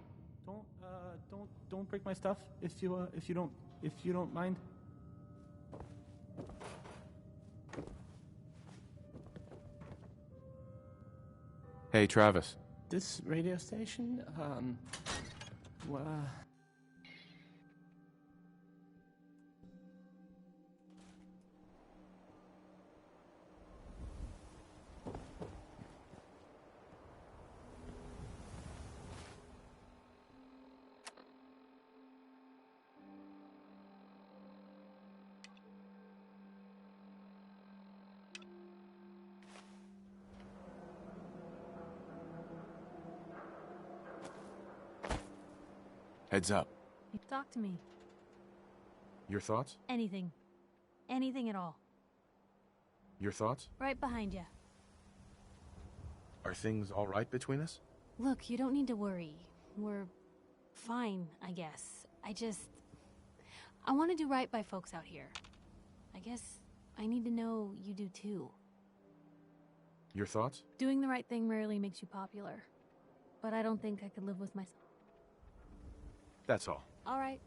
Don't break my stuff if you don't mind. Hey, Travis. This radio station, well, Heads up. Talk to me. Your thoughts? Anything. Anything at all. Your thoughts? Right behind you. Are things all right between us? Look, you don't need to worry. We're fine, I guess. I want to do right by folks out here. I guess I need to know you do too. Your thoughts? Doing the right thing rarely makes you popular. But I don't think I could live with myself. That's all. All right.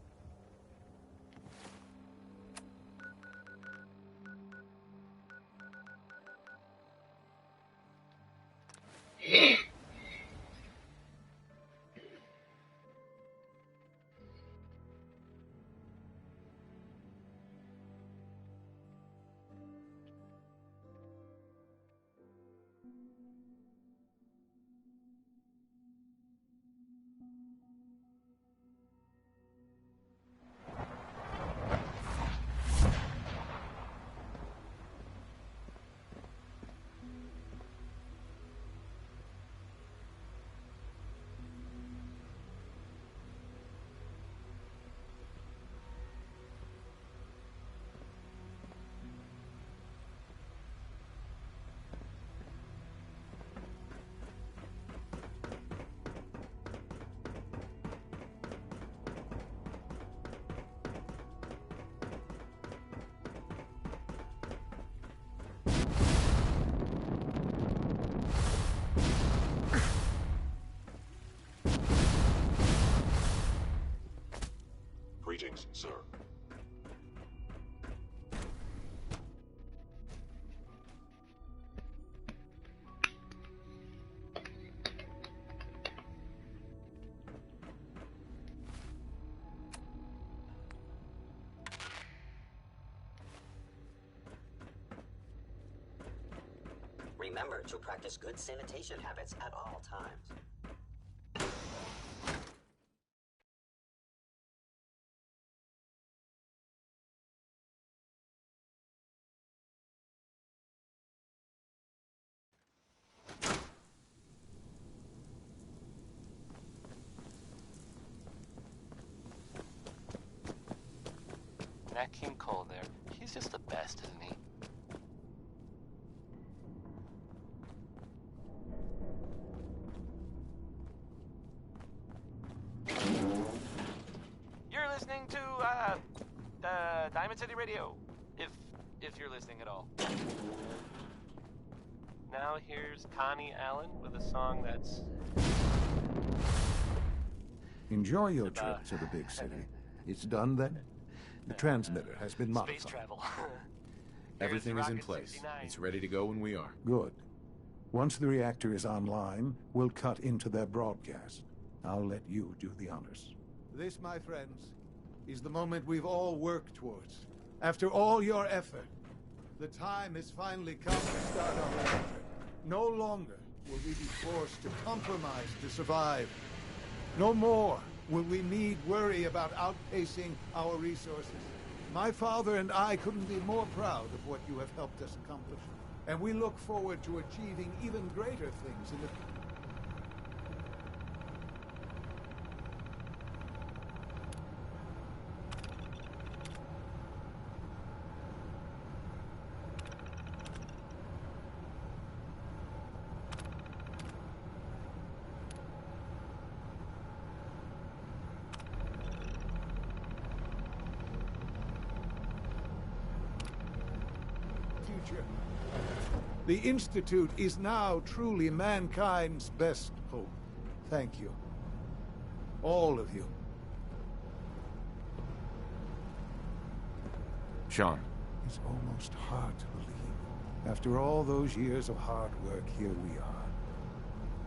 Remember to practice good sanitation habits at all times. Nat King Cole there. He's just the best, isn't he? You're listening to, Diamond City Radio. If you're listening at all. Now here's Connie Allen with a song that's... Enjoy your trip to the big city. It's done then? The transmitter has been modified. Space travel. Everything is in place. It's ready to go when we are. Good. Once the reactor is online, we'll cut into their broadcast. I'll let you do the honors. This, my friends, is the moment we've all worked towards. After all your effort, the time has finally come to start our reactor. No longer will we be forced to compromise to survive. No more will we need worry about outpacing our resources. My father and I couldn't be more proud of what you have helped us accomplish. And we look forward to achieving even greater things in the future. The Institute is now truly mankind's best hope. Thank you. All of you. Sean. It's almost hard to believe. After all those years of hard work, here we are.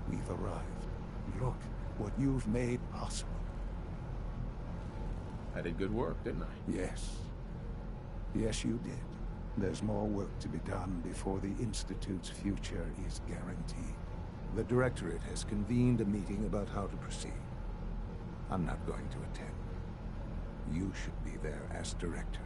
We've arrived. Look what you've made possible. I did good work, didn't I? Yes. Yes, you did. There's more work to be done before the Institute's future is guaranteed. The Directorate has convened a meeting about how to proceed. I'm not going to attend. You should be there as Director.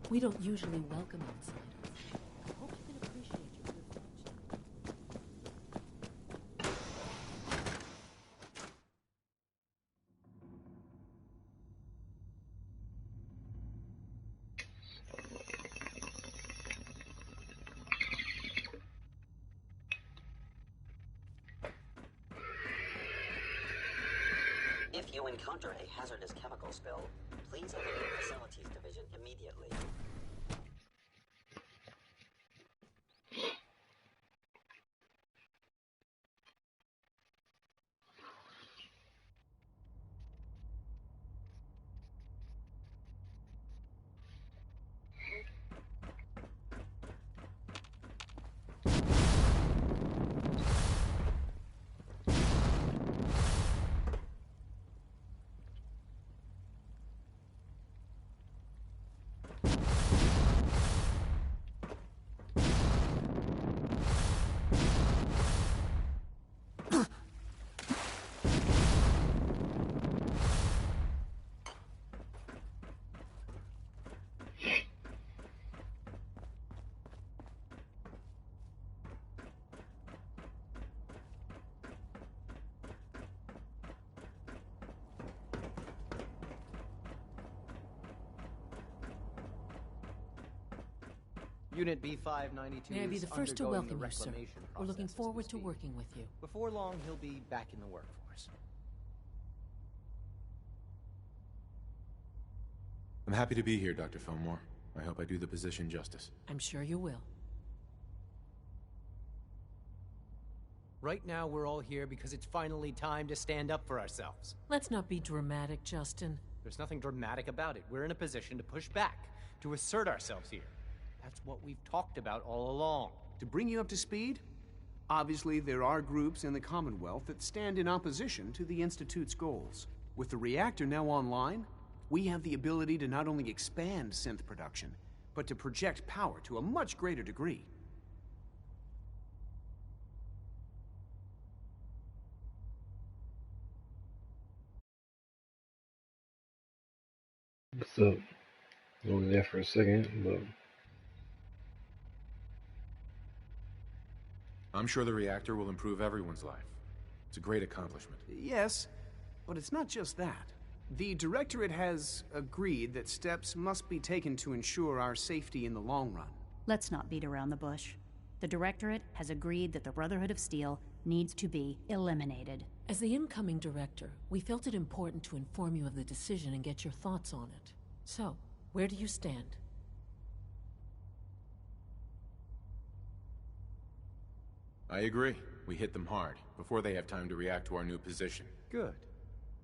We don't usually welcome outsiders. I hope you can appreciate your good fortune. If you encounter a hazardous chemical spill, please alert the Facilities Division immediately. Unit B592 May I be is the first to undergoing welcome the you, sir. reclamation We're looking process as forward we to speak. working with you. Before long, he'll be back in the workforce. I'm happy to be here, Dr. Fillmore. I hope I do the position justice. I'm sure you will. Right now, we're all here because it's finally time to stand up for ourselves. Let's not be dramatic, Justin. There's nothing dramatic about it. We're in a position to push back, to assert ourselves here. That's what we've talked about all along. To bring you up to speed, obviously there are groups in the Commonwealth that stand in opposition to the Institute's goals. With the reactor now online, we have the ability to not only expand synth production, but to project power to a much greater degree. So, I was there for a second, but I'm sure the reactor will improve everyone's life. It's a great accomplishment. Yes, but it's not just that. The Directorate has agreed that steps must be taken to ensure our safety in the long run. Let's not beat around the bush. The Directorate has agreed that the Brotherhood of Steel needs to be eliminated. As the incoming director, we felt it important to inform you of the decision and get your thoughts on it. So, where do you stand? I agree. We hit them hard, before they have time to react to our new position. Good.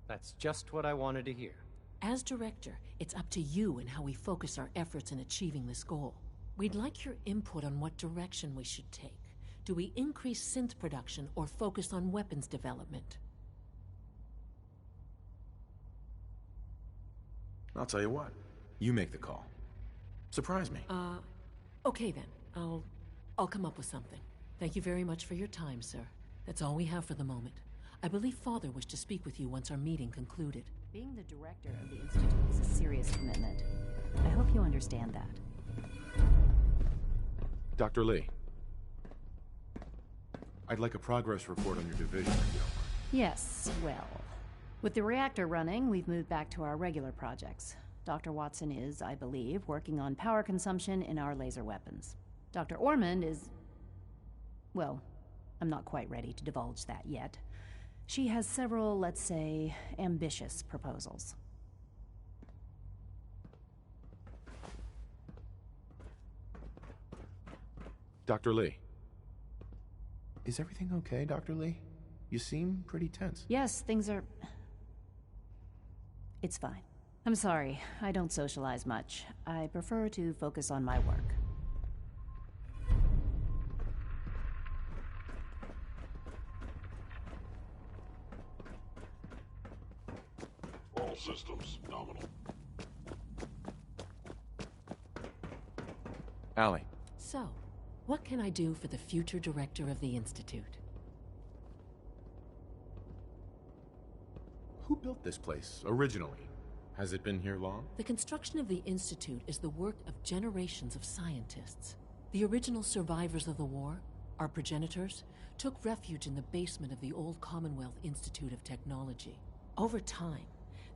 That's just what I wanted to hear. As director, it's up to you and how we focus our efforts in achieving this goal. We'd like your input on what direction we should take. Do we increase synth production or focus on weapons development? I'll tell you what. You make the call. Surprise me. Okay then. I'll come up with something. Thank you very much for your time, sir. That's all we have for the moment. I believe Father wished to speak with you once our meeting concluded. Being the director of the Institute is a serious commitment. I hope you understand that. Dr. Lee. I'd like a progress report on your division, if you don't mind. Yes, well. With the reactor running, we've moved back to our regular projects. Dr. Watson is, I believe, working on power consumption in our laser weapons. Dr. Ormond is... well, I'm not quite ready to divulge that yet. She has several, let's say, ambitious proposals. Dr. Lee. Is everything okay, Dr. Lee? You seem pretty tense. Yes, things are... It's fine. I'm sorry, I don't socialize much. I prefer to focus on my work. All systems nominal. Allie. So, what can I do for the future director of the Institute? Who built this place, originally? Has it been here long? The construction of the Institute is the work of generations of scientists. The original survivors of the war, our progenitors, took refuge in the basement of the old Commonwealth Institute of Technology. Over time,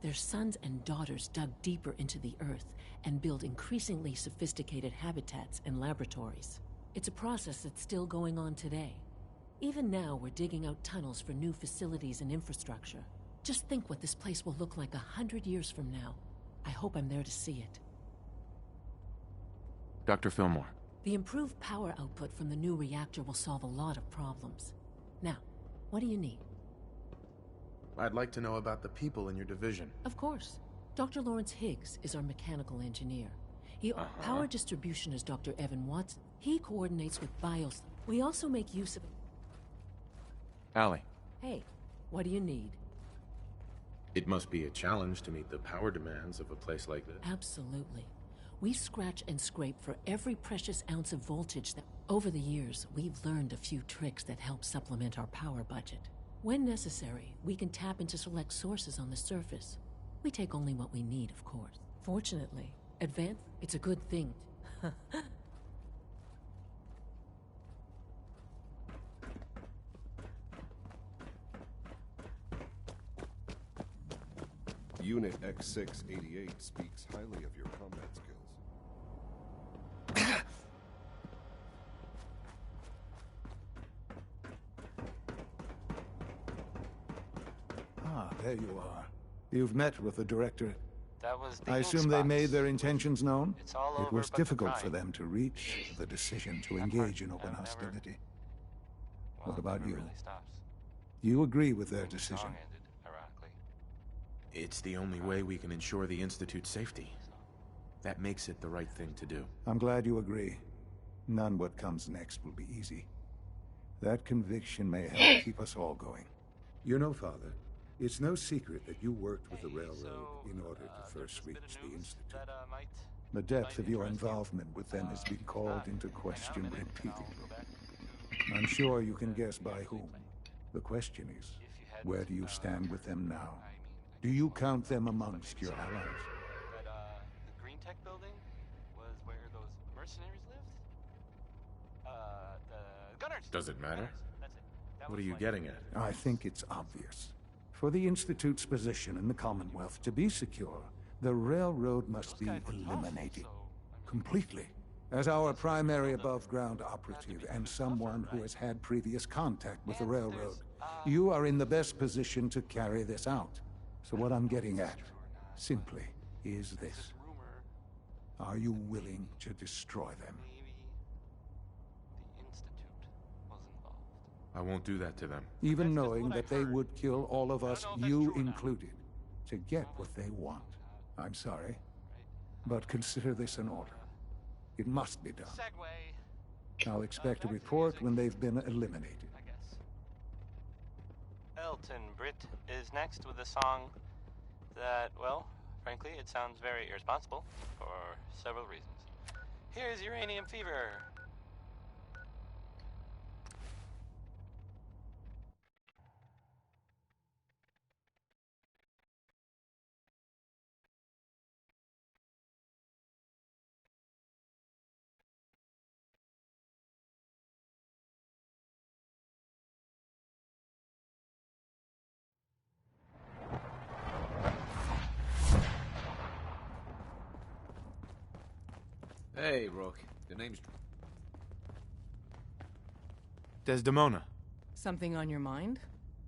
their sons and daughters dug deeper into the earth and built increasingly sophisticated habitats and laboratories. It's a process that's still going on today. Even now, we're digging out tunnels for new facilities and infrastructure. Just think what this place will look like 100 years from now. I hope I'm there to see it. Dr. Fillmore. The improved power output from the new reactor will solve a lot of problems. Now, what do you need? I'd like to know about the people in your division. Of course. Dr. Lawrence Higgs is our mechanical engineer. Power distribution is Dr. Evan Watson. He coordinates with BIOS. We also make use of... Allie. Hey, what do you need? It must be a challenge to meet the power demands of a place like this. Absolutely. We scratch and scrape for every precious ounce of voltage that... Over the years, we've learned a few tricks that help supplement our power budget. When necessary, we can tap into select sources on the surface. We take only what we need, of course. Fortunately, it's a good thing. Unit X688 speaks highly of your combat skills. Ah, there you are. You've met with the Directorate. That was the I ink assume they spots. made their intentions known? It's all It over was but the difficult for crying. them to reach the decision to engage in open hostility. What about you? Really stops. You agree with their decision? Song ended, ironically. It's the only way we can ensure the Institute's safety. That makes it the right thing to do. I'm glad you agree. None what comes next will be easy. That conviction may help keep us all going. You know, Father, it's no secret that you worked with the Railroad in order to first reach the Institute. The depth of your involvement with them has been called into question repeatedly. I'm sure you can guess by whom. The question is, where do you stand with them now? Do you count them amongst your allies? The Green Tech building was where those mercenaries lived? The Gunners! Does it matter? That's it. What are you getting at? I think it's obvious. For the Institute's position in the Commonwealth to be secure, the Railroad must be eliminated. Completely. As our primary above-ground operative and someone who has had previous contact with the Railroad, you are in the best position to carry this out. So what I'm getting at, simply, is this. Are you willing to destroy them? I won't do that to them. Even knowing that they would kill all of us, you included, to get what they want. I'm sorry, but consider this an order. It must be done. I'll expect a report when they've been eliminated. Elton Britt is next with a song that, well, frankly, it sounds very irresponsible for several reasons. Here's Uranium Fever. Hey, Rook. The name's... Desdemona. Something on your mind?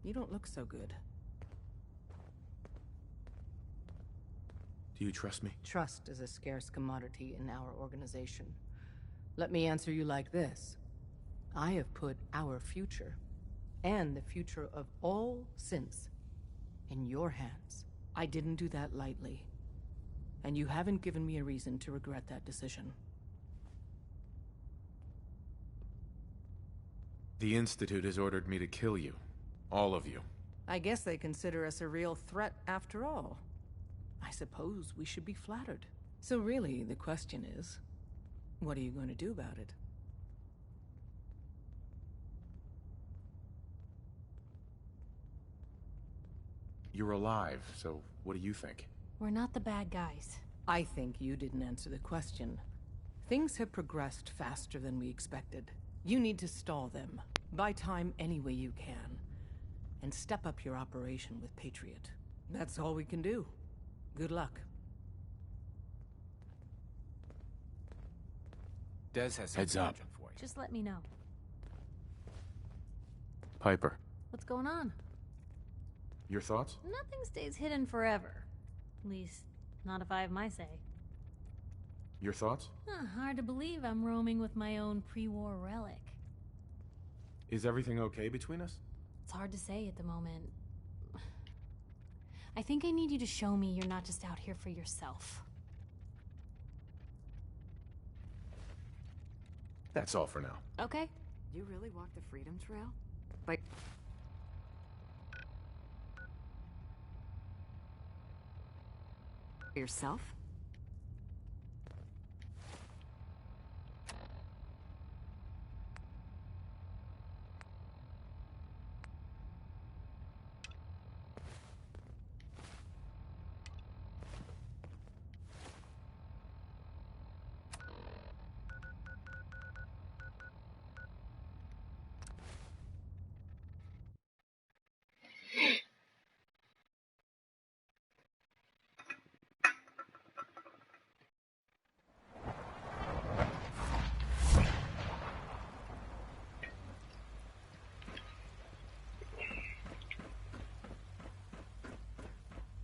You don't look so good. Do you trust me? Trust is a scarce commodity in our organization. Let me answer you like this. I have put our future, and the future of all synths, in your hands. I didn't do that lightly. And you haven't given me a reason to regret that decision. The Institute has ordered me to kill you. All of you. I guess they consider us a real threat after all. I suppose we should be flattered. So really, the question is, what are you going to do about it? You're alive, so what do you think? We're not the bad guys. I think you didn't answer the question. Things have progressed faster than we expected. You need to stall them. Buy time any way you can. And step up your operation with Patriot. That's all we can do. Good luck. Des has Heads up. for you. Just let me know. Piper. What's going on? Your thoughts? Nothing stays hidden forever. At least, not if I have my say. Your thoughts? Hard to believe I'm roaming with my own pre-war relic. Is everything okay between us? It's hard to say at the moment. I think I need you to show me you're not just out here for yourself. That's all for now. Okay. You really walked the Freedom Trail? Like... yourself?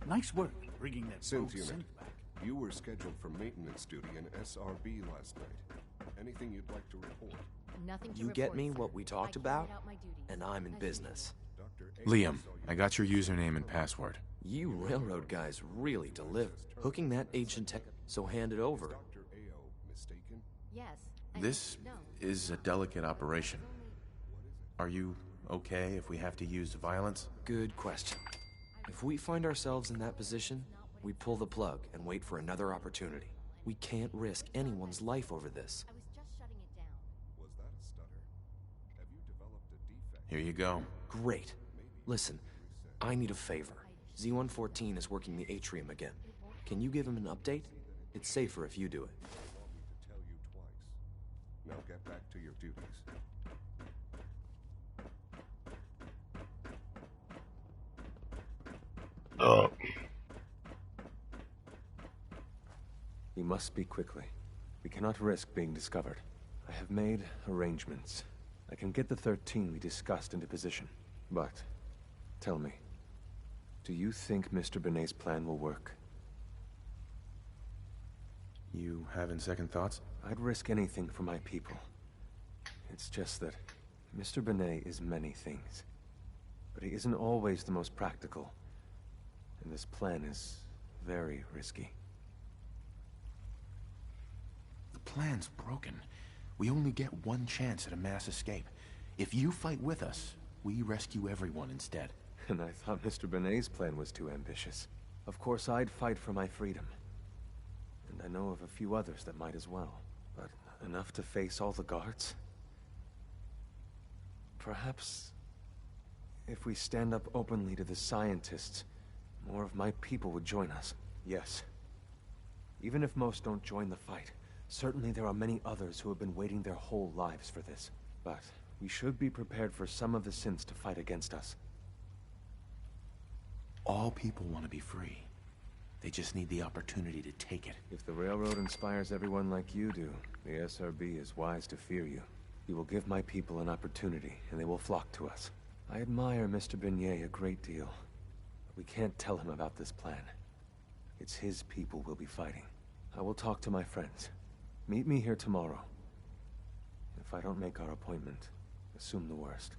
Nice work bringing that Synth synth unit. back. You were scheduled for maintenance duty in SRB last night. Anything you'd like to report? Nothing to You get report, me sir. what we talked I about, carried out my duties, and I'm in as business. Liam, I got your username and password. You railroad guys really deliver. Hooking that ancient tech, so hand it over. Mistaken? Yes. This is a delicate operation. Are you okay if we have to use violence? Good question. If we find ourselves in that position, we pull the plug and wait for another opportunity. We can't risk anyone's life over this. I was just shutting it down. Was that a stutter? Have you developed a defect? Here you go. Great. Listen, I need a favor. Z-114 is working the atrium again. Can you give him an update? It's safer if you do it. Want me to tell you twice. Now get back to your duties. We must speak quickly. We cannot risk being discovered. I have made arrangements. I can get the 13 we discussed into position. But, tell me, do you think Mr. Benet's plan will work? You having second thoughts? I'd risk anything for my people. It's just that Mr. Benet is many things. But he isn't always the most practical. And this plan is very risky. The plan's broken. We only get one chance at a mass escape. If you fight with us, we rescue everyone instead. And I thought Mr. Benet's plan was too ambitious. Of course, I'd fight for my freedom. And I know of a few others that might as well. But enough to face all the guards? Perhaps if we stand up openly to the scientists, more of my people would join us. Yes. Even if most don't join the fight, certainly there are many others who have been waiting their whole lives for this. But we should be prepared for some of the synths to fight against us. All people want to be free. They just need the opportunity to take it. If the Railroad inspires everyone like you do, the SRB is wise to fear you. You will give my people an opportunity, and they will flock to us. I admire Mr. Benet a great deal. But we can't tell him about this plan. It's his people we'll be fighting. I will talk to my friends. Meet me here tomorrow. If I don't make our appointment, assume the worst.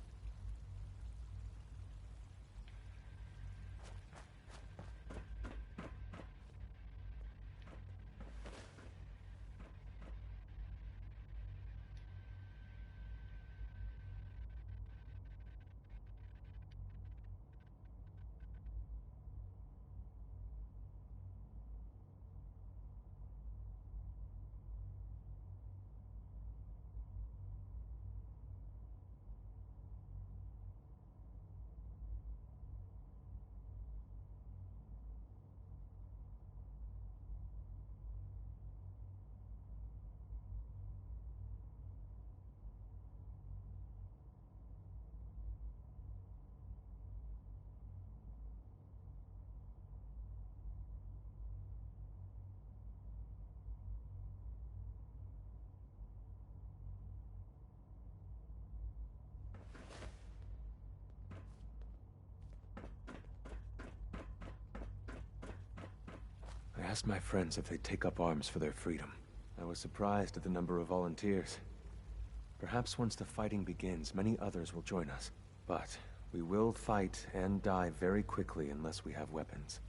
I asked my friends if they'd take up arms for their freedom. I was surprised at the number of volunteers. Perhaps once the fighting begins, many others will join us. But we will fight and die very quickly unless we have weapons.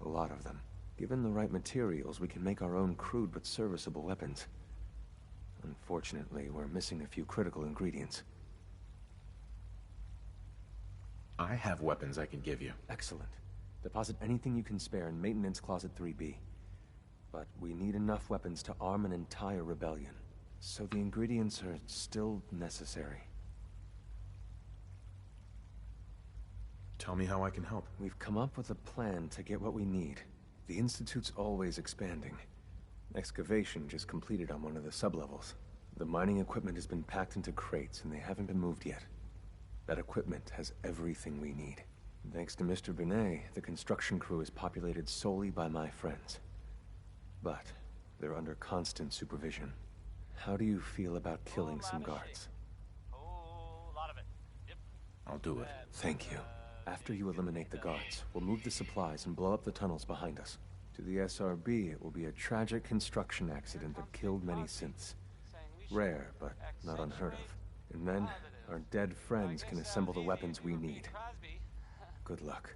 A lot of them. Given the right materials, we can make our own crude but serviceable weapons. Unfortunately, we're missing a few critical ingredients. I have weapons I can give you. Excellent. Deposit anything you can spare in Maintenance Closet 3B. But we need enough weapons to arm an entire rebellion. So the ingredients are still necessary. Tell me how I can help. We've come up with a plan to get what we need. The Institute's always expanding. Excavation just completed on one of the sublevels. The mining equipment has been packed into crates and they haven't been moved yet. That equipment has everything we need. Thanks to Mr. Benet, the construction crew is populated solely by my friends. But they're under constant supervision. How do you feel about killing some guards? I'll do it. Thank you. After you eliminate the guards, we'll move the supplies and blow up the tunnels behind us. To the SRB, it will be a tragic construction accident that killed many synths. Rare, but not unheard of. And then, our dead friends can assemble the weapons we need. Good luck.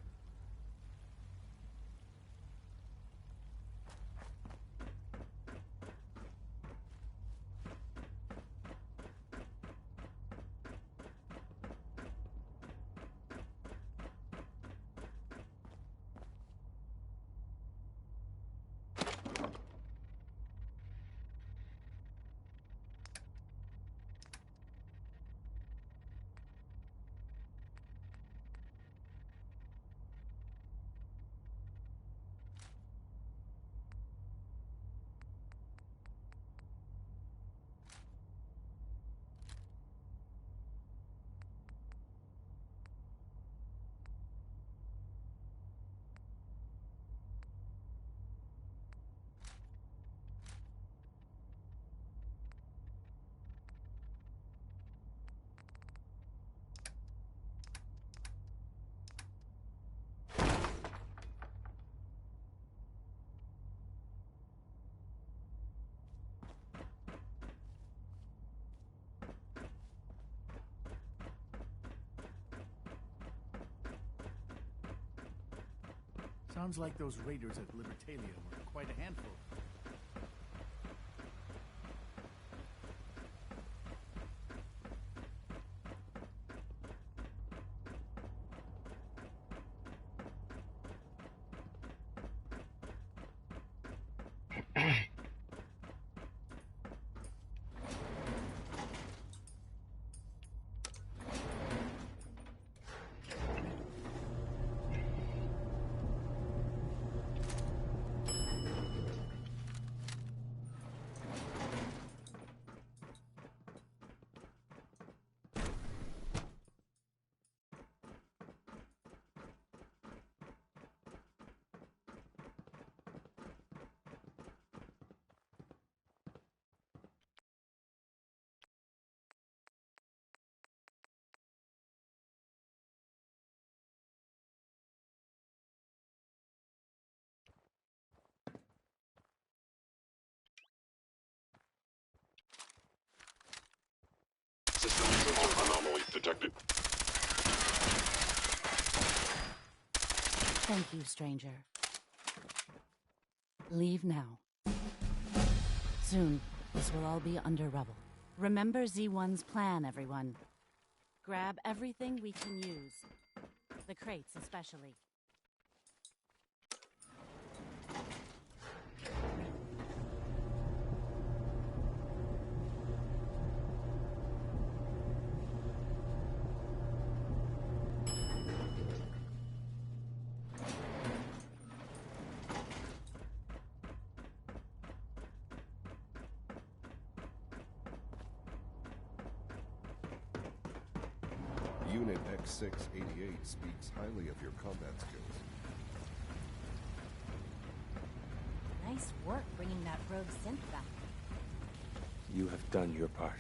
Sounds like those raiders at Libertalia were quite a handful. System anomalies detected. Thank you, stranger. Leave now. Soon, this will all be under rubble. Remember Z1's plan, everyone. Grab everything we can use. The crates especially. Unit X688 speaks highly of your combat skills. Nice work bringing that rogue synth back. You have done your part,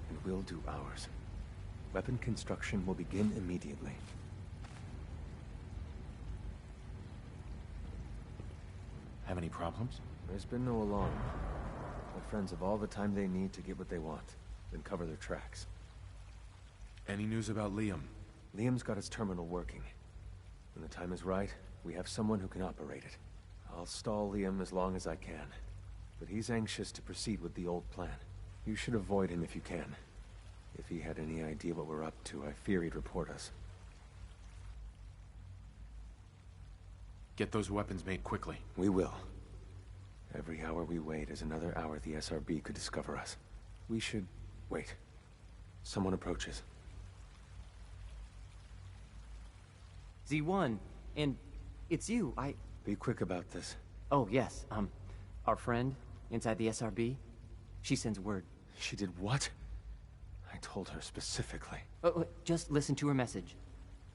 and we'll do ours. Weapon construction will begin immediately. Have any problems? There's been no alarm. My friends have all the time they need to get what they want, then cover their tracks. Any news about Liam? Liam's got his terminal working. When the time is right, we have someone who can operate it. I'll stall Liam as long as I can, but he's anxious to proceed with the old plan. You should avoid him if you can. If he had any idea what we're up to, I fear he'd report us. Get those weapons made quickly. We will. Every hour we wait is another hour the SRB could discover us. We should... wait. Someone approaches. Z1, and it's you, Be quick about this. Oh, yes, our friend inside the SRB, she sends word. She did what? I told her specifically. Oh, just listen to her message.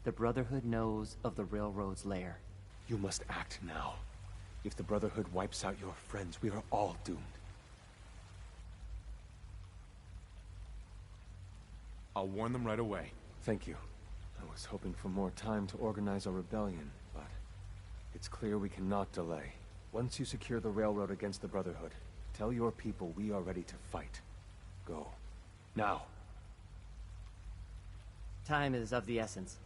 The Brotherhood knows of the Railroad's lair. You must act now. If the Brotherhood wipes out your friends, we are all doomed. I'll warn them right away. Thank you. I was hoping for more time to organize a rebellion, but it's clear we cannot delay. Once you secure the railroad against the Brotherhood, tell your people we are ready to fight. Go. Now. Time is of the essence.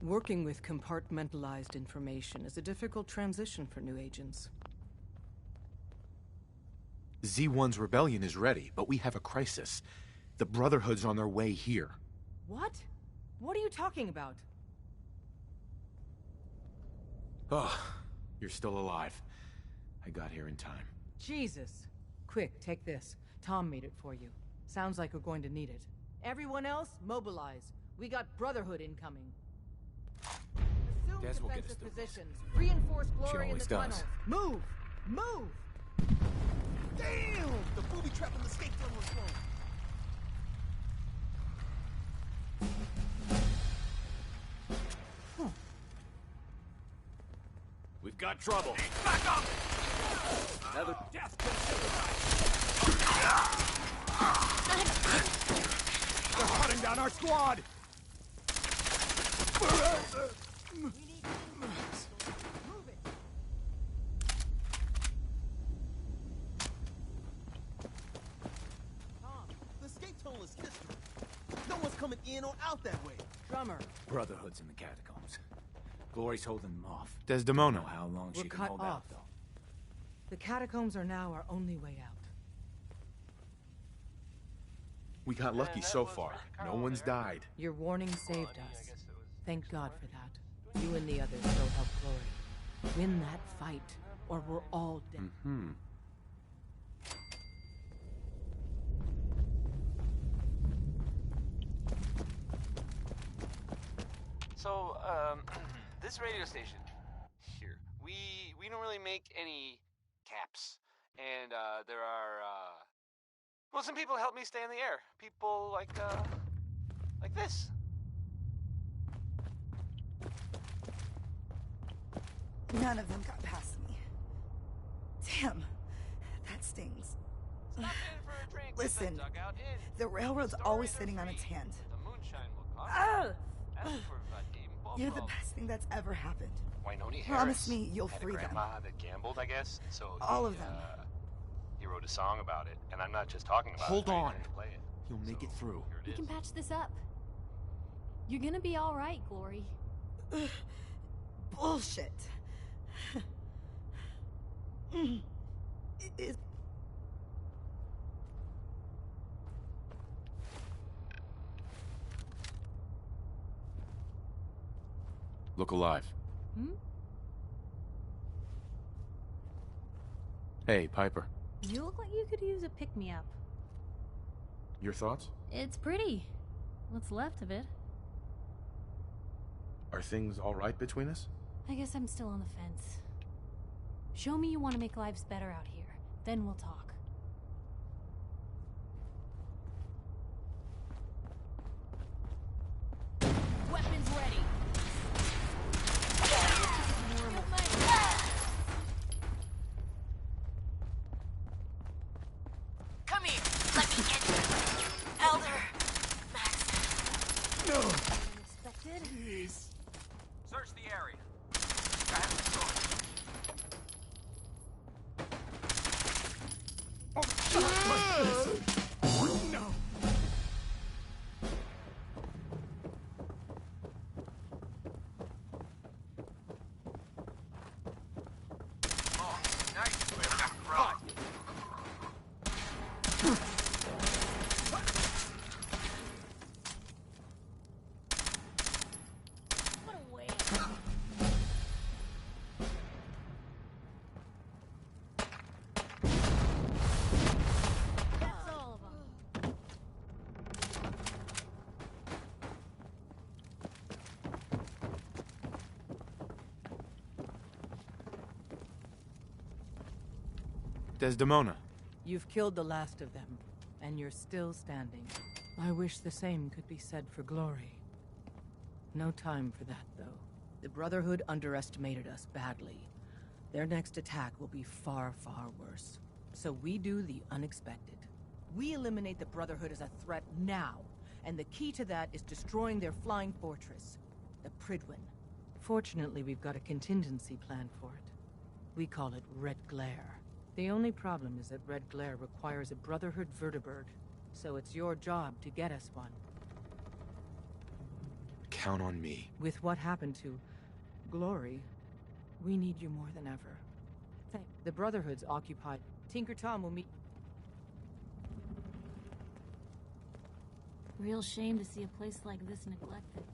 Working with compartmentalized information is a difficult transition for new agents. Z1's rebellion is ready, but we have a crisis. The Brotherhood's on their way here. What? What are you talking about? Oh, you're still alive. I got here in time. Jesus. Quick, take this. Tom made it for you. Sounds like we're going to need it. Everyone else, mobilize. We got Brotherhood incoming. Assume Des will get us defensive through this. positions. Reinforce She glory in always the does. tunnels. Move! Move! Damn! The booby trap in the skate tunnel is blown. We've got trouble. Back up! Another death They're hunting down our squad! The skate tunnel is history. No one's coming in or out that way. Drummer. Brotherhood's in the catacombs. Glory's holding them off. Desdemona. Don't know how long We're she can cut hold off. out, though. The catacombs are now our only way out. We got lucky so far. No one's died. Your warning saved us. Thank God for that. You and the others go help Glory. Win that fight, or we're all dead. Mm-hmm. So, this radio station here, we don't really make any caps, and there are well, some people help me stay in the air. People like this. None of them got past me. Damn, that stings. Stop in for a drink. Listen, dugout in. the railroad's always sitting on its hands. Ah! You're the best thing that's ever happened. Wynoni Promise Harris me you'll had free a them. grandma that gambled, I guess. So All of them. He wrote a song about it, and I'm not just talking about Hold it. I on. intend to play it. You'll make it through. We can patch this up. You're gonna be all right, Glory. Bullshit. Is Look alive. Hmm? Hey, Piper. You look like you could use a pick-me-up. Your thoughts? It's pretty. What's left of it. Are things all right between us? I guess I'm still on the fence. Show me you want to make lives better out here. Then we'll talk. Weapons ready. Come here. Let me get you. Elder. Max. No! Unexpected. Please. Search the area. No! Oh, nice. Right. What a waste. That's all of them. Desdemona. You've killed the last of them, and you're still standing. I wish the same could be said for Glory. No time for that, though. The Brotherhood underestimated us badly. Their next attack will be far, far worse. So we do the unexpected. We eliminate the Brotherhood as a threat now, and the key to that is destroying their flying fortress, the Pridwin. Fortunately, we've got a contingency plan for it. We call it Red Glare. The only problem is that Red Glare requires a Brotherhood vertibird, so it's your job to get us one. Count on me. With what happened to Glory, we need you more than ever. The Brotherhood's occupied. Tinker Tom will meet... Real shame to see a place like this neglected.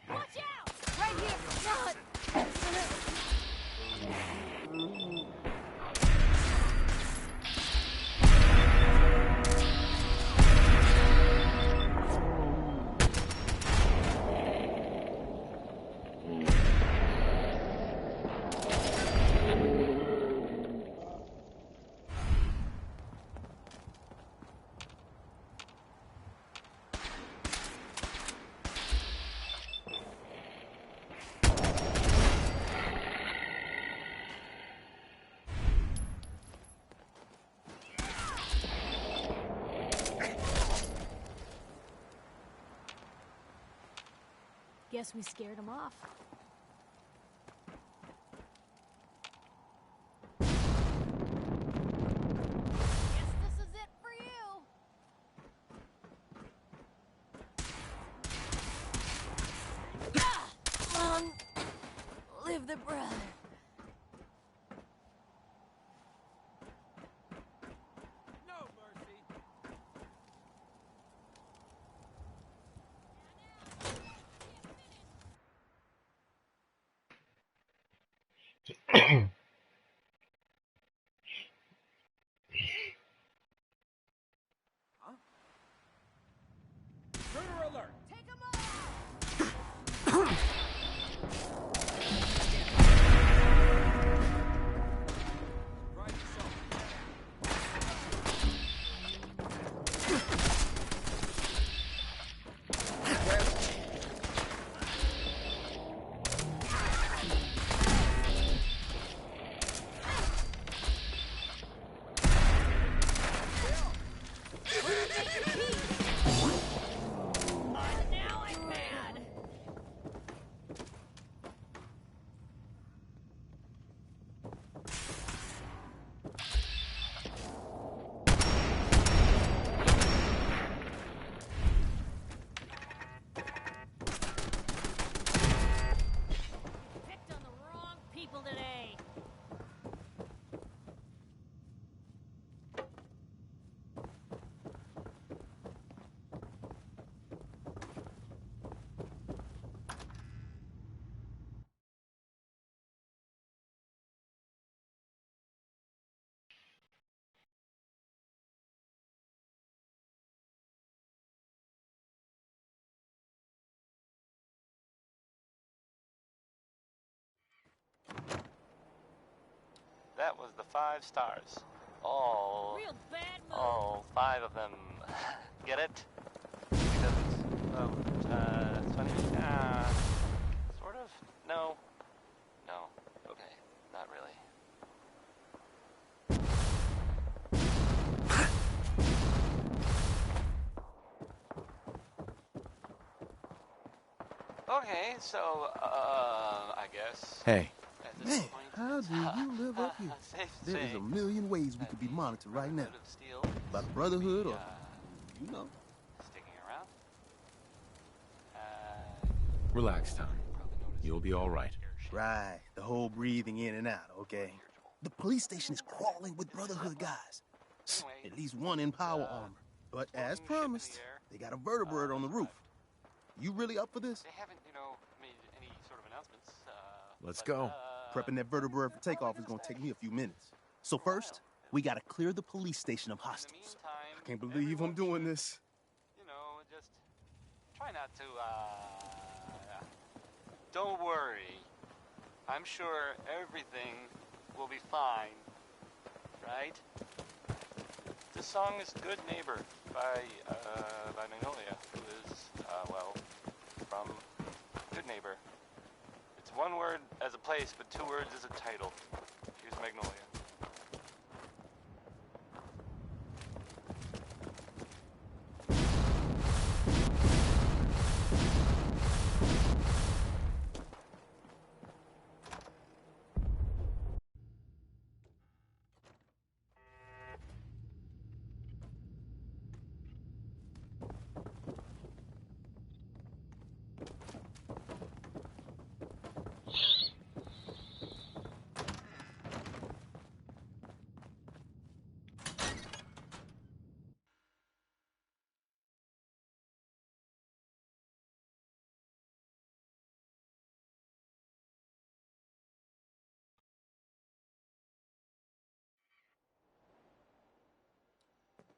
Watch out! Right here! Shot! Guess we scared him off. Guess this is it for you! Long live the brother. No mercy. Intruder alert! Take him all! That was the 5 stars. All 5 of them. Get it? Because it's funny. Sort of. No. Okay, not really. Okay, so I guess. Hey. Man, how do you live up here? There is a million ways we could be monitored right now. By the Brotherhood or, you know. Sticking around? Relax, Tom. You'll be all right. Right, the whole breathing in and out, okay? The police station is crawling with Brotherhood guys. At least one in power armor. But as promised, they got a vertebrate on the roof. You really up for this? They haven't, made any sort of announcements. Let's go. Prepping that vertebrate for takeoff is gonna take me a few minutes. So first, we gotta clear the police station of hostiles. I can't believe I'm doing this. Just try not to, don't worry. I'm sure everything will be fine, right? This song is Good Neighbor by Magnolia, who is, from Good Neighbor. It's one word as a place, but 2 words as a title. Here's Magnolia.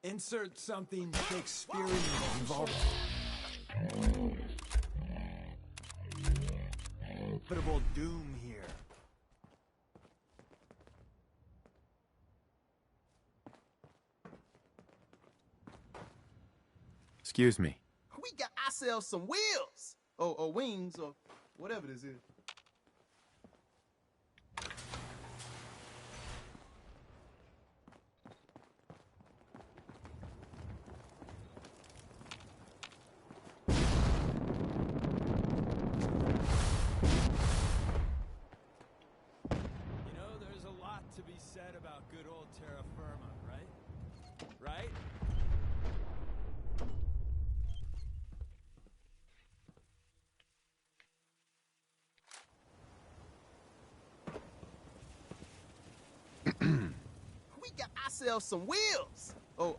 Insert something Shakespearean involved. Inevitable doom here. Excuse me. We got ourselves some wheels! Or wings, or whatever this is. There's a lot to be said about good old terra firma, right? Right? We got ourselves some wheels! Oh.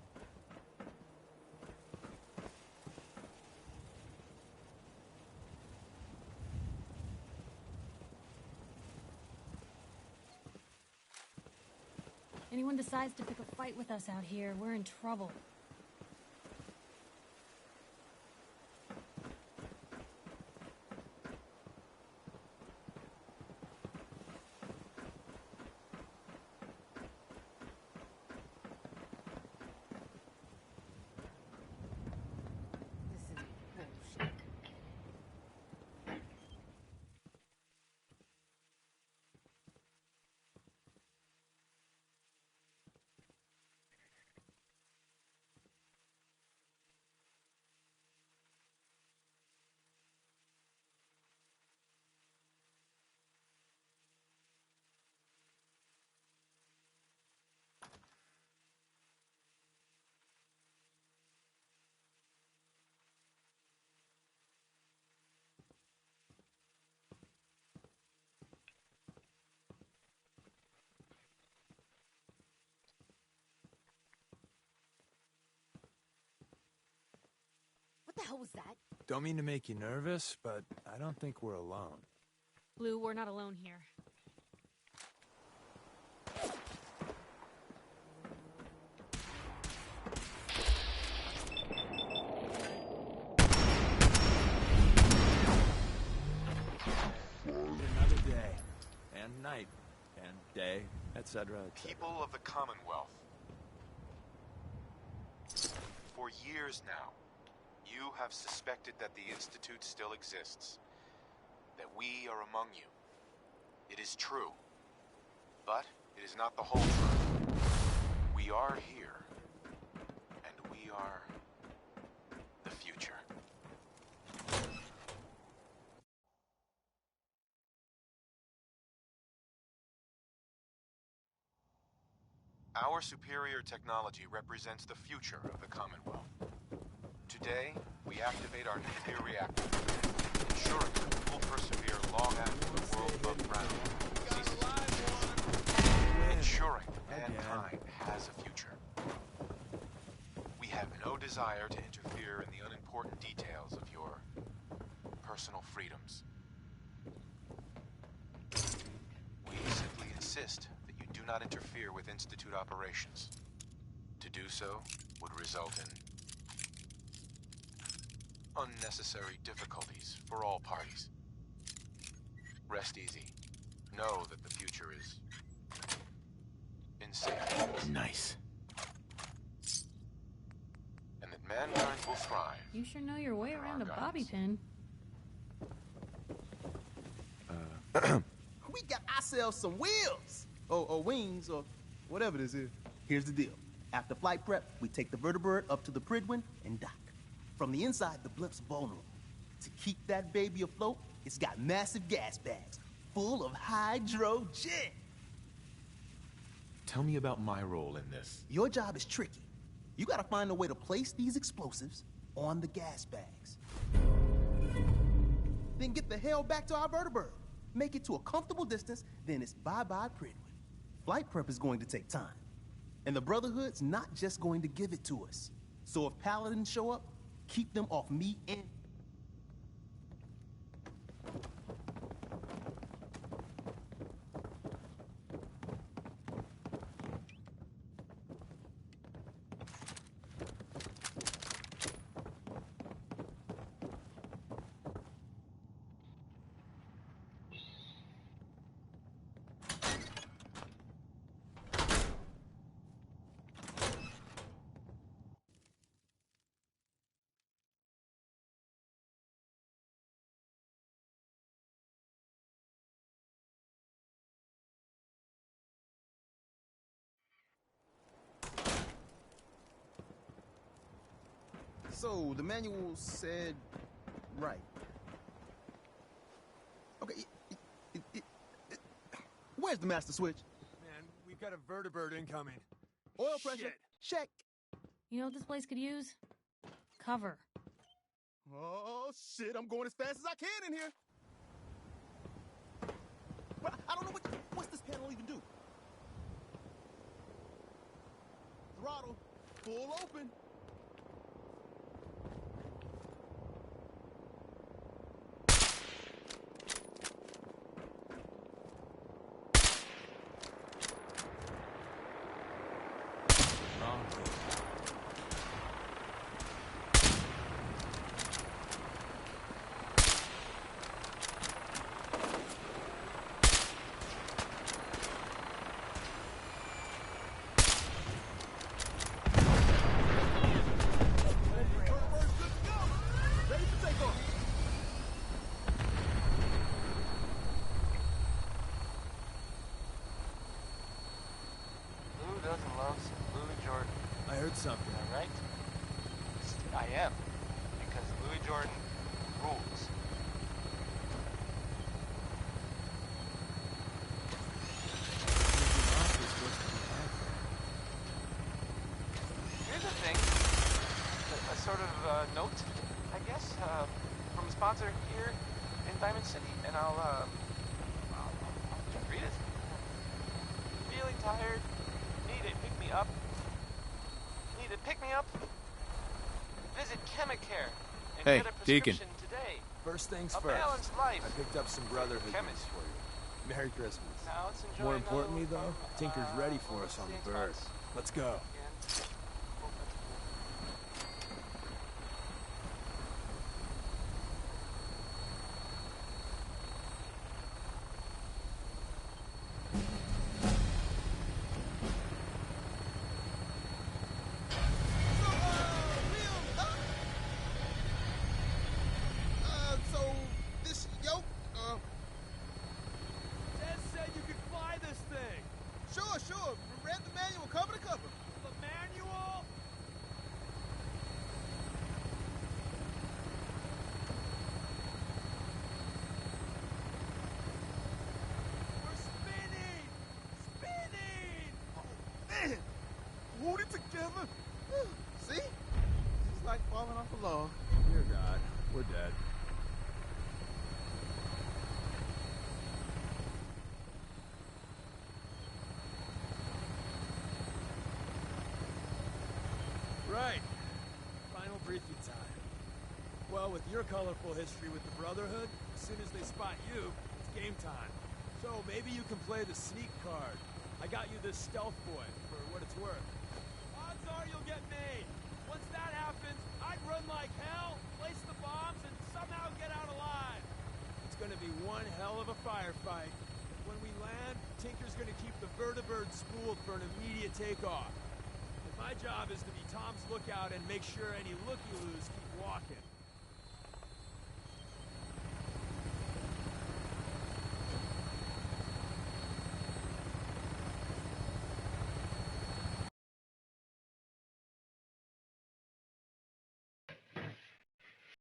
Anyone decides to pick a fight with us out here, we're in trouble. What the hell was that? Don't mean to make you nervous, but I don't think we're alone. Blue, we're not alone here. Another day and night and day, etc. People of the Commonwealth. For years now, you have suspected that the Institute still exists, that we are among you. It is true, but it is not the whole truth. We are here, and we are the future. Our superior technology represents the future of the Commonwealth. Today, we activate our nuclear reactor, ensuring that we will persevere long after the world above ground ceases to exist, ensuring that mankind has a future. We have no desire to interfere in the unimportant details of your personal freedoms. We simply insist that you do not interfere with Institute operations. To do so would result in unnecessary difficulties for all parties. Rest easy. Know that the future is in safe hands. Nice. And that mankind will thrive. You sure know your way around a bobby pin. We got ourselves some wheels! Or wings, or whatever this is. Here's the deal. After flight prep, we take the vertibird up to the Pridwin and dock. From the inside, the blimp's vulnerable. To keep that baby afloat, it's got massive gas bags full of hydrogen. Tell me about my role in this. Your job is tricky. You gotta find a way to place these explosives on the gas bags. Then get the hell back to our vertibird. Make it to a comfortable distance, then it's bye-bye Pridwin. Flight prep is going to take time. And the Brotherhood's not just going to give it to us. So if Paladins show up, keep them off me and... So, the manual said... right. Okay, where's the master switch? Man, we've got a vertibird incoming. Oil pressure, check. You know what this place could use? Cover. Oh, shit, I'm going as fast as I can in here. But I don't know what's this panel even do? Throttle, full open. Something. All right? I am. Because Louis Jordan rules. Here's a thing. A sort of note, I guess, from a sponsor here in Diamond City. And I'll just read it. Feeling tired? Need a pick-me-up? Need a pick-me-up? Visit Chemicare and Hey, get a Deacon. prescription today. First things A first. balanced life. I picked up some Brotherhood Chemist. news for you. Merry Christmas. Now let's enjoy More another importantly, little though, fun, Tinker's ready for over us on the 6 bird. months. Let's go. shiver. See? It's like falling off a log. Dear God, we're dead. Right. Final briefing time. Well, with your colorful history with the Brotherhood, as soon as they spot you, it's game time. So maybe you can play the sneak card. I got you this stealth boy, for what it's worth. Odds are you'll get made. Once that happens, I'd run like hell, place the bombs, and somehow get out alive. It's gonna be one hell of a firefight. When we land, Tinker's gonna keep the vertibird spooled for an immediate takeoff. My job is to be Tom's lookout and make sure any looky-loos keep walking.